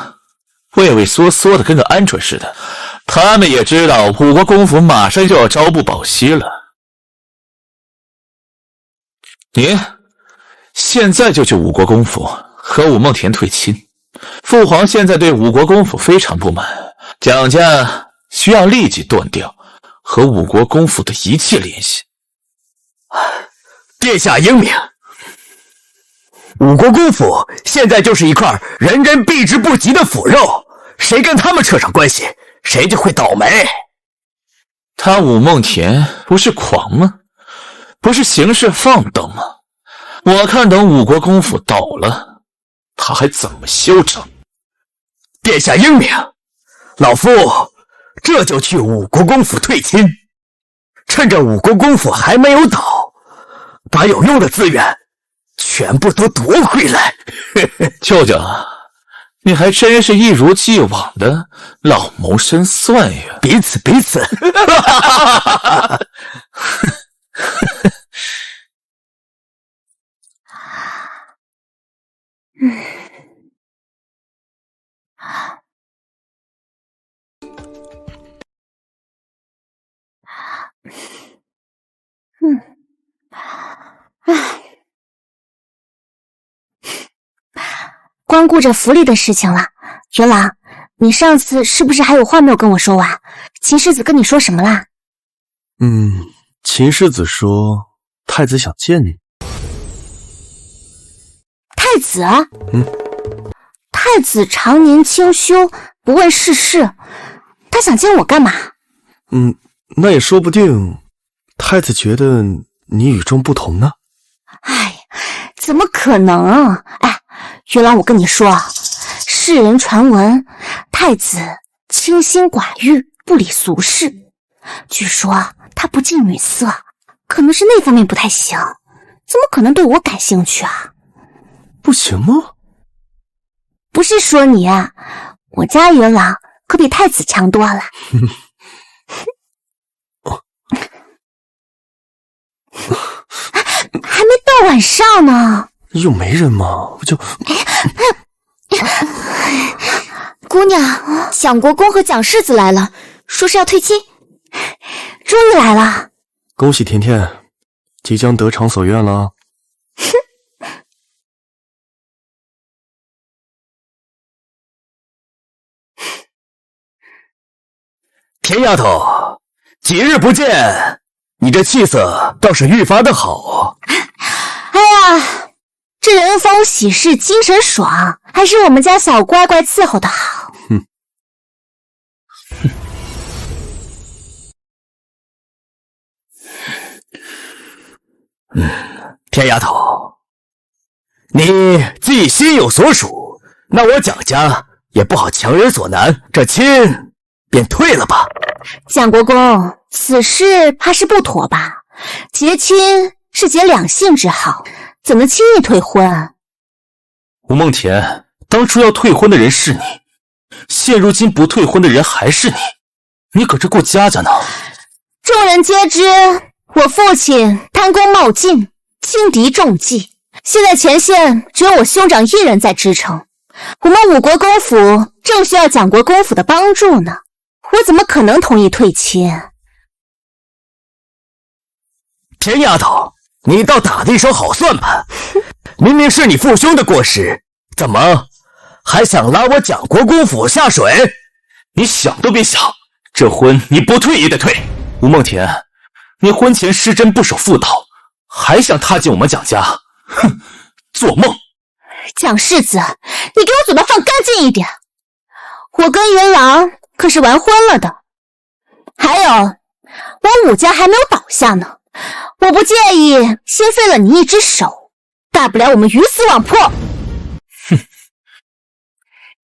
畏畏缩缩的，跟个鹌鹑似的。他们也知道五国公府马上就要朝不保夕了。你现在就去五国公府和武梦田退亲。父皇现在对五国公府非常不满，蒋家需要立即断掉和五国公府的一切联系。殿下英明，五国公府现在就是一块人人避之不及的腐肉，谁跟他们扯上关系，谁就会倒霉。他武梦田不是狂吗？不是行事放荡吗？我看等五国公府倒了，他还怎么嚣张？殿下英明，老夫这就去五国公府退亲，趁着五国公府还没有倒，把有用的资源全部都夺回来。舅舅，你还真是一如既往的老谋深算呀！彼此。光顾着福利的事情了。元朗，你上次是不是还有话没有跟我说完？秦世子跟你说什么啦？秦世子说太子想见你。太子？太子常年清修，不问世事，他想见我干嘛？那也说不定，太子觉得你与众不同呢。哎，怎么可能？哎，元朗，我跟你说，世人传闻太子清心寡欲，不理俗事，据说他不近女色，可能是那方面不太行，怎么可能对我感兴趣啊？不行吗？不是说你啊，我家元朗可比太子强多了。还没到晚上呢。又没人吗？我就姑娘，蒋国公和蒋世子来了，说是要退亲。终于来了。恭喜甜甜，即将得偿所愿了。田丫头，几日不见，你这气色倒是愈发的好。哎呀，这人逢喜事精神爽，还是我们家小乖乖伺候的好。田丫头，你既心有所属，那我蒋家也不好强人所难，这亲便退了吧。蒋国公，此事怕是不妥吧？结亲是结两性之好，怎能轻易退婚？吴梦田，当初要退婚的人是你，现如今不退婚的人还是你，你可是顾家家呢。众人皆知，我父亲贪功冒进，轻敌重计，现在前线只有我兄长一人在支撑，我们五国公府正需要蒋国公府的帮助呢，我怎么可能同意退亲？田丫头，你倒打了一手好算盘，明明是你父兄的过失，怎么还想拉我蒋国公府下水？你想都别想，这婚你不退也得退。吴梦田，你婚前失贞不守妇道，还想踏进我们蒋家？哼，做梦！蒋世子，你给我嘴巴放干净一点！我跟元朗可是完婚了的，还有我武家还没有倒下呢，我不介意先废了你一只手，大不了我们鱼死网破。哼！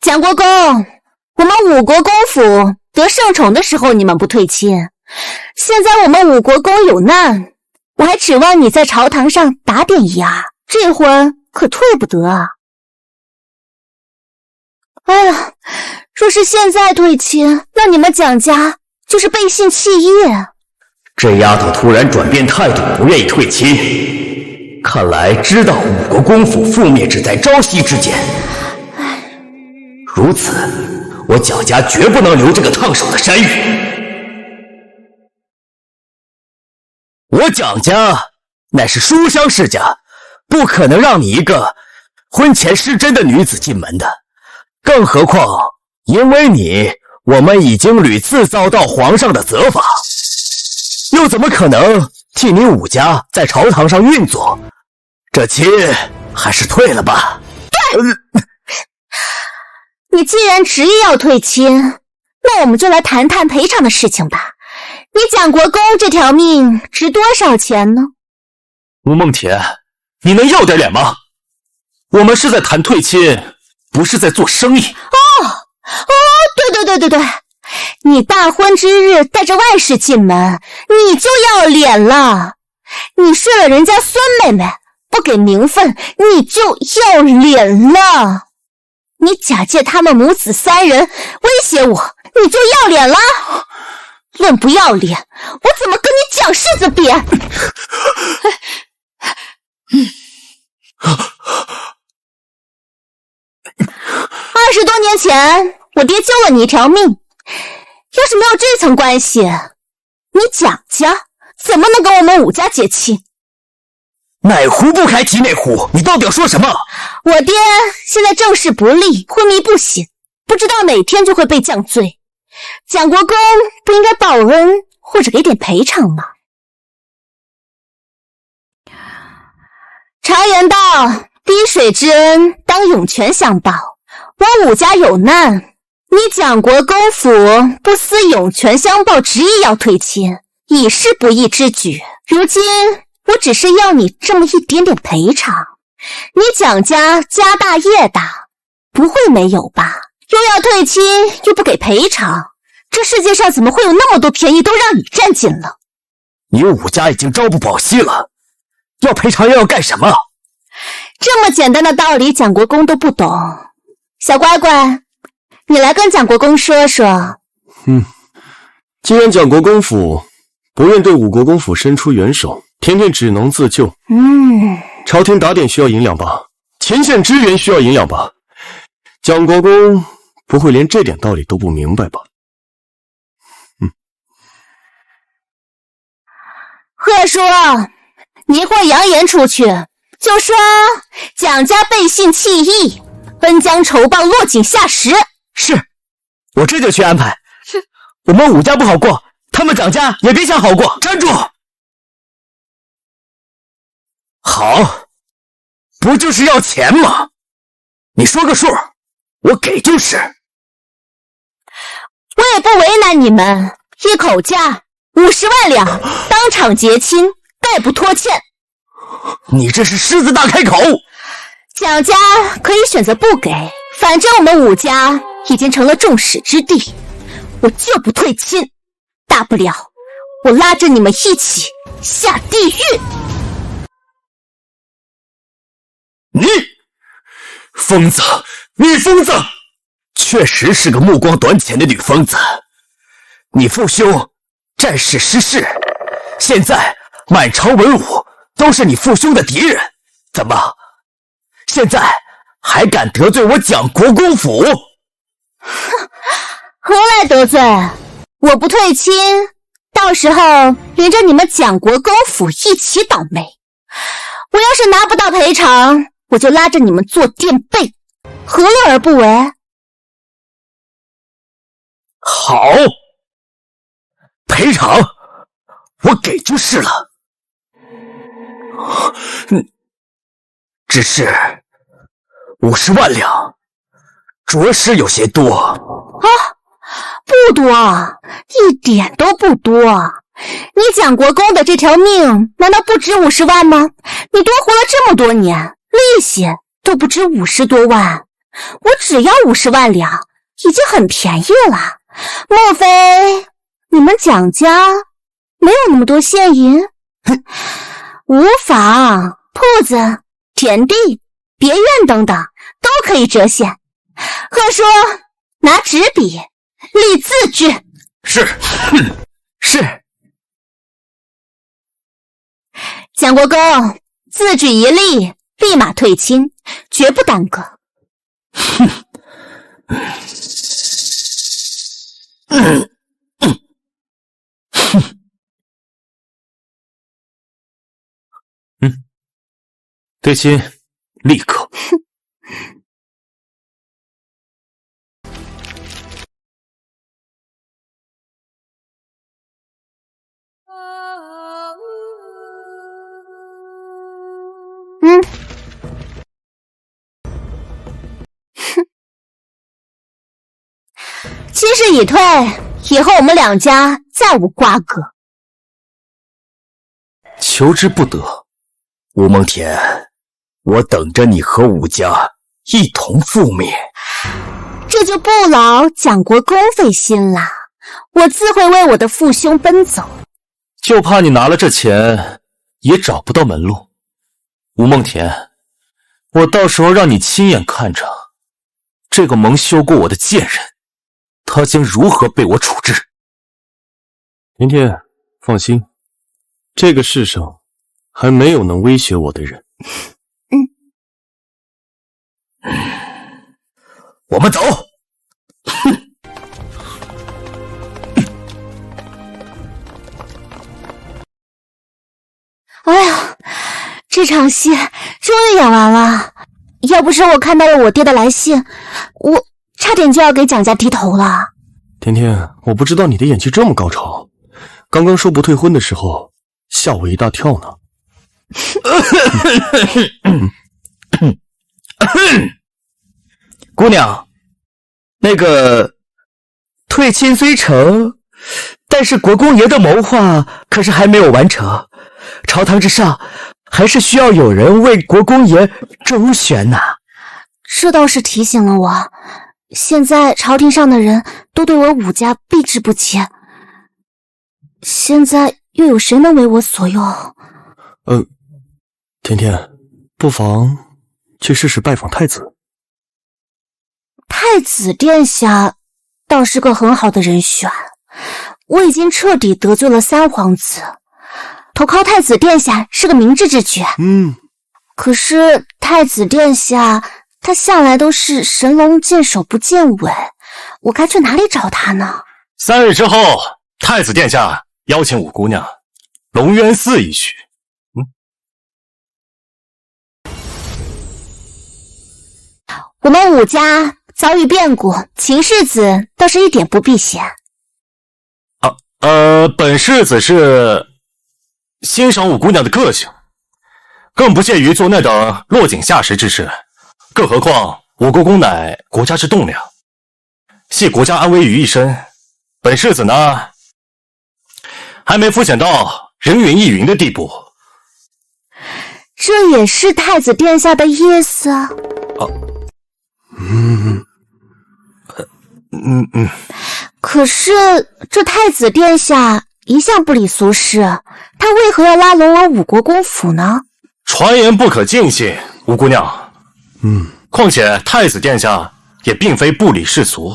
蒋国公，我们五国公府得圣宠的时候你们不退亲，现在我们五国公有难，我还指望你在朝堂上打点一二，这婚可退不得啊！哎呀，若是现在退亲，那你们蒋家就是背信弃义。这丫头突然转变态度，不愿意退亲，看来知道五国公府覆灭只在朝夕之间。如此，我蒋家绝不能留这个烫手的山芋。我蒋家乃是书香世家，不可能让你一个婚前失贞的女子进门的。更何况，因为你，我们已经屡次遭到皇上的责罚，又怎么可能替你武家在朝堂上运作？这亲还是退了吧。你既然执意要退亲，那我们就来谈谈赔偿的事情吧。你蒋国公这条命值多少钱呢？吴梦田，你能要点脸吗？我们是在谈退亲，不是在做生意。对，你大婚之日带着外室进门，你就要脸了。你睡了人家孙妹妹，不给名分，你就要脸了。你假借他们母子三人威胁我，你就要脸了。论不要脸，我怎么跟你蒋氏子比？20多年前，我爹救了你一条命。要是没有这层关系，你蒋家怎么能跟我们武家结亲？哪壶不开提哪壶，你到底要说什么？我爹现在政事不利，昏迷不醒，不知道哪天就会被降罪。蒋国公不应该报恩或者给点赔偿吗？常言道，滴水之恩当涌泉相报。我武家有难，你蒋国公府不思涌泉相报，执意要退亲，已是不义之举。如今我只是要你这么一点点赔偿，你蒋家家大业大，不会没有吧？又要退亲，又不给赔偿，这世界上怎么会有那么多便宜都让你占尽了？你武家已经朝不保夕了，要赔偿又要干什么？这么简单的道理，蒋国公都不懂。小乖乖，你来跟蒋国公说说。既然蒋国公府不愿对武国公府伸出援手，甜甜只能自救。朝廷打点需要银两吧，前线支援需要银两吧，蒋国公不会连这点道理都不明白吧？贺叔，你一会儿扬言出去，就说蒋家背信弃义，恩将仇报，落井下石。是，我这就去安排。我们武家不好过，他们蒋家也别想好过。站住！好，不就是要钱吗？你说个数，我给就是。我也不为难你们，一口价50万两，当场结亲，概不拖欠。你这是狮子大开口！蒋家可以选择不给，反正我们武家已经成了众矢之的，我就不退亲，大不了我拉着你们一起下地狱。你疯子，女疯子，确实是个目光短浅的女疯子。你父兄战事失势，现在满朝文武都是你父兄的敌人，怎么现在还敢得罪我蒋国公府？何来得罪？我不退亲，到时候连着你们蒋国公府一起倒霉。我要是拿不到赔偿，我就拉着你们做垫背，何乐而不为？好，赔偿我给就是了。只是50万两，着实有些多啊！不多，一点都不多。你蒋国公的这条命难道不值50万吗？你多活了这么多年，利息都不值50多万，我只要50万两，已经很便宜了。莫非你们蒋家没有那么多现银？无妨，铺子、田地、别院等等都可以折现。贺叔，拿纸笔立字据。是，是。蒋国公，字据一立，立马退亲，绝不耽搁。退亲，立刻。亲事已退，以后我们两家再无瓜葛。求之不得。吴梦田，我等着你和武家一同覆灭。这就不劳蒋国公费心啦。我自会为我的父兄奔走。就怕你拿了这钱也找不到门路。吴梦田，我到时候让你亲眼看着这个蒙羞过我的贱人，他将如何被我处置。甜甜，放心，这个世上还没有能威胁我的人。我们走。哎呀，这场戏终于演完了。要不是我看到了我爹的来信，我差点就要给蒋家低头了。甜甜，我不知道你的演技这么高超，刚刚说不退婚的时候，吓我一大跳呢。姑娘，那个退亲虽成，但是国公爷的谋划可是还没有完成，朝堂之上还是需要有人为国公爷周旋呐。这倒是提醒了我，现在朝廷上的人都对我武家避之不及，现在又有谁能为我所用？甜甜，不妨去试试拜访太子。太子殿下倒是个很好的人选，我已经彻底得罪了三皇子，投靠太子殿下是个明智之举。可是太子殿下他向来都是神龙见首不见尾，我该去哪里找他呢？3日之后，太子殿下邀请五姑娘龙渊寺一叙。我们武家遭遇变故，秦世子倒是一点不避嫌。本世子是欣赏五姑娘的个性，更不屑于做那等落井下石之事。更何况五国公乃国家之栋梁，系国家安危于一身。本世子呢，还没肤浅到人云亦云的地步。这也是太子殿下的意思？可是这太子殿下一向不理俗事，他为何要拉拢我五国公府呢？传言不可尽信，五姑娘。况且太子殿下也并非不理世俗。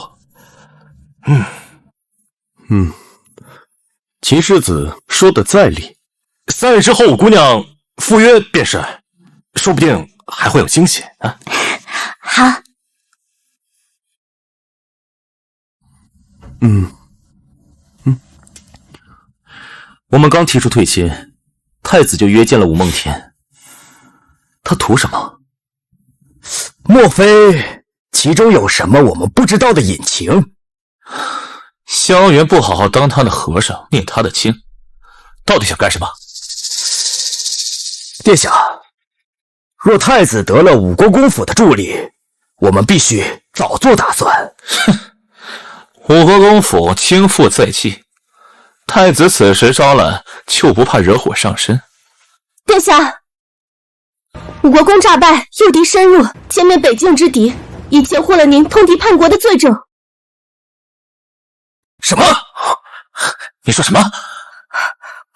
秦世子说的在理。3日之后，五姑娘赴约便是，说不定还会有惊喜啊！好。我们刚提出退亲，太子就约见了吴梦田，他图什么？莫非其中有什么我们不知道的隐情？萧元不好好当他的和尚，念他的经，到底想干什么？殿下，若太子得了五国公府的助力，我们必须早做打算。五国公府倾覆在即，太子此时招揽，就不怕惹火上身？殿下，五国公诈败，诱敌深入，歼灭北境之敌，已截获了您通敌叛国的罪证。什么？你说什么？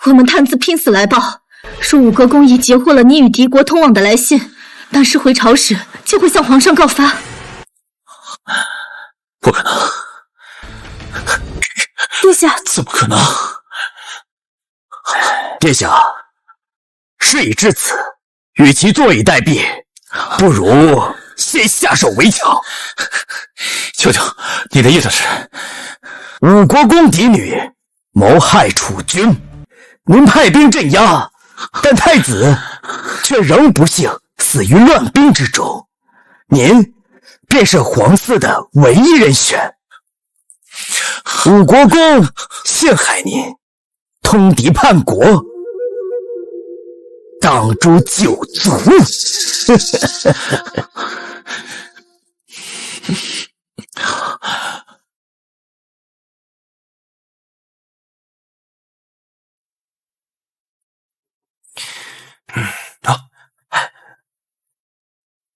我们探子拼死来报，说五国公已截获了你与敌国通往的来信，但是回朝时就会向皇上告发。不可能！殿下，怎么可能？殿下，事已至此，与其坐以待毙，不如先下手为强。舅舅，你的意思是？五国公嫡女谋害楚军，您派兵镇压，但太子却仍不幸死于乱兵之中，您便是皇嗣的唯一人选。五国公陷害您，通敌叛国，当诛九族。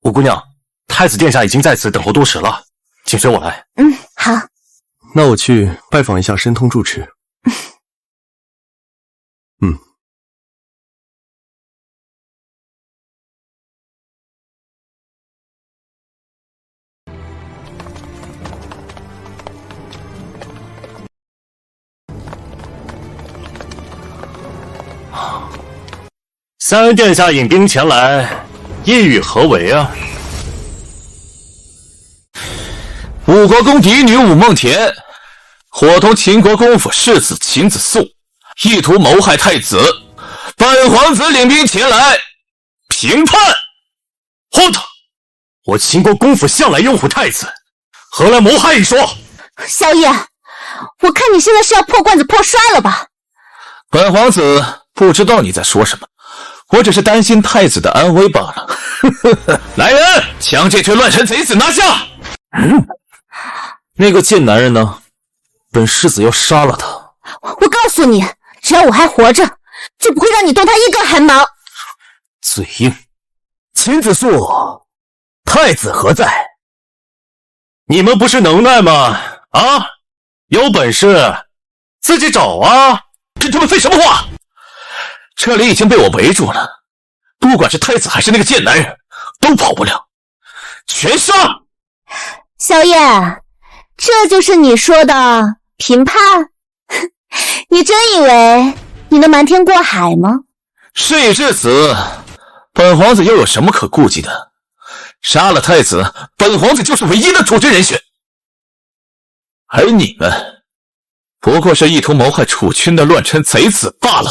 五姑娘，太子殿下已经在此等候多时了，请随我来。好。那我去拜访一下申通住持。三恩殿下引兵前来，意欲何为啊？五国公嫡女武梦田，伙同秦国公府世子秦子肃，意图谋害太子。本皇子领兵前来平叛。荒唐！我秦国公府向来拥护太子，何来谋害一说？萧夜，我看你现在是要破罐子破摔了吧？本皇子不知道你在说什么，我只是担心太子的安危罢了。来人，将这群乱臣贼子拿下！那个贱男人呢？本世子要杀了他。我告诉你，只要我还活着，就不会让你动他一根汗毛。嘴硬。秦子肃，太子何在？你们不是能耐吗？啊，有本事自己找啊！跟他们废什么话？这里已经被我围住了，不管是太子还是那个贱男人，都跑不了，全杀！萧夜，这就是你说的评判？你真以为你能瞒天过海吗？事已至此，本皇子又有什么可顾忌的？杀了太子，本皇子就是唯一的储君人选。而你们，不过是意图谋害储君的乱臣贼子罢了。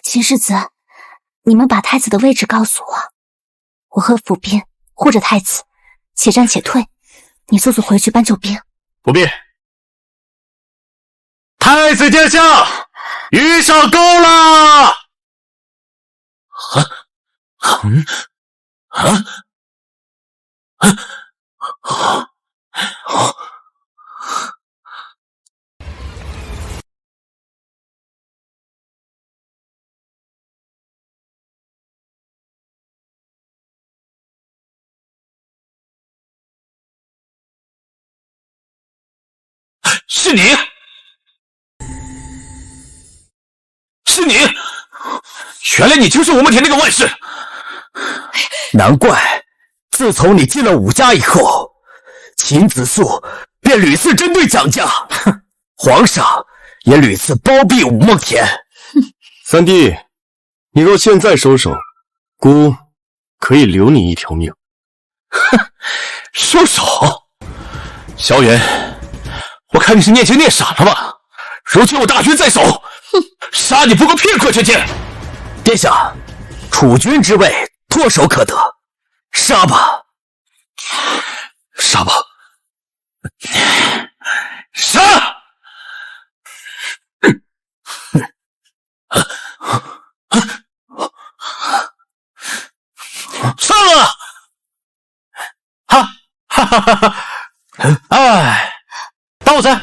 秦世子，你们把太子的位置告诉我，我和府兵护着太子，且战且退。你速速回去搬救兵。不必。太子殿下，鱼上钩了！是你，是你！原来你就是吴梦田那个外室。难怪，自从你进了武家以后，秦子肃便屡次针对蒋家，皇上也屡次包庇吴梦田。三弟，你若现在收手，姑可以留你一条命。收手？萧元，我看你是念经念傻了吧？如今我大军在手，杀你不过片刻之间。殿下，储君之位唾手可得，杀吧，杀吧，杀！上啊！哈哈哈哈！哎，刀子，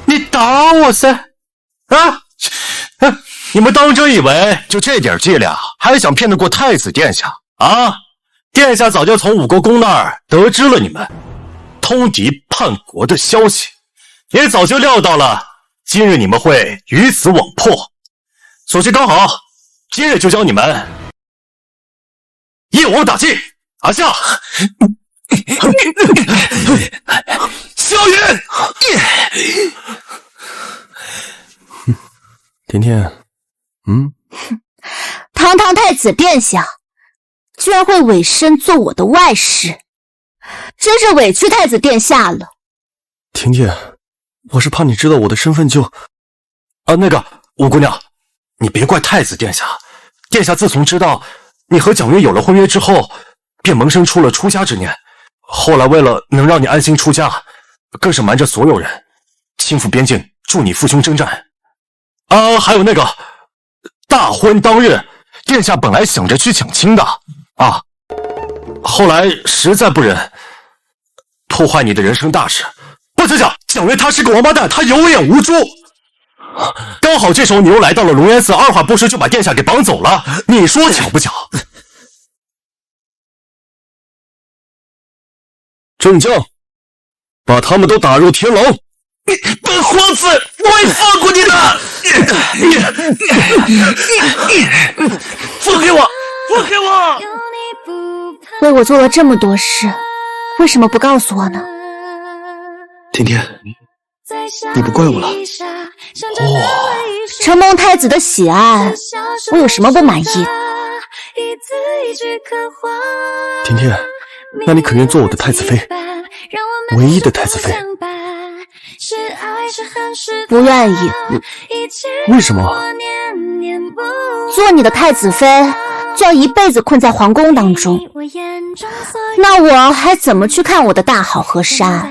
你打我噻！啊！你们当真以为就这点伎俩，还想骗得过太子殿下啊？殿下早就从武国公那儿得知了你们通敌叛国的消息，也早就料到了今日你们会于此网破，所以刚好今日就将你们一网打尽。阿夏，萧元，甜甜，堂堂太子殿下，居然会委身做我的外室，真是委屈太子殿下了。甜甜，我是怕你知道我的身份就……那个五姑娘，你别怪太子殿下，殿下自从知道你和蒋约有了婚约之后，便萌生出了出家之念。后来为了能让你安心出家，更是瞒着所有人，亲赴边境助你父兄征战。还有那个大婚当日，殿下本来想着去抢亲的啊，后来实在不忍破坏你的人生大事。不想想，蒋约他是个王八蛋，他有眼无珠。刚好这时候你又来到了龙岩寺，二话不说就把殿下给绑走了，你说巧不巧？镇将，把他们都打入天牢。本皇子不会放过你的！放开我！放开我！为我做了这么多事，为什么不告诉我呢？天天，你不怪我了。承蒙太子的喜爱，我有什么不满意的？天天，那你可愿做我的太子妃？唯一的太子妃？不愿意。为什么？做你的太子妃，就要一辈子困在皇宫当中，那我还怎么去看我的大好河山？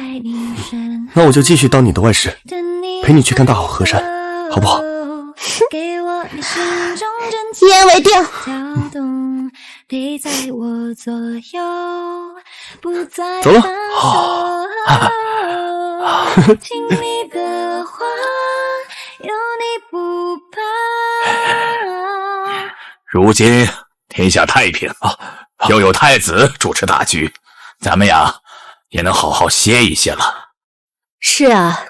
那我就继续当你的外室，陪你去看大好河山，好不好？一言为定。走了。如今天下太平又有太子主持大局，咱们呀也能好好歇一歇了。是啊，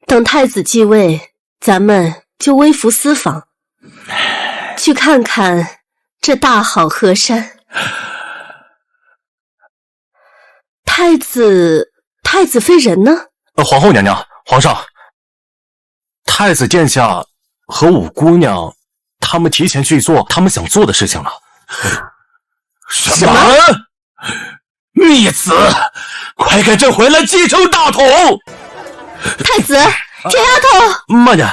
等太子继位，咱们就微服私访，去看看这大好河山。太子妃人呢？皇后娘娘，皇上，太子殿下和五姑娘他们提前去做他们想做的事情了。什么？逆子，快给朕回来继承大统！太子，铁丫头，慢点。